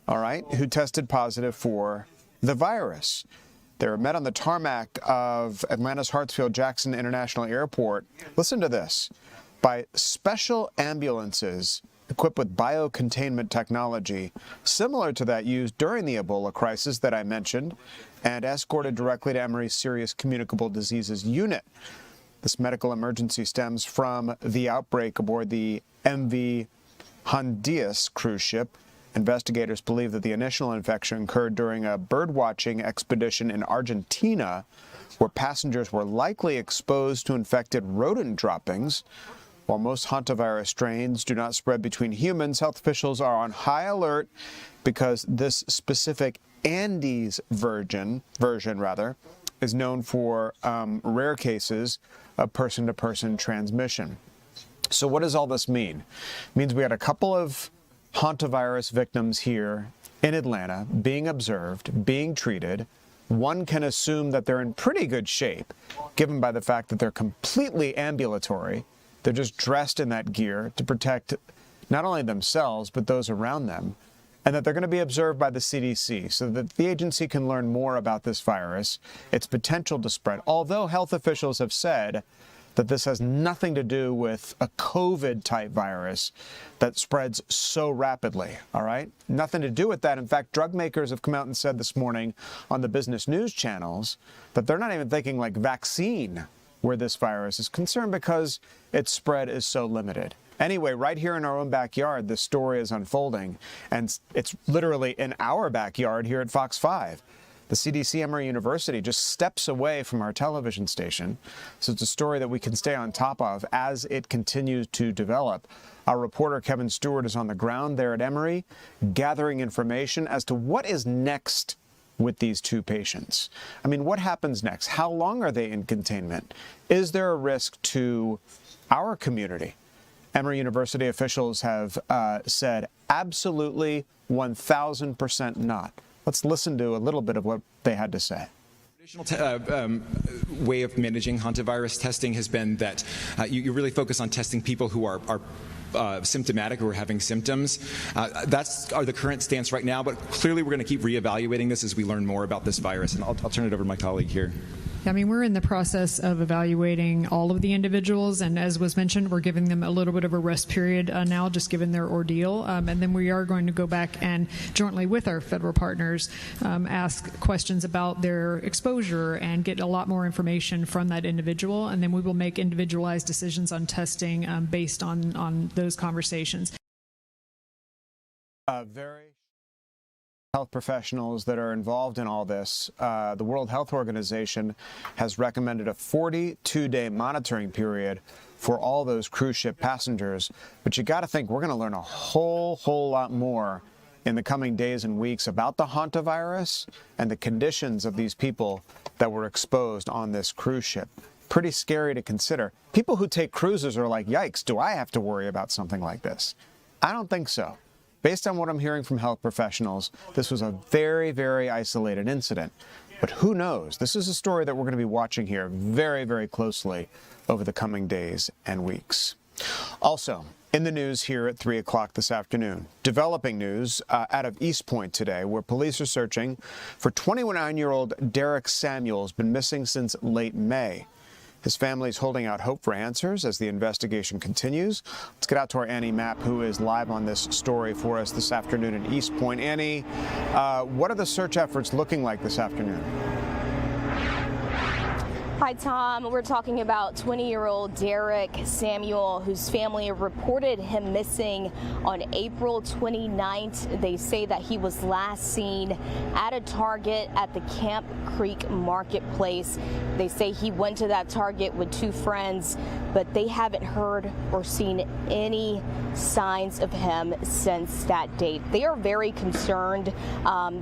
all right, who tested positive for the virus. They were met on the tarmac of Atlanta's Hartsfield-Jackson International Airport. Listen to this. By special ambulances equipped with biocontainment technology, similar to that used during the Ebola crisis that I mentioned, and escorted directly to Emory's Serious Communicable Diseases Unit. This medical emergency stems from the outbreak aboard the MV Hondius cruise ship. Investigators believe that the initial infection occurred during a birdwatching expedition in Argentina, where passengers were likely exposed to infected rodent droppings. While most hantavirus strains do not spread between humans, health officials are on high alert because this specific Andes version is known for rare cases of person-to-person transmission. So what does all this mean? It means we had a couple of hantavirus victims here in Atlanta being observed, being treated. One can assume that they're in pretty good shape, given by the fact that they're completely ambulatory. They're just dressed in that gear to protect not only themselves, but those around them, and that they're going to be observed by the CDC so that the agency can learn more about this virus, its potential to spread. Although health officials have said that this has nothing to do with a COVID-type virus that spreads so rapidly, all right? Nothing to do with that. In fact, drug makers have come out and said this morning on the business news channels that they're not even thinking like vaccine where this virus is concerned because its spread is so limited. Anyway, right here in our own backyard, this story is unfolding, and it's literally in our backyard here at Fox 5. The CDC Emory University just steps away from our television station, so it's a story that we can stay on top of as it continues to develop. Our reporter Kevin Stewart is on the ground there at Emory, gathering information as to what is next with these 2 patients. I mean, what happens next? How long are they in containment? Is there a risk to our community? Emory University officials have said absolutely 1,000% not. Let's listen to a little bit of what they had to say. Traditional way of managing hantavirus testing has been that you really focus on testing people who are symptomatic or having symptoms. That's the current stance right now, but clearly we're going to keep reevaluating this as we learn more about this virus. And I'll turn it over to my colleague here. I mean, we're in the process of evaluating all of the individuals, and as was mentioned, we're giving them a little bit of a rest period now, just given their ordeal, and then we are going to go back and jointly with our federal partners ask questions about their exposure and get a lot more information from that individual, and then we will make individualized decisions on testing based on those conversations. Health professionals that are involved in all this. The World Health Organization has recommended a 42-day monitoring period for all those cruise ship passengers. But you got to think we're going to learn a whole lot more in the coming days and weeks about the hantavirus and the conditions of these people that were exposed on this cruise ship. Pretty scary to consider. People who take cruises are like, yikes, do I have to worry about something like this? I don't think so. based on what I'm hearing from health professionals, this was a very, very isolated incident. But who knows? This is a story that we're going to be watching here very, very closely over the coming days and weeks. Also, in the news here at 3 o'clock this afternoon, developing news out of East Point today, where police are searching for 29-year-old Derek Samuel, who's been missing since late May. His family is holding out hope for answers as the investigation continues. Let's get out to our Annie Mapp, who is live on this story for us this afternoon in East Point. Annie, what are the search efforts looking like this afternoon? Hi, Tom. We're talking about 20-year-old Derek Samuel, whose family reported him missing on April 29th. They say that he was last seen at a Target at the Camp Creek Marketplace. They say he went to that Target with two friends, but they haven't heard or seen any signs of him since that date. They are very concerned.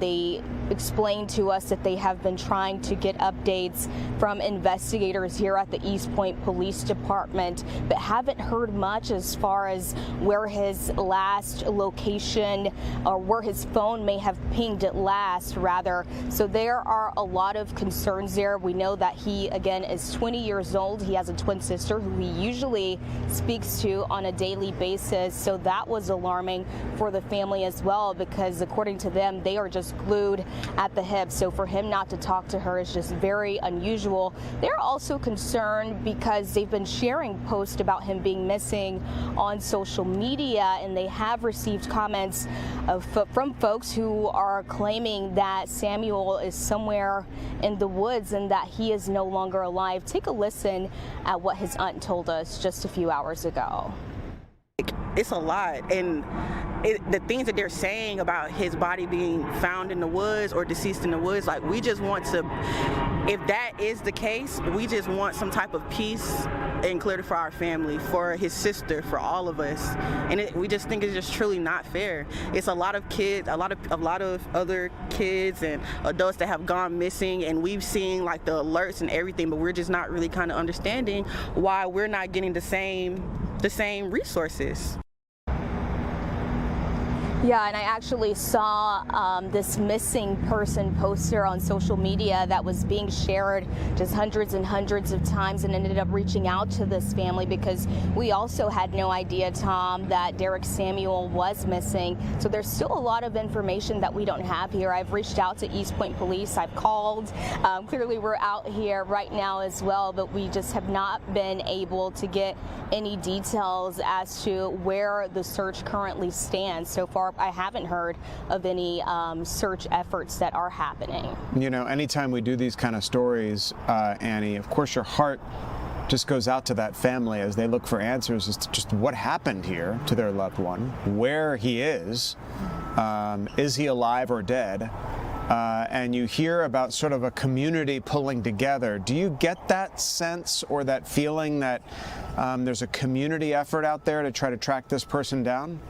They explained to us that they have been trying to get updates from investigators here at the East Point Police Department, but haven't heard much as far as where his last location or where his phone may have pinged at last, rather. So there are a lot of concerns there. We know that he, again, is 20 years old. He has a twin sister who he usually speaks to on a daily basis. So that was alarming for the family as well, because according to them, they are just glued at the hip. So for him not to talk to her is just very unusual. They're also concerned because they've been sharing posts about him being missing on social media, and they have received comments from folks who are claiming that Samuel is somewhere in the woods and that he is no longer alive. Take a listen at what his aunt told us just a few hours ago. It's a lot, and the things that they're saying about his body being found in the woods or deceased in the woods, like, we just want to, if that is the case, we just want some type of peace and clarity for our family, for his sister, for all of us. And we just think it's just truly not fair. It's a lot of kids, a lot of other kids and adults that have gone missing, and we've seen like the alerts and everything, but we're just not really kind of understanding why we're not getting the same resources. Yeah, and I actually saw this missing person poster on social media that was being shared just hundreds and hundreds of times, and ended up reaching out to this family because we also had no idea, Tom, that Derek Samuel was missing. So there's still a lot of information that we don't have here. I've reached out to East Point Police. I've called. Clearly we're out here right now as well, but we just have not been able to get any details as to where the search currently stands. So far, I haven't heard of any search efforts that are happening. You know, anytime we do these kind of stories, Annie, of course your heart just goes out to that family as they look for answers as to just what happened here to their loved one, where he is he alive or dead? And you hear about sort of a community pulling together. Do you get that sense or that feeling that there's a community effort out there to try to track this person down?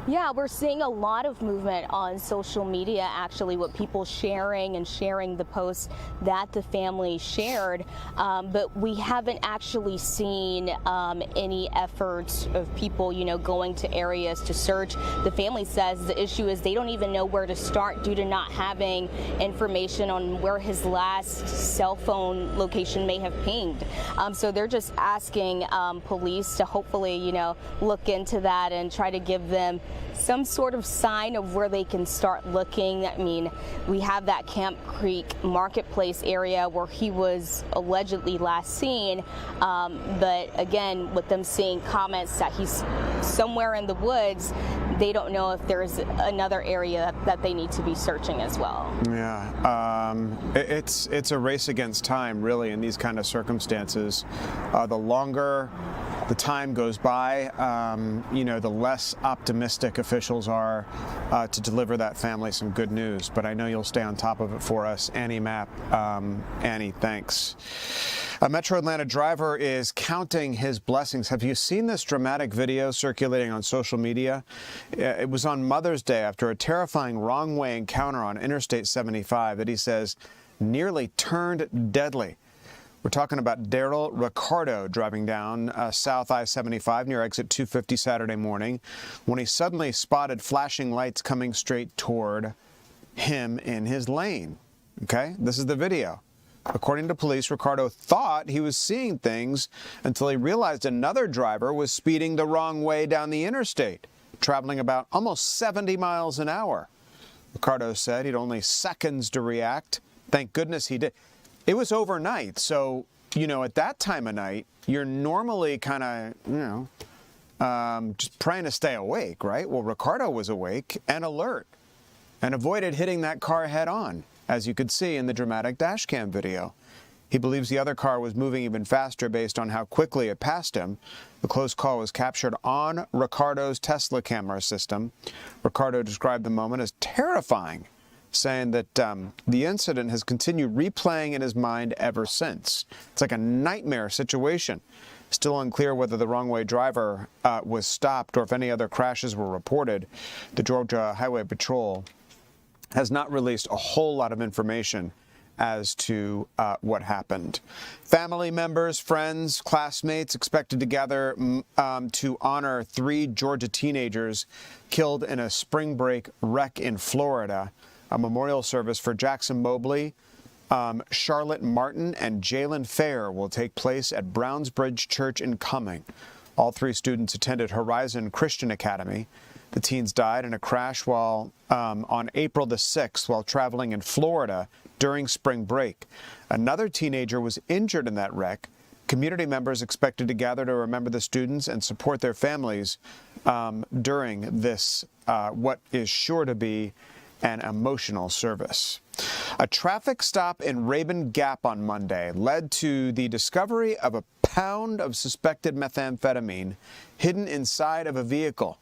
Yeah, we're seeing a lot of movement on social media, actually, with people sharing the posts that the family shared, but we haven't actually seen any efforts of people, going to areas to search. The family says the issue is they don't even know where to start due to not having information on where his last cell phone location may have pinged. So they're just asking police to hopefully, look into that and try to give them some sort of sign of where they can start looking. I mean, we have that Camp Creek Marketplace area where he was allegedly last seen, but again, with them seeing comments that he's somewhere in the woods, they don't know if there's another area that they need to be searching as well. Yeah, it's a race against time, really, in these kind of circumstances. The longer the time goes by, the less optimistic officials are to deliver that family some good news. But I know you'll stay on top of it for us. Annie Mapp. Annie, thanks. A Metro Atlanta driver is counting his blessings. Have you seen this dramatic video circulating on social media? It was on Mother's Day after a terrifying wrong-way encounter on Interstate 75 that he says nearly turned deadly. We're talking about Daryl Ricardo driving down South I-75 near exit 250 Saturday morning when he suddenly spotted flashing lights coming straight toward him in his lane. Okay, this is the video. According to police, Ricardo thought he was seeing things until he realized another driver was speeding the wrong way down the interstate, traveling about almost 70 miles an hour. Ricardo said he'd only seconds to react. Thank goodness he did. It was overnight, so, you know, at that time of night, you're normally kind of, you know, just trying to stay awake, right? Well, Ricardo was awake and alert and avoided hitting that car head on, as you could see in the dramatic dash cam video. He believes the other car was moving even faster based on how quickly it passed him. The close call was captured on Ricardo's Tesla camera system. Ricardo described the moment as terrifying, saying that the incident has continued replaying in his mind ever since. It's like a nightmare situation. Still unclear whether the wrong-way driver was stopped or if any other crashes were reported. The Georgia Highway Patrol has not released a whole lot of information as to what happened. Family members, friends, classmates expected to gather to honor 3 Georgia teenagers killed in a spring break wreck in Florida. A memorial service for Jackson Mobley, Charlotte Martin, and Jalen Fair will take place at Brownsbridge Church in Cumming. All 3 students attended Horizon Christian Academy. The teens died in a crash while on April the 6th while traveling in Florida during spring break. Another teenager was injured in that wreck. Community members expected to gather to remember the students and support their families during this, what is sure to be an emotional service. A traffic stop in Rabun Gap on Monday led to the discovery of a pound of suspected methamphetamine hidden inside of a vehicle.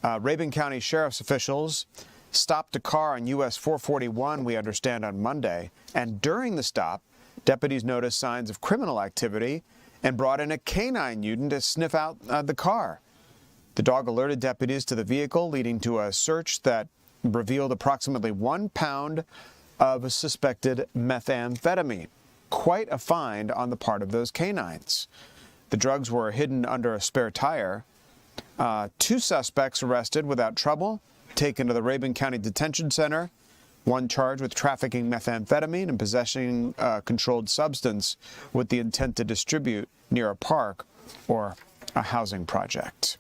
Rabun County Sheriff's officials stopped a car on US 441, we understand, on Monday, and during the stop, deputies noticed signs of criminal activity and brought in a canine unit to sniff out the car. The dog alerted deputies to the vehicle, leading to a search that revealed approximately 1 pound of suspected methamphetamine. Quite a find on the part of those canines. The drugs were hidden under a spare tire. 2 suspects arrested without trouble, taken to the Rabun County Detention Center. 1 charged with trafficking methamphetamine and possessing a controlled substance with the intent to distribute near a park or a housing project.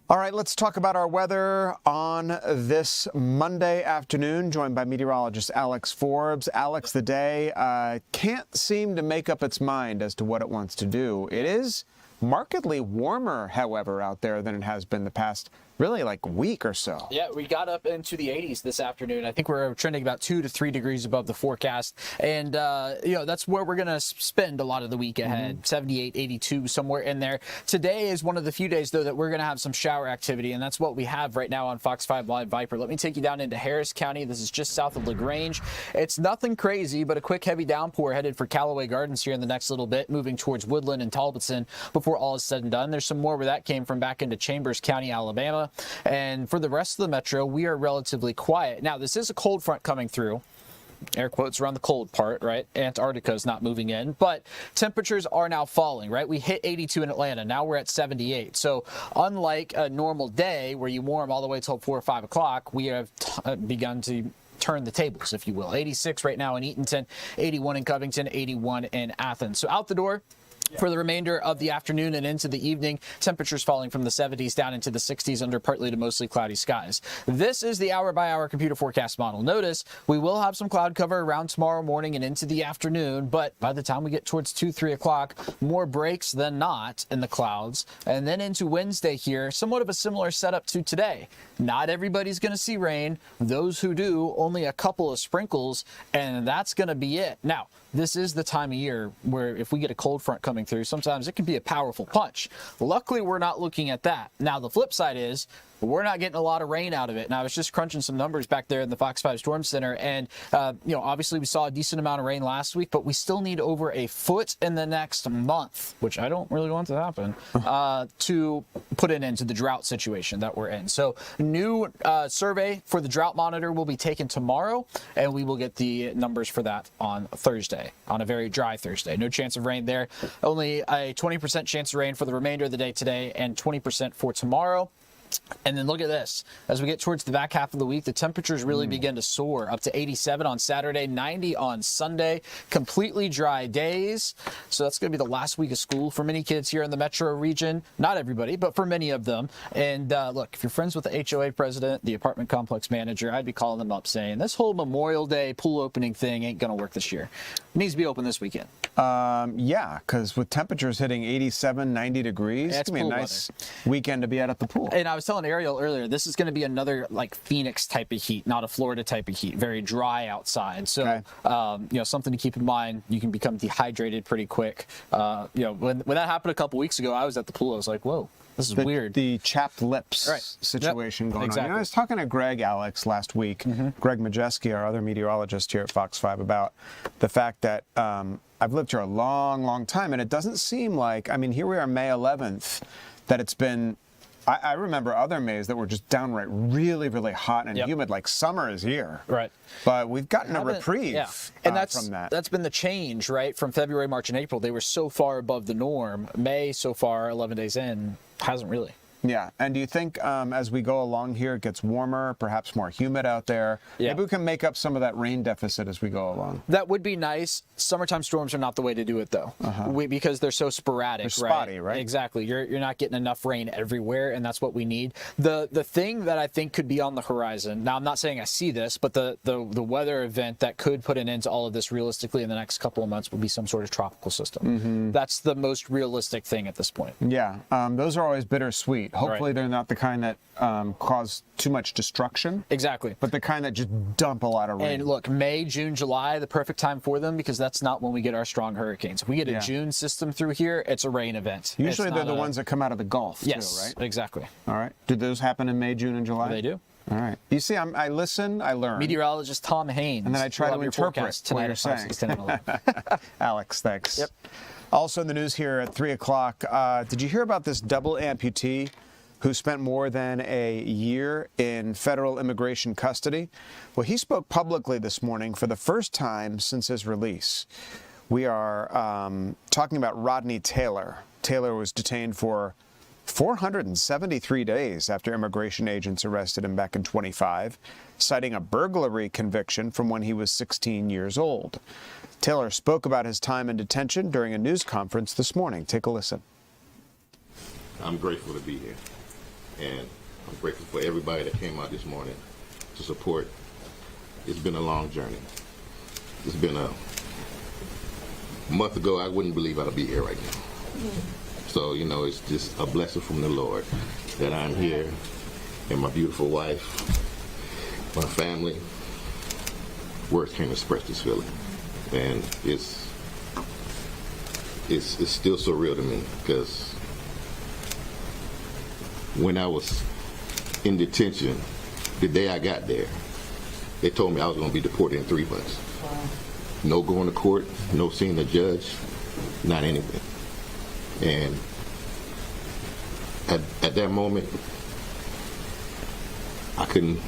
All right, let's talk about our weather on this Monday afternoon, joined by meteorologist Alex Forbes. Alex, the day can't seem to make up its mind as to what it wants to do. It is markedly warmer, however, out there than it has been the past, really, like week or so. Yeah, we got up into the 80s this afternoon. I think we're trending about 2 to 3 degrees above the forecast. And, you know, that's where we're going to spend a lot of the week ahead, 78, 82, somewhere in there. Today is one of the few days, though, that we're going to have some shower activity, and that's what we have right now on Fox 5 Live Viper. Let me take you down into Harris County. This is just south of LaGrange. It's nothing crazy, but a quick heavy downpour headed for Callaway Gardens here in the next little bit, moving towards Woodland and Talbotson before all is said and done. There's some more where that came from back into Chambers County, Alabama. And for the rest of the metro, we are relatively quiet. Now, this is a cold front coming through. Air quotes around the cold part, right? Antarctica is not moving in, but temperatures are now falling, right? We hit 82 in Atlanta. Now we're at 78. So unlike a normal day where you warm all the way till 4 or 5 o'clock, we have begun to turn the tables, if you will. 86 right now in Eatonton, 81 in Covington, 81 in Athens. So out the door for the remainder of the afternoon and into the evening, temperatures falling from the 70s down into the 60s under partly to mostly cloudy skies. This is the hour-by-hour computer forecast model. Notice we will have some cloud cover around tomorrow morning and into the afternoon, but by the time we get towards 2, 3 o'clock, more breaks than not in the clouds. And then into Wednesday here, somewhat of a similar setup to today. Not everybody's going to see rain. Those who do, only a couple of sprinkles, and that's going to be it. Now, this is the time of year where if we get a cold front coming through, sometimes it can be a powerful punch. Luckily, we're not looking at that. Now, the flip side is but we're not getting a lot of rain out of it. And I was just crunching some numbers back there in the Fox 5 Storm Center, and obviously we saw a decent amount of rain last week, but we still need over a foot in the next month, which I don't really want to happen, to put an end to the drought situation that we're in. So new survey for the drought monitor will be taken tomorrow, and we will get the numbers for that on Thursday, on a very dry Thursday. No chance of rain there. Only a 20% chance of rain for the remainder of the day today and 20% for tomorrow. And then look at this. As we get towards the back half of the week, the temperatures really begin to soar, up to 87 on Saturday, 90 on Sunday. Completely dry days. So that's going to be the last week of school for many kids here in the metro region. Not everybody, but for many of them. And look, if you're friends with the HOA president, the apartment complex manager, I'd be calling them up saying, this whole Memorial Day pool opening thing ain't going to work this year. It needs to be open this weekend. Yeah, because with temperatures hitting 87, 90 degrees, it's going to be a nice weekend to be out at the pool. And I was telling Ariel earlier, this is going to be another like Phoenix type of heat, not a Florida type of heat. Very dry outside. So, something to keep in mind. You can become dehydrated pretty quick. When that happened a couple weeks ago, I was at the pool. I was like, whoa. This is weird. The chapped lips situation going on. I was talking to Greg, Alex, last week, Greg Majeski, our other meteorologist here at Fox 5, about the fact that I've lived here a long, long time, and it doesn't seem like, here we are May 11th, that it's been, I remember other Mays that were just downright really, really hot and humid, like summer is here. Right. But we've gotten a reprieve and from that. That's been the change, right? From February, March, and April, they were so far above the norm. May, so far, 11 days in, hasn't really. Yeah, and do you think as we go along here, it gets warmer, perhaps more humid out there? Yeah. Maybe we can make up some of that rain deficit as we go along. That would be nice. Summertime storms are not the way to do it, though, because they're so sporadic. They're spotty, right? Exactly. You're not getting enough rain everywhere, and that's what we need. The thing that I think could be on the horizon, now I'm not saying I see this, but the weather event that could put an end to all of this realistically in the next couple of months would be some sort of tropical system. That's the most realistic thing at this point. Yeah, those are always bittersweet. Hopefully they're not the kind that cause too much destruction. Exactly. But the kind that just dump a lot of rain. And look, May, June, July, the perfect time for them, because that's not when we get our strong hurricanes. If we get a June system through here, it's a rain event. Usually they're the ones that come out of the Gulf, too, right? Exactly. All right. Do those happen in May, June, and July? They do. All right. You see, I listen, I learn. Meteorologist Tom Haynes. And then I try to interpret what you're saying. Alex, thanks. Yep. Also in the news here at 3 o'clock, did you hear about this double amputee who spent more than a year in federal immigration custody? Well, he spoke publicly this morning for the first time since his release. We are talking about Rodney Taylor. Taylor was detained for 473 days after immigration agents arrested him back in 25, citing a burglary conviction from when he was 16 years old. Taylor spoke about his time in detention during a news conference this morning. Take a listen. I'm grateful to be here. And I'm grateful for everybody that came out this morning to support. It's been a long journey. It's been a month ago, I wouldn't believe I'd be here right now. So, it's just a blessing from the Lord that I'm here, and my beautiful wife, my family. Words can't express this feeling. And it's still so real to me, because when I was in detention, the day I got there, they told me I was going to be deported in 3 months. Wow. No going to court, no seeing the judge, not anything. And at that moment, I couldn't,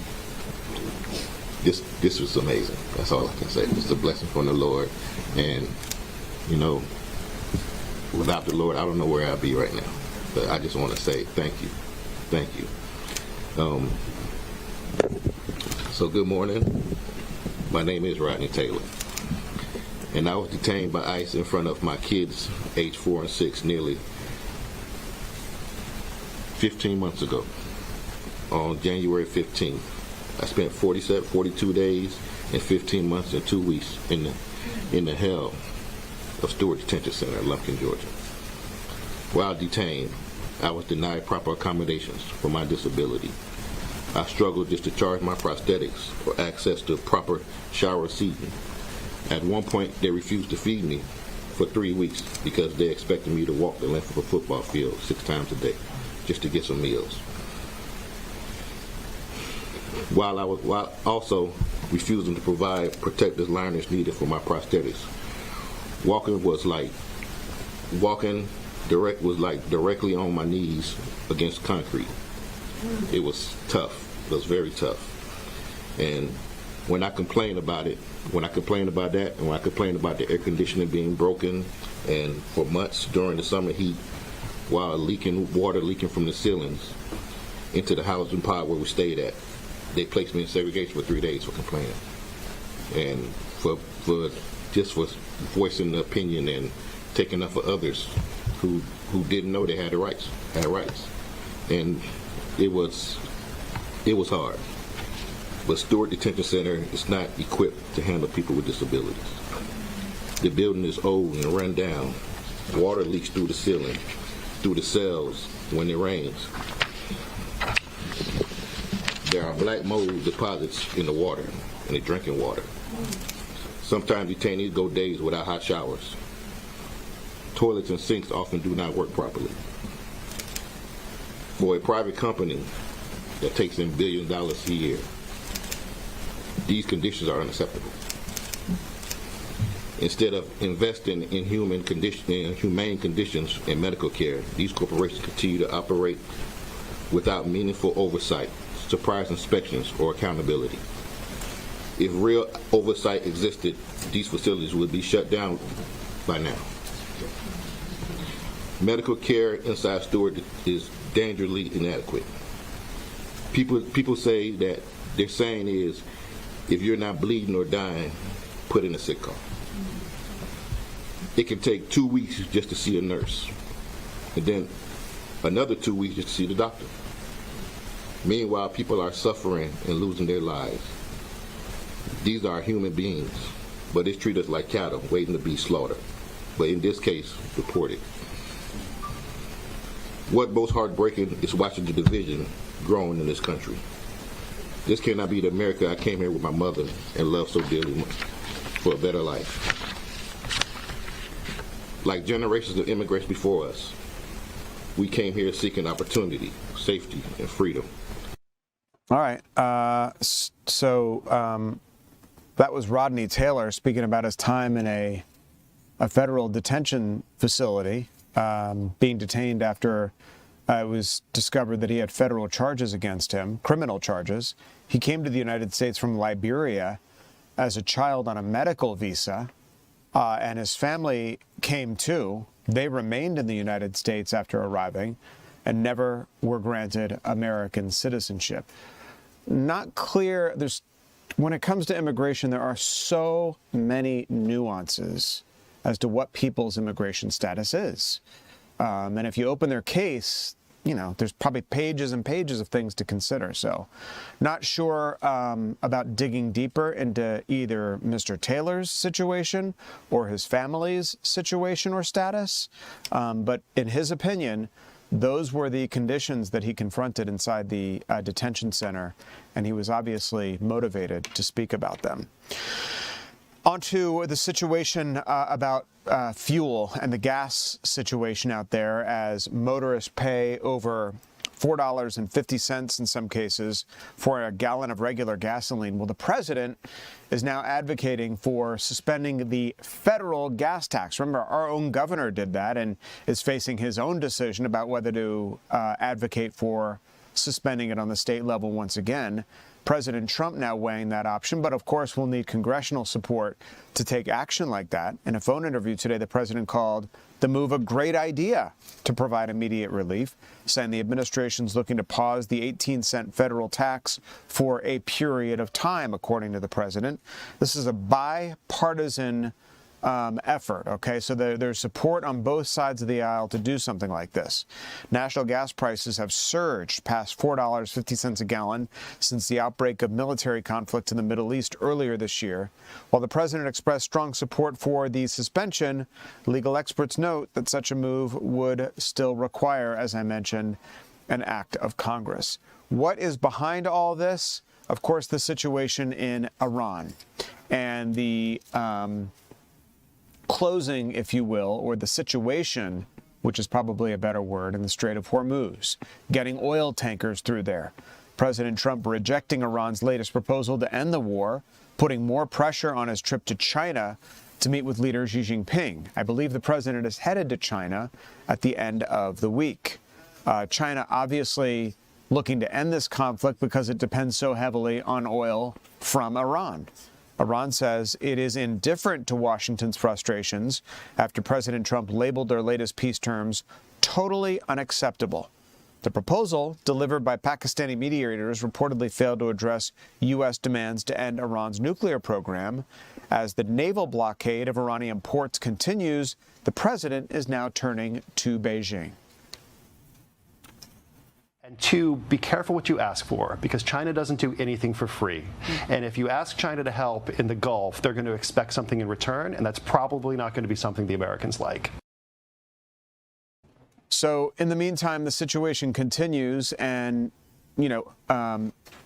this was amazing. That's all I can say. It's a blessing from the Lord. And, without the Lord, I don't know where I'd be right now. But I just want to say thank you. Thank you. So good morning. My name is Rodney Taylor. And I was detained by ICE in front of my kids, age 4 and 6, nearly 15 months ago, on January 15th. I spent 42 days and 15 months and 2 weeks in the hell of Stewart Detention Center in Lumpkin, Georgia. While detained, I was denied proper accommodations for my disability. I struggled just to charge my prosthetics or access to proper shower seating. At one point, they refused to feed me for 3 weeks because they expected me to walk the length of a football field 6 times a day just to get some meals. while also refusing to provide protective liners needed for my prosthetics. Walking was like directly on my knees against concrete. It was tough. It was very tough. And when I complained about it, when I complained about that, and when I complained about the air conditioning being broken, and for months during the summer heat, while water leaking from the ceilings into the housing pod where we stayed at, they placed me in segregation for 3 days for complaining, and for voicing the opinion and taking up for others who didn't know they had rights. And it was hard. But Stewart Detention Center is not equipped to handle people with disabilities. The building is old and run down. Water leaks through the ceiling, through the cells when it rains. There are black mold deposits in the water, in the drinking water. Sometimes detainees go days without hot showers. Toilets and sinks often do not work properly. For a private company that takes in billions of dollars a year, these conditions are unacceptable. Instead of investing in humane conditions and medical care, these corporations continue to operate without meaningful oversight, surprise inspections, or accountability. If real oversight existed, these facilities would be shut down by now. Medical care inside Stewart is dangerously inadequate. People say that their saying is, if you're not bleeding or dying, put in a sick call. It can take 2 weeks just to see a nurse, and then another 2 weeks just to see the doctor. Meanwhile, people are suffering and losing their lives. These are human beings, but they treat us like cattle waiting to be slaughtered, but in this case, deported. What most heartbreaking is watching the division growing in this country. This cannot be the America I came here with my mother and loved so dearly for a better life. Like generations of immigrants before us, we came here seeking opportunity, safety, and freedom. All right. That was Rodney Taylor speaking about his time in a federal detention facility, being detained after it was discovered that he had federal charges against him, criminal charges. He came to the United States from Liberia as a child on a medical visa, and his family came too. They remained in the United States after arriving and never were granted American citizenship. Not clear. When it comes to immigration, there are so many nuances as to what people's immigration status is. And if you open their case, there's probably pages and pages of things to consider. So not sure about digging deeper into either Mr. Taylor's situation or his family's situation or status. But in his opinion, those were the conditions that he confronted inside the detention center, and he was obviously motivated to speak about them. Onto the situation about fuel and the gas situation out there, as motorists pay over $4.50 in some cases for a gallon of regular gasoline. Well, the president is now advocating for suspending the federal gas tax. Remember, our own governor did that and is facing his own decision about whether to advocate for suspending it on the state level once again. President Trump now weighing that option, but of course we'll need congressional support to take action like that. In a phone interview today, the president called the move a great idea to provide immediate relief, saying the administration's looking to pause the 18-cent federal tax for a period of time, according to the president. This is a bipartisan effort, okay? So there's support on both sides of the aisle to do something like this. National gas prices have surged past $4.50 a gallon since the outbreak of military conflict in the Middle East earlier this year. While the president expressed strong support for the suspension, legal experts note that such a move would still require, as I mentioned, an act of Congress. What is behind all this? Of course, the situation in Iran and the closing, if you will, or the situation, which is probably a better word, in the Strait of Hormuz, getting oil tankers through there. President Trump rejecting Iran's latest proposal to end the war, putting more pressure on his trip to China to meet with leader Xi Jinping. I believe the president is headed to China at the end of the week. China obviously looking to end this conflict because it depends so heavily on oil from Iran. Iran says it is indifferent to Washington's frustrations after President Trump labeled their latest peace terms totally unacceptable. The proposal, delivered by Pakistani mediators, reportedly failed to address U.S. demands to end Iran's nuclear program. As the naval blockade of Iranian ports continues, the president is now turning to Beijing. And two, be careful what you ask for, because China doesn't do anything for free. And if you ask China to help in the Gulf, they're going to expect something in return, and that's probably not going to be something the Americans like. So in the meantime, the situation continues, and,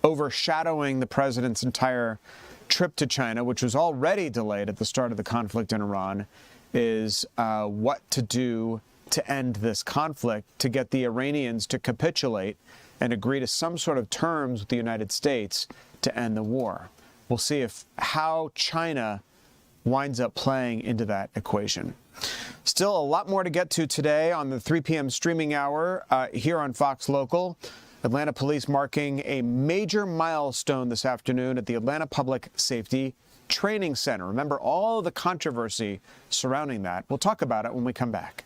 overshadowing the president's entire trip to China, which was already delayed at the start of the conflict in Iran, is what to do to end this conflict, to get the Iranians to capitulate and agree to some sort of terms with the United States to end the war. We'll see how China winds up playing into that equation. Still a lot more to get to today on the 3 p.m. streaming hour here on Fox Local. Atlanta police marking a major milestone this afternoon at the Atlanta Public Safety Training Center. Remember all the controversy surrounding that. We'll talk about it when we come back.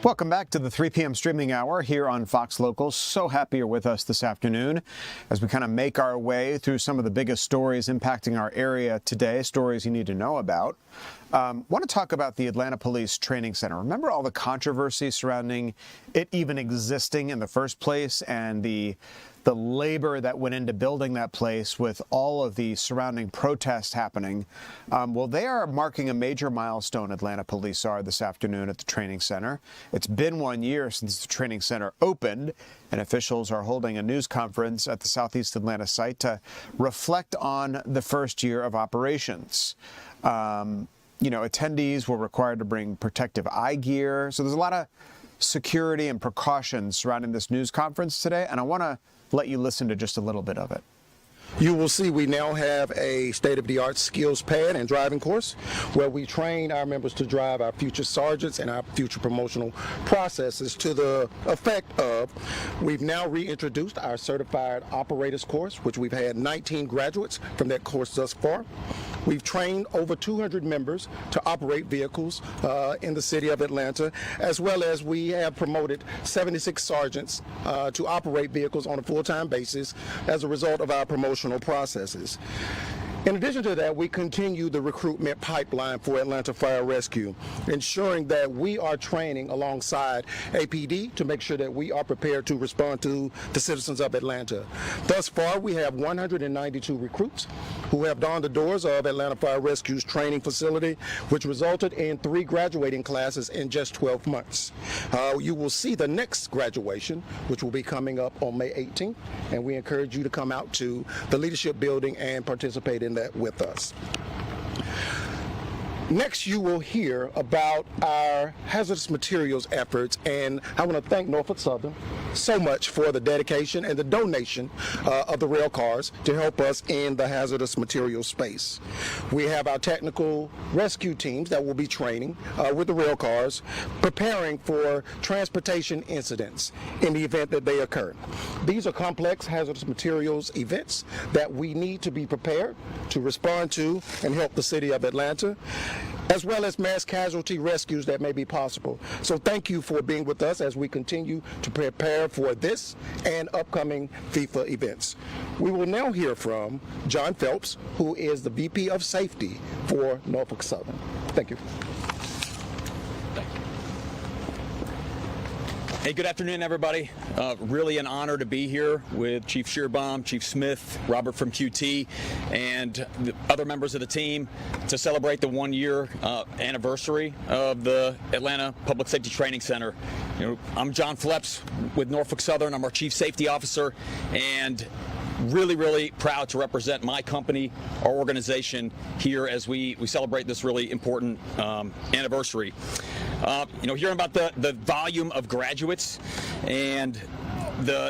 Welcome back to the 3 p.m. streaming hour here on Fox Local. So happy you're with us this afternoon as we kind of make our way through some of the biggest stories impacting our area today, stories you need to know about. Want to talk about the Atlanta Police Training Center. Remember all the controversy surrounding it even existing in the first place and the labor that went into building that place with all of the surrounding protests happening? Well, they are marking a major milestone, Atlanta Police are, this afternoon at the training center. It's been 1 year since the training center opened, and officials are holding a news conference at the Southeast Atlanta site to reflect on the first year of operations. Attendees were required to bring protective eye gear. So there's a lot of security and precautions surrounding this news conference today, and I want to let you listen to just a little bit of it. You will see we now have a state-of-the-art skills pad and driving course where we train our members to drive our future sergeants and our future promotional processes to the effect of we've now reintroduced our certified operators course, which we've had 19 graduates from that course thus far. We've trained over 200 members to operate vehicles in the city of Atlanta, as well as we have promoted 76 sergeants to operate vehicles on a full-time basis as a result of our promotional processes. In addition to that, we continue the recruitment pipeline for Atlanta Fire Rescue, ensuring that we are training alongside APD to make sure that we are prepared to respond to the citizens of Atlanta. Thus far, we have 192 recruits who have donned the doors of Atlanta Fire Rescue's training facility, which resulted in 3 graduating classes in just 12 months. You will see the next graduation, which will be coming up on May 18th, and we encourage you to come out to the Leadership Building and participate in that with us. Next, you will hear about our hazardous materials efforts, and I want to thank Norfolk Southern so much for the dedication and the donation of the rail cars to help us in the hazardous materials space. We have our technical rescue teams that will be training with the rail cars, preparing for transportation incidents in the event that they occur. These are complex hazardous materials events that we need to be prepared to respond to and help the city of Atlanta, as well as mass casualty rescues that may be possible. So thank you for being with us as we continue to prepare for this and upcoming FIFA events. We will now hear from John Phelps, who is the VP of Safety for Norfolk Southern. Thank you. Hey, good afternoon, everybody. Really an honor to be here with Chief Shearbaum, Chief Smith, Robert from QT, and the other members of the team to celebrate the 1-year anniversary of the Atlanta Public Safety Training Center. You know, I'm John Phelps with Norfolk Southern. I'm our Chief Safety Officer, and really proud to represent my company, our organization here as we celebrate this really important anniversary. You know, hearing about the volume of graduates and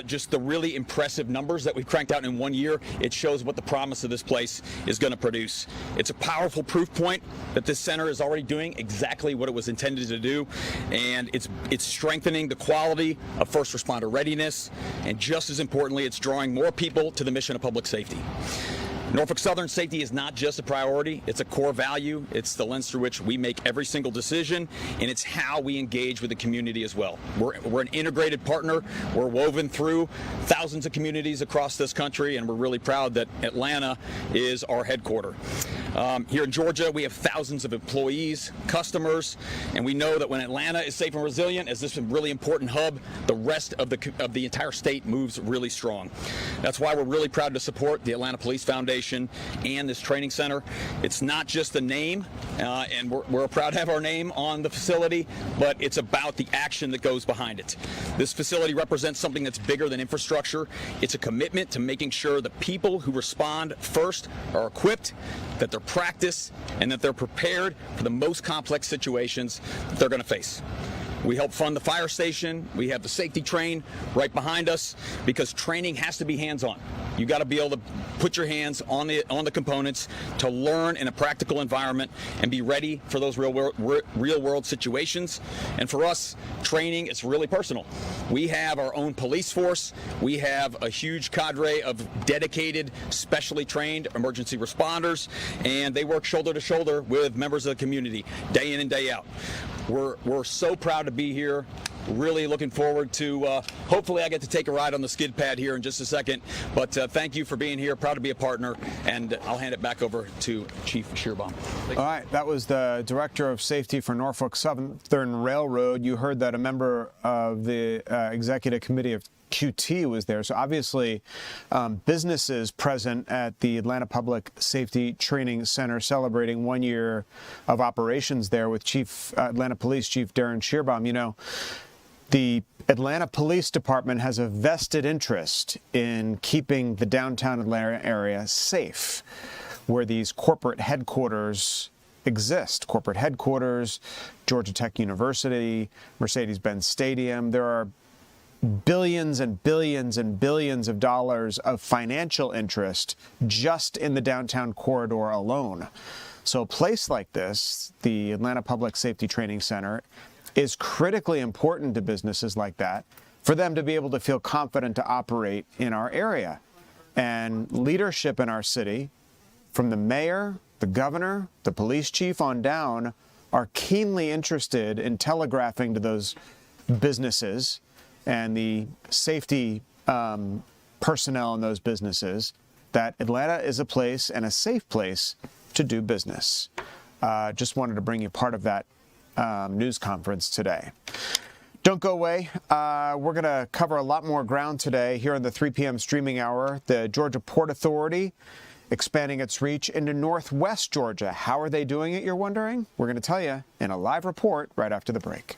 just the really impressive numbers that we've cranked out in 1 year, it shows what the promise of this place is going to produce. It's a powerful proof point that this center is already doing exactly what it was intended to do, and it's strengthening the quality of first responder readiness, and just as importantly, it's drawing more people to the mission of public safety. Norfolk Southern safety is not just a priority, it's a core value. It's the lens through which we make every single decision, and it's how we engage with the community as well. We're an integrated partner. We're woven through thousands of communities across this country, and we're really proud that Atlanta is our headquarters. Here in Georgia, we have thousands of employees, customers, and we know that when Atlanta is safe and resilient, as this really important hub, the rest of the entire state moves really strong. That's why we're really proud to support the Atlanta Police Foundation and this training center. It's not just the name, and we're proud to have our name on the facility, but it's about the action that goes behind it. This facility represents something that's bigger than infrastructure. It's a commitment to making sure the people who respond first are equipped, that they're practiced, and that they're prepared for the most complex situations that they're going to face. We help fund the fire station. We have the safety train right behind us, because training has to be hands-on. You got to be able to put your hands on the components to learn in a practical environment and be ready for those real world situations. And for us, training is really personal. We have our own police force. We have a huge cadre of dedicated, specially trained emergency responders, and they work shoulder to shoulder with members of the community day in and day out. We're so proud to be here. Really looking forward to, hopefully I get to take a ride on the skid pad here in just a second. But thank you for being here. Proud to be a partner. And I'll hand it back over to Chief Shearbaum. All right, that was the Director of Safety for Norfolk Southern Railroad. You heard that a member of the Executive Committee of QT was there. So obviously businesses present at the Atlanta Public Safety Training Center celebrating 1 year of operations there with Atlanta Police Chief Darren Shearbaum. You know, the Atlanta Police Department has a vested interest in keeping the downtown Atlanta area safe, where these corporate headquarters exist. Corporate headquarters, Georgia Tech University, Mercedes-Benz Stadium. There are billions and billions and billions of dollars of financial interest just in the downtown corridor alone. So a place like this, the Atlanta Public Safety Training Center, is critically important to businesses like that for them to be able to feel confident to operate in our area. And leadership in our city, from the mayor, the governor, the police chief on down, are keenly interested in telegraphing to those businesses and the safety personnel in those businesses that Atlanta is a place and a safe place to do business. Just wanted to bring you part of that news conference today. Don't go away. We're going to cover a lot more ground today here in the 3 p.m. streaming hour. The Georgia Port Authority expanding its reach into northwest Georgia. How are they doing it, you're wondering? We're going to tell you in a live report right after the break.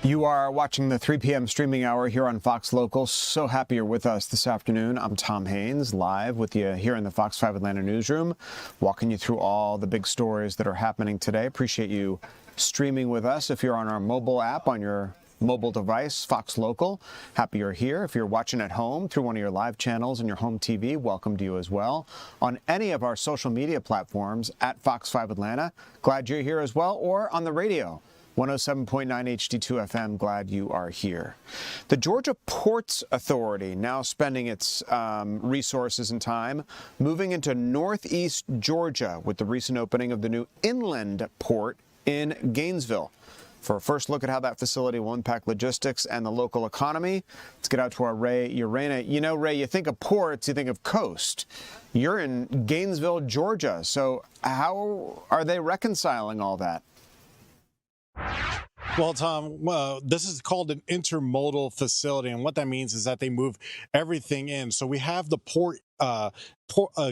You are watching the 3 p.m. streaming hour here on Fox Local. So happy you're with us this afternoon. I'm Tom Haynes, live with you here in the Fox 5 Atlanta newsroom, walking you through all the big stories that are happening today. Appreciate you streaming with us. If you're on our mobile app on your mobile device, Fox Local, happy you're here. If you're watching at home through one of your live channels and your home TV, welcome to you as well. On any of our social media platforms at Fox 5 Atlanta, glad you're here as well, or on the radio. 107.9 HD2 FM, glad you are here. The Georgia Ports Authority now spending its resources and time moving into northeast Georgia with the recent opening of the new inland port in Gainesville. For a first look at how that facility will impact logistics and the local economy, let's get out to our Ray Urena. You know, Ray, you think of ports, you think of coast. You're in Gainesville, Georgia. So how are they reconciling all that? Well, Tom, this is called an intermodal facility, and what that means is that they move everything in. So we have the port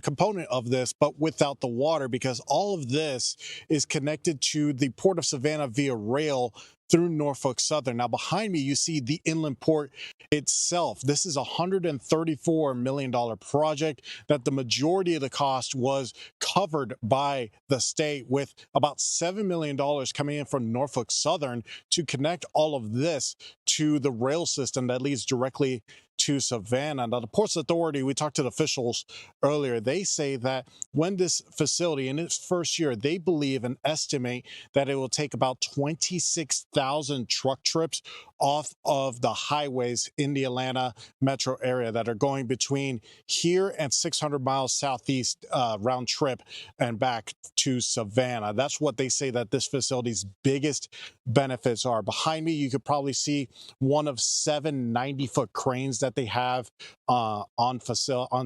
component of this, but without the water, because all of this is connected to the Port of Savannah via rail through Norfolk Southern. Now, behind me, you see the inland port itself. This is a $134 million project that the majority of the cost was covered by the state, with about $7 million coming in from Norfolk Southern to connect all of this to the rail system that leads directly to Savannah. Now, the Ports Authority, we talked to the officials earlier, they say that when this facility in its first year, they believe and estimate that it will take about 26,000 truck trips off of the highways in the Atlanta metro area that are going between here and 600 miles southeast round trip and back to Savannah. That's what they say that this facility's biggest benefits are. Behind me, you could probably see one of 7 90-foot cranes that they have on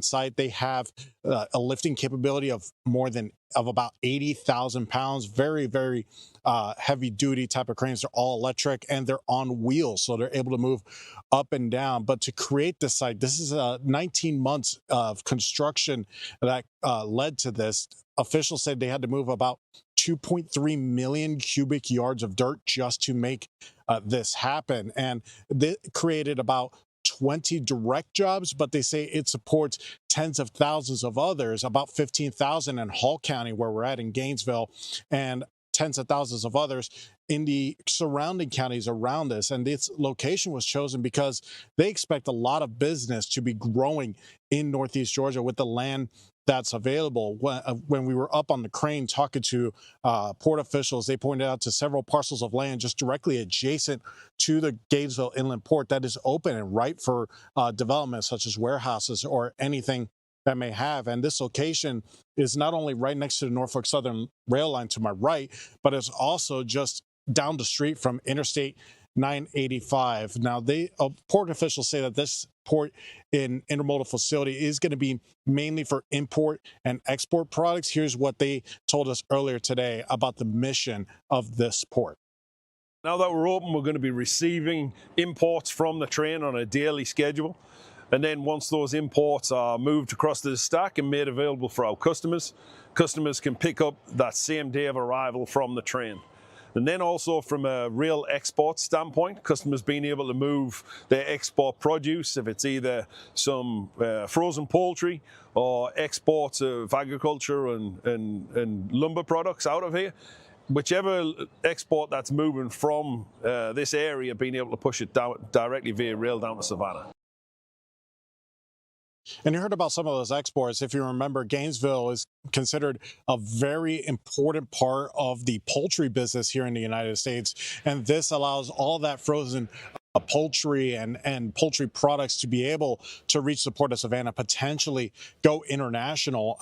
site. They have a lifting capability of about 80,000 pounds. Very, very heavy duty type of cranes. They're all electric and they're on wheels, so they're able to move up and down. But to create this site, this is 19 months of construction that led to this. Officials said they had to move about 2.3 million cubic yards of dirt just to make this happen. And they created about 20 direct jobs, but they say it supports tens of thousands of others, about 15,000 in Hall County, where we're at in Gainesville, and tens of thousands of others in the surrounding counties around this. And this location was chosen because they expect a lot of business to be growing in Northeast Georgia with the land that's available. When we were up on the crane talking to port officials, they pointed out to several parcels of land just directly adjacent to the Gainesville Inland Port that is open and ripe for development, such as warehouses or anything that may have. And this location is not only right next to the Norfolk Southern rail line to my right, but it's also just down the street from Interstate 985. Now, port officials say that this port in intermodal facility is going to be mainly for import and export products. Here's what they told us earlier today about the mission of this port. Now that we're open, we're going to be receiving imports from the train on a daily schedule. And then once those imports are moved across the stack and made available for our customers, customers can pick up that same day of arrival from the train. And then also from a rail export standpoint, customers being able to move their export produce, if it's either some frozen poultry or exports of agriculture and lumber products out of here, whichever export that's moving from this area, being able to push it down directly via rail down to Savannah. And you heard about some of those exports. If you remember, Gainesville is considered a very important part of the poultry business here in the United States. And this allows all that frozen poultry and poultry products to be able to reach the port of Savannah, potentially go international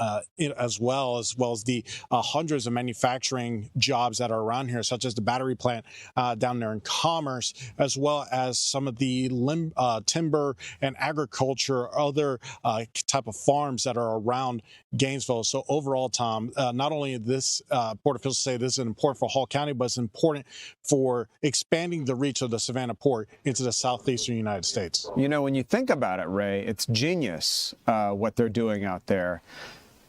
as well as the hundreds of manufacturing jobs that are around here, such as the battery plant down there in Commerce, as well as some of the timber and agriculture, other type of farms that are around Gainesville. So overall, Tom, not only this port officials say this is important for Hall County, but it's important for expanding the reach of the Savannah port into the southeastern United States. You know, when you think about it, Ray, it's genius what they're doing out there.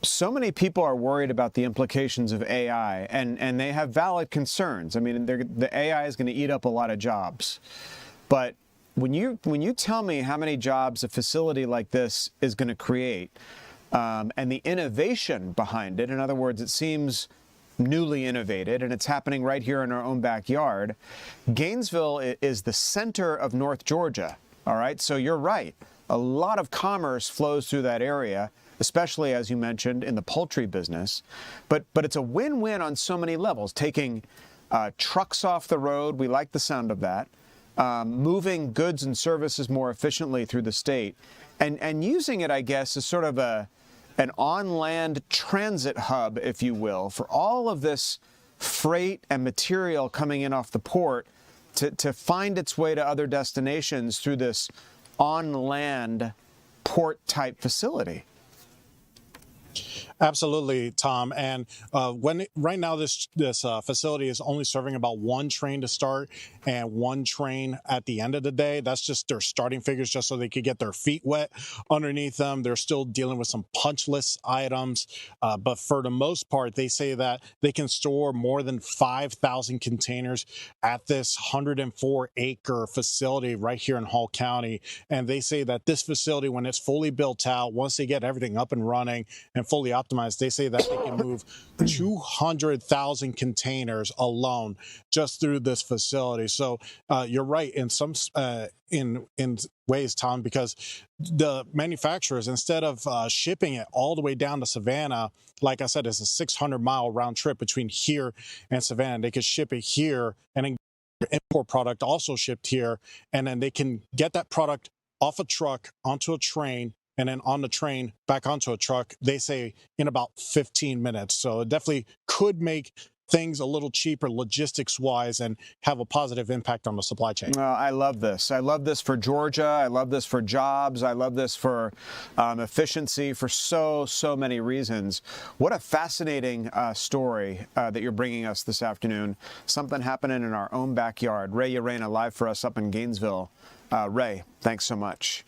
So many people are worried about the implications of AI, and they have valid concerns. I mean, the AI is going to eat up a lot of jobs. But when you tell me how many jobs a facility like this is going to create, and the innovation behind it, in other words, it seems newly innovated, and it's happening right here in our own backyard. Gainesville is the center of North Georgia, all right? So you're right. A lot of commerce flows through that area, especially, as you mentioned, in the poultry business. But it's a win-win on so many levels. Taking trucks off the road, we like the sound of that. Moving goods and services more efficiently through the state. And using it, I guess, as sort of an on-land transit hub, if you will, for all of this freight and material coming in off the port to find its way to other destinations through this on-land port-type facility. Absolutely, Tom. And right now this facility is only serving about one train to start and one train at the end of the day. That's just their starting figures, just so they could get their feet wet underneath them. They're still dealing with some punch list items, but for the most part, they say that they can store more than 5,000 containers at this 104-acre facility right here in Hall County. And they say that this facility, when it's fully built out, once they get everything up and running and fully optimized, they say that they can move 200,000 containers alone just through this facility. So you're right in some in ways, Tom, because the manufacturers, instead of shipping it all the way down to Savannah, like I said, it's a 600-mile round trip between here and Savannah. They could ship it here and then import product also shipped here, and then they can get that product off a truck onto a train, and then on the train back onto a truck, they say in about 15 minutes. So it definitely could make things a little cheaper logistics wise and have a positive impact on the supply chain. I love this. I love this for Georgia. I love this for jobs. I love this for efficiency, for so many reasons. What a fascinating story that you're bringing us this afternoon. Something happening in our own backyard. Ray Urena live for us up in Gainesville. Ray, thanks so much.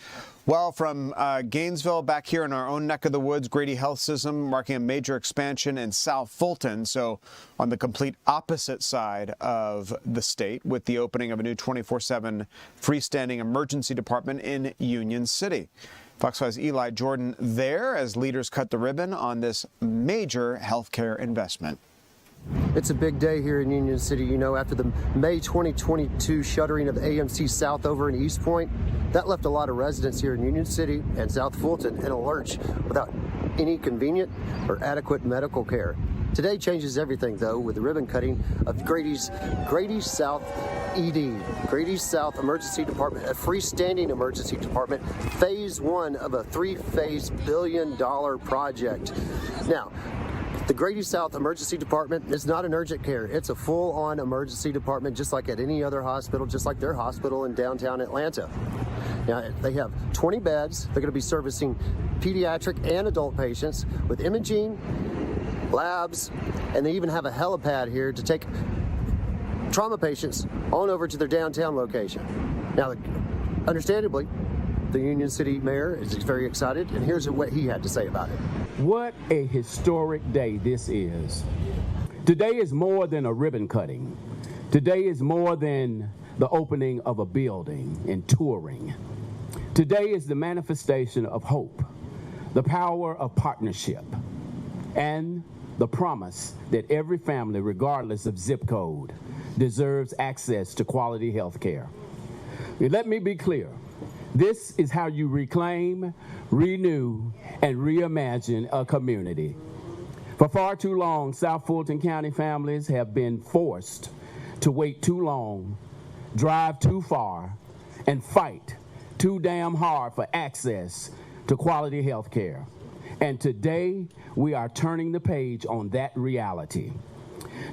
Well, from Gainesville back here in our own neck of the woods, Grady Health System marking a major expansion in South Fulton, so on the complete opposite side of the state, with the opening of a new 24/7 freestanding emergency department in Union City. Fox 5's Eli Jordan there as leaders cut the ribbon on this major healthcare investment. It's a big day here in Union City. You know, after the May 2022 shuttering of AMC South over in East Point, that left a lot of residents here in Union City and South Fulton in a lurch without any convenient or adequate medical care. Today changes everything, though, with the ribbon cutting of Grady South ED, Grady South Emergency Department, a freestanding emergency department, phase one of a three-phase billion-dollar project. Now, the Grady South Emergency Department is not an urgent care. It's a full-on emergency department, just like at any other hospital, just like their hospital in downtown Atlanta. Now, they have 20 beds. They're going to be servicing pediatric and adult patients with imaging, labs, and they even have a helipad here to take trauma patients on over to their downtown location. Now, understandably, the Union City mayor is very excited, and here's what he had to say about it. What a historic day this is. Today is more than a ribbon cutting. Today is more than the opening of a building and touring. Today is the manifestation of hope, the power of partnership, and the promise that every family, regardless of zip code, deserves access to quality health care. Let me be clear. This is how you reclaim, renew, and reimagine a community. For far too long, South Fulton County families have been forced to wait too long, drive too far, and fight too damn hard for access to quality health care. And today, we are turning the page on that reality.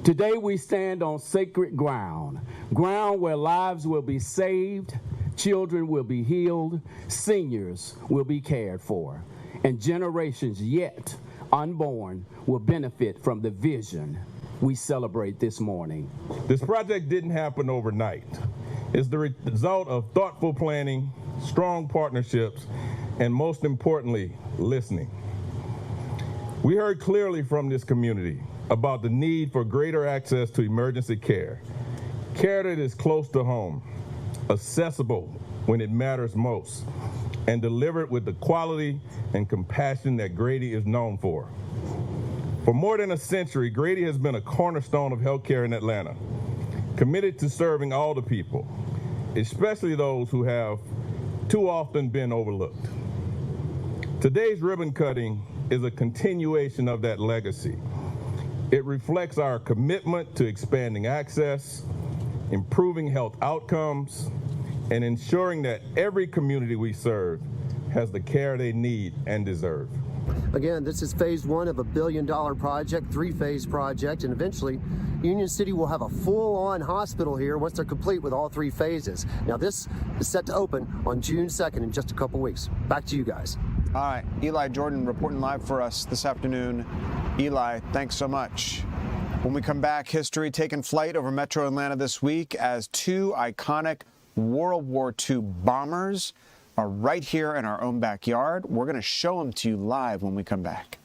Today, we stand on sacred ground, ground where lives will be saved, children will be healed, seniors will be cared for, and generations yet unborn will benefit from the vision we celebrate this morning. This project didn't happen overnight. It's the result of thoughtful planning, strong partnerships, and most importantly, listening. We heard clearly from this community about the need for greater access to emergency care, care that is close to home, accessible when it matters most, and delivered with the quality and compassion that Grady is known for. For more than a century, Grady has been a cornerstone of healthcare in Atlanta, committed to serving all the people, especially those who have too often been overlooked. Today's ribbon cutting is a continuation of that legacy. It reflects our commitment to expanding access, improving health outcomes, and ensuring that every community we serve has the care they need and deserve. Again, this is phase one of a billion-dollar project, three-phase project, and eventually Union City will have a full-on hospital here once they're complete with all three phases. Now, this is set to open on June 2nd in just a couple weeks. Back to you guys. All right, Eli Jordan reporting live for us this afternoon. Eli, thanks so much. When we come back, history taking flight over Metro Atlanta this week as two iconic World War II bombers are right here in our own backyard. We're going to show them to you live when we come back.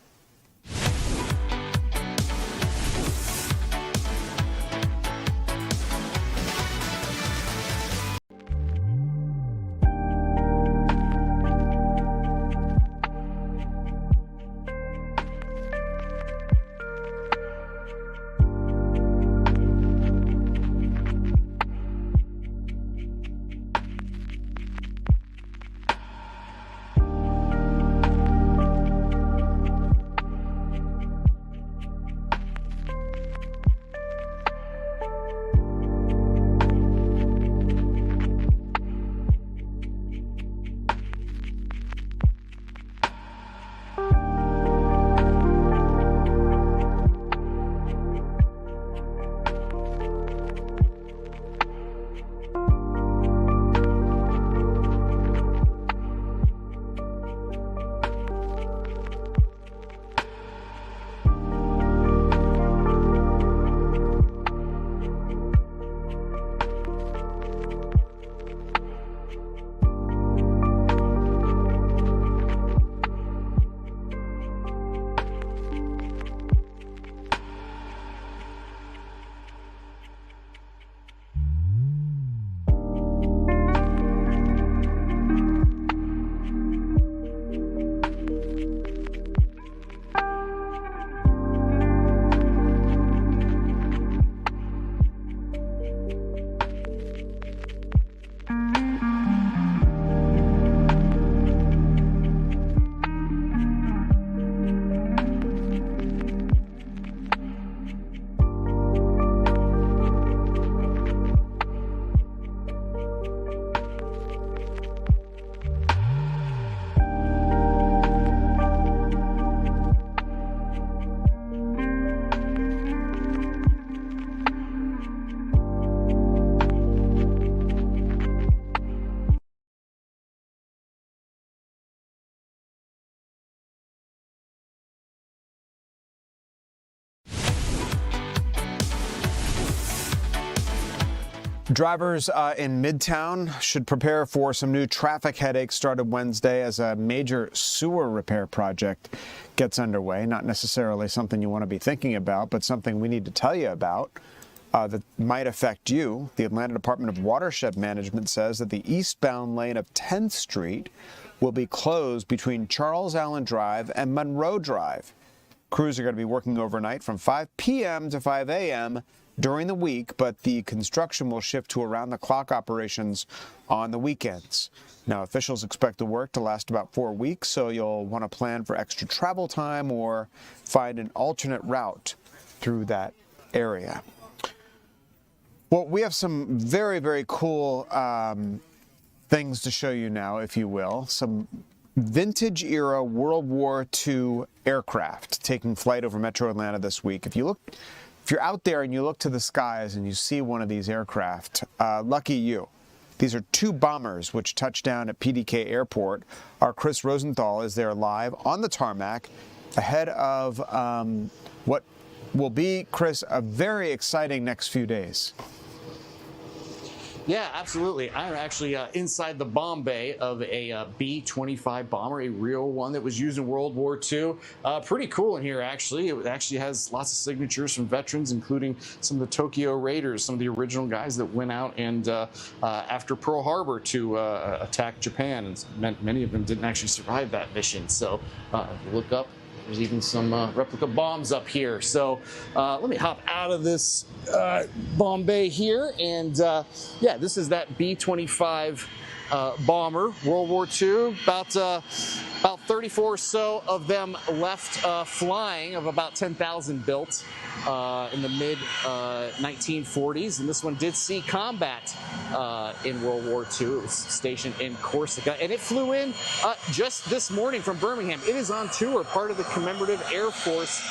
Drivers in Midtown should prepare for some new traffic headaches started Wednesday as a major sewer repair project gets underway. Not necessarily something you want to be thinking about, but something we need to tell you about that might affect you. The Atlanta Department of Watershed Management says that the eastbound lane of 10th Street will be closed between Charles Allen Drive and Monroe Drive. Crews are going to be working overnight from 5 p.m. to 5 a.m. during the week, but the construction will shift to around-the-clock operations on the weekends. Now, officials expect the work to last about 4 weeks, so you'll want to plan for extra travel time or find an alternate route through that area. Well, we have some very, very cool things to show you now, if you will. Some vintage-era World War II aircraft taking flight over Metro Atlanta this week. If you're out there and you look to the skies and you see one of these aircraft, lucky you. These are two bombers which touched down at PDK Airport. Our Chris Rosenthal is there live on the tarmac ahead of what will be, Chris, a very exciting next few days. Yeah, absolutely. I'm actually inside the bomb bay of a B-25 bomber, a real one that was used in World War II. Pretty cool in here, actually. It actually has lots of signatures from veterans, including some of the Tokyo Raiders, some of the original guys that went out and after Pearl Harbor to attack Japan. And many of them didn't actually survive that mission. So look up. There's even some replica bombs up here. So let me hop out of this bomb bay here. And yeah, this is that B-25 bomber, World War II. About 34 or so of them left flying, of about 10,000 built in the mid-1940s. And this one did see combat in World War II. It was stationed in Corsica. And it flew in just this morning from Birmingham. It is on tour, part of the Commemorative Air Force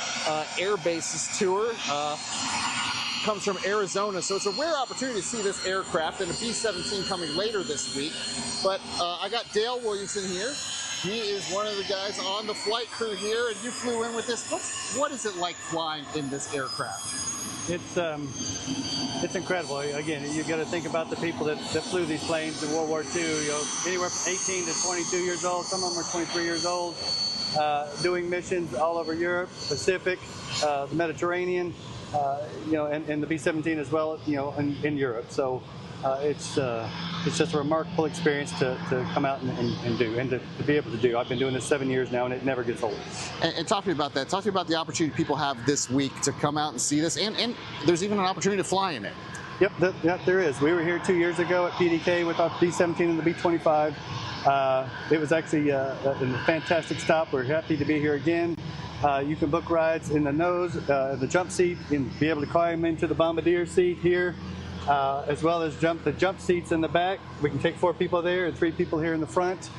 Air Bases tour. Comes from Arizona, so it's a rare opportunity to see this aircraft, and a B-17 coming later this week. But I got Dale Williamson here. He is one of the guys on the flight crew here, and you flew in with this. What is it like flying in this aircraft? It's incredible. Again, you got to think about the people that flew these planes in World War II. You know, anywhere from 18 to 22 years old. Some of them are 23 years old, doing missions all over Europe, Pacific, the Mediterranean. You know, and the B-17 as well, you know, in Europe. So it's just a remarkable experience to come out and do, and to be able to do. I've been doing this 7 years now, and it never gets old. And talk to me about that. Talk to me about the opportunity people have this week to come out and see this, and there's even an opportunity to fly in it. Yep, there is. We were here 2 years ago at PDK with our B-17 and the B-25. It was actually a fantastic stop. We're happy to be here again. You can book rides in the nose, the jump seat, and be able to climb into the bombardier seat here, as well as the jump seats in the back. We can take 4 people there and 3 people here in the front.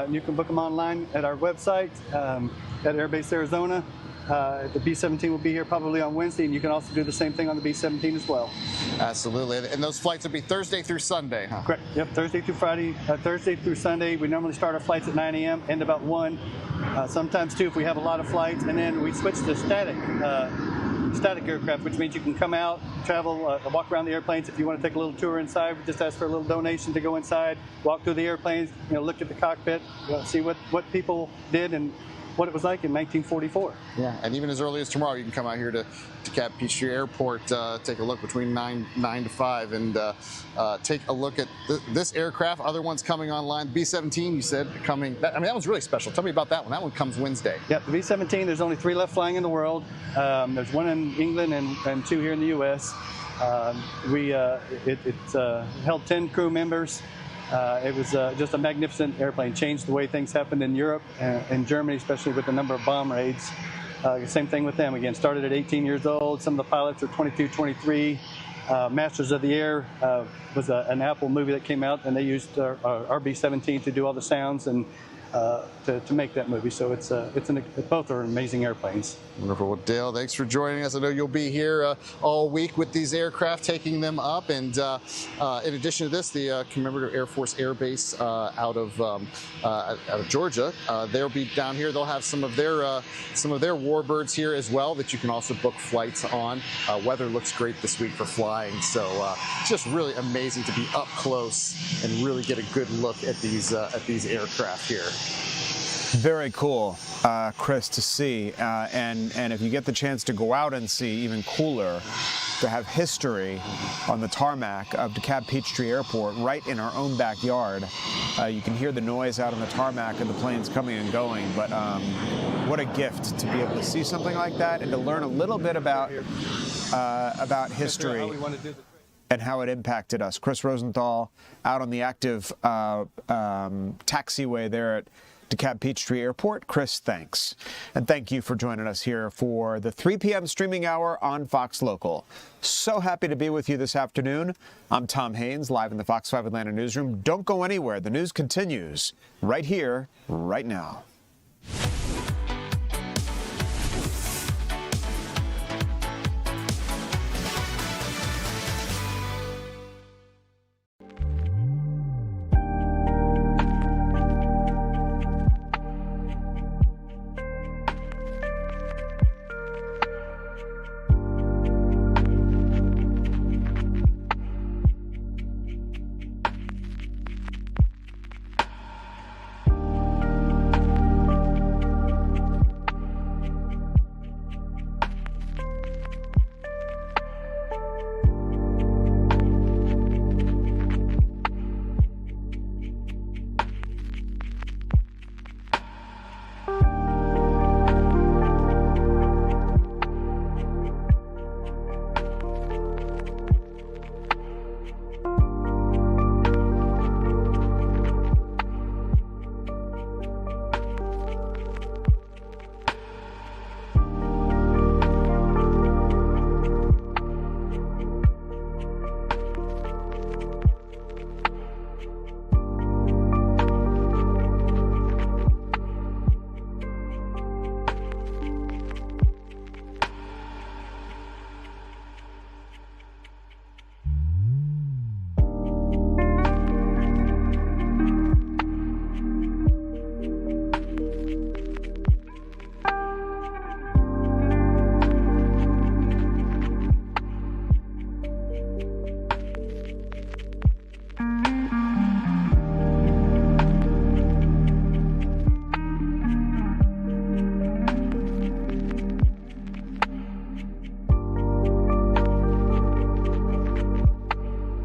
You can book them online at our website at Airbase Arizona. The B-17 will be here probably on Wednesday, and you can also do the same thing on the B-17 as well. Absolutely. And those flights will be Thursday through Sunday, huh? Correct. Yep, Thursday through Friday, Thursday through Sunday. We normally start our flights at 9 a.m., end about 1. Sometimes, too, if we have a lot of flights. And then we switch to static aircraft, which means you can come out, travel, walk around the airplanes. If you want to take a little tour inside, we just ask for a little donation to go inside, walk through the airplanes, you know, look at the cockpit, see what people did and what it was like in 1944. Yeah, and even as early as tomorrow, you can come out here to Cap Peachtree Airport, take a look between 9 to 5, and take a look at this aircraft. Other ones coming online. B-17, you said, coming. That one's really special. Tell me about that one. That one comes Wednesday. Yeah, the B-17, there's only 3 left flying in the world. There's 1 in England and 2 here in the U.S. It's held 10 crew members. It was just a magnificent airplane. Changed the way things happened in Europe and Germany, especially with the number of bomb raids. Same thing with them. Again, started at 18 years old. Some of the pilots are 22, 23. Masters of the Air was an Apple movie that came out, and they used our B-17 to do all the sounds and to make that movie. So both are amazing airplanes. Wonderful. Well, Dale, thanks for joining us. I know you'll be here all week with these aircraft, taking them up. And in addition to this, the Commemorative Air Force Air Base out of Georgia, they'll be down here. They'll have some of their warbirds here as well that you can also book flights on. Weather looks great this week for flying, so just really amazing to be up close and really get a good look at these aircraft here. Very cool, Chris, to see. And if you get the chance to go out and see, even cooler, to have history on the tarmac of DeKalb Peachtree Airport right in our own backyard. You can hear the noise out on the tarmac of the planes coming and going, but what a gift to be able to see something like that and to learn a little bit about history and how it impacted us. Chris Rosenthal out on the active taxiway there at DeKalb Peachtree Airport. Chris, thanks. And thank you for joining us here for the 3 p.m. streaming hour on Fox Local. So happy to be with you this afternoon. I'm Tom Haynes, live in the Fox 5 Atlanta newsroom. Don't go anywhere. The news continues right here, right now.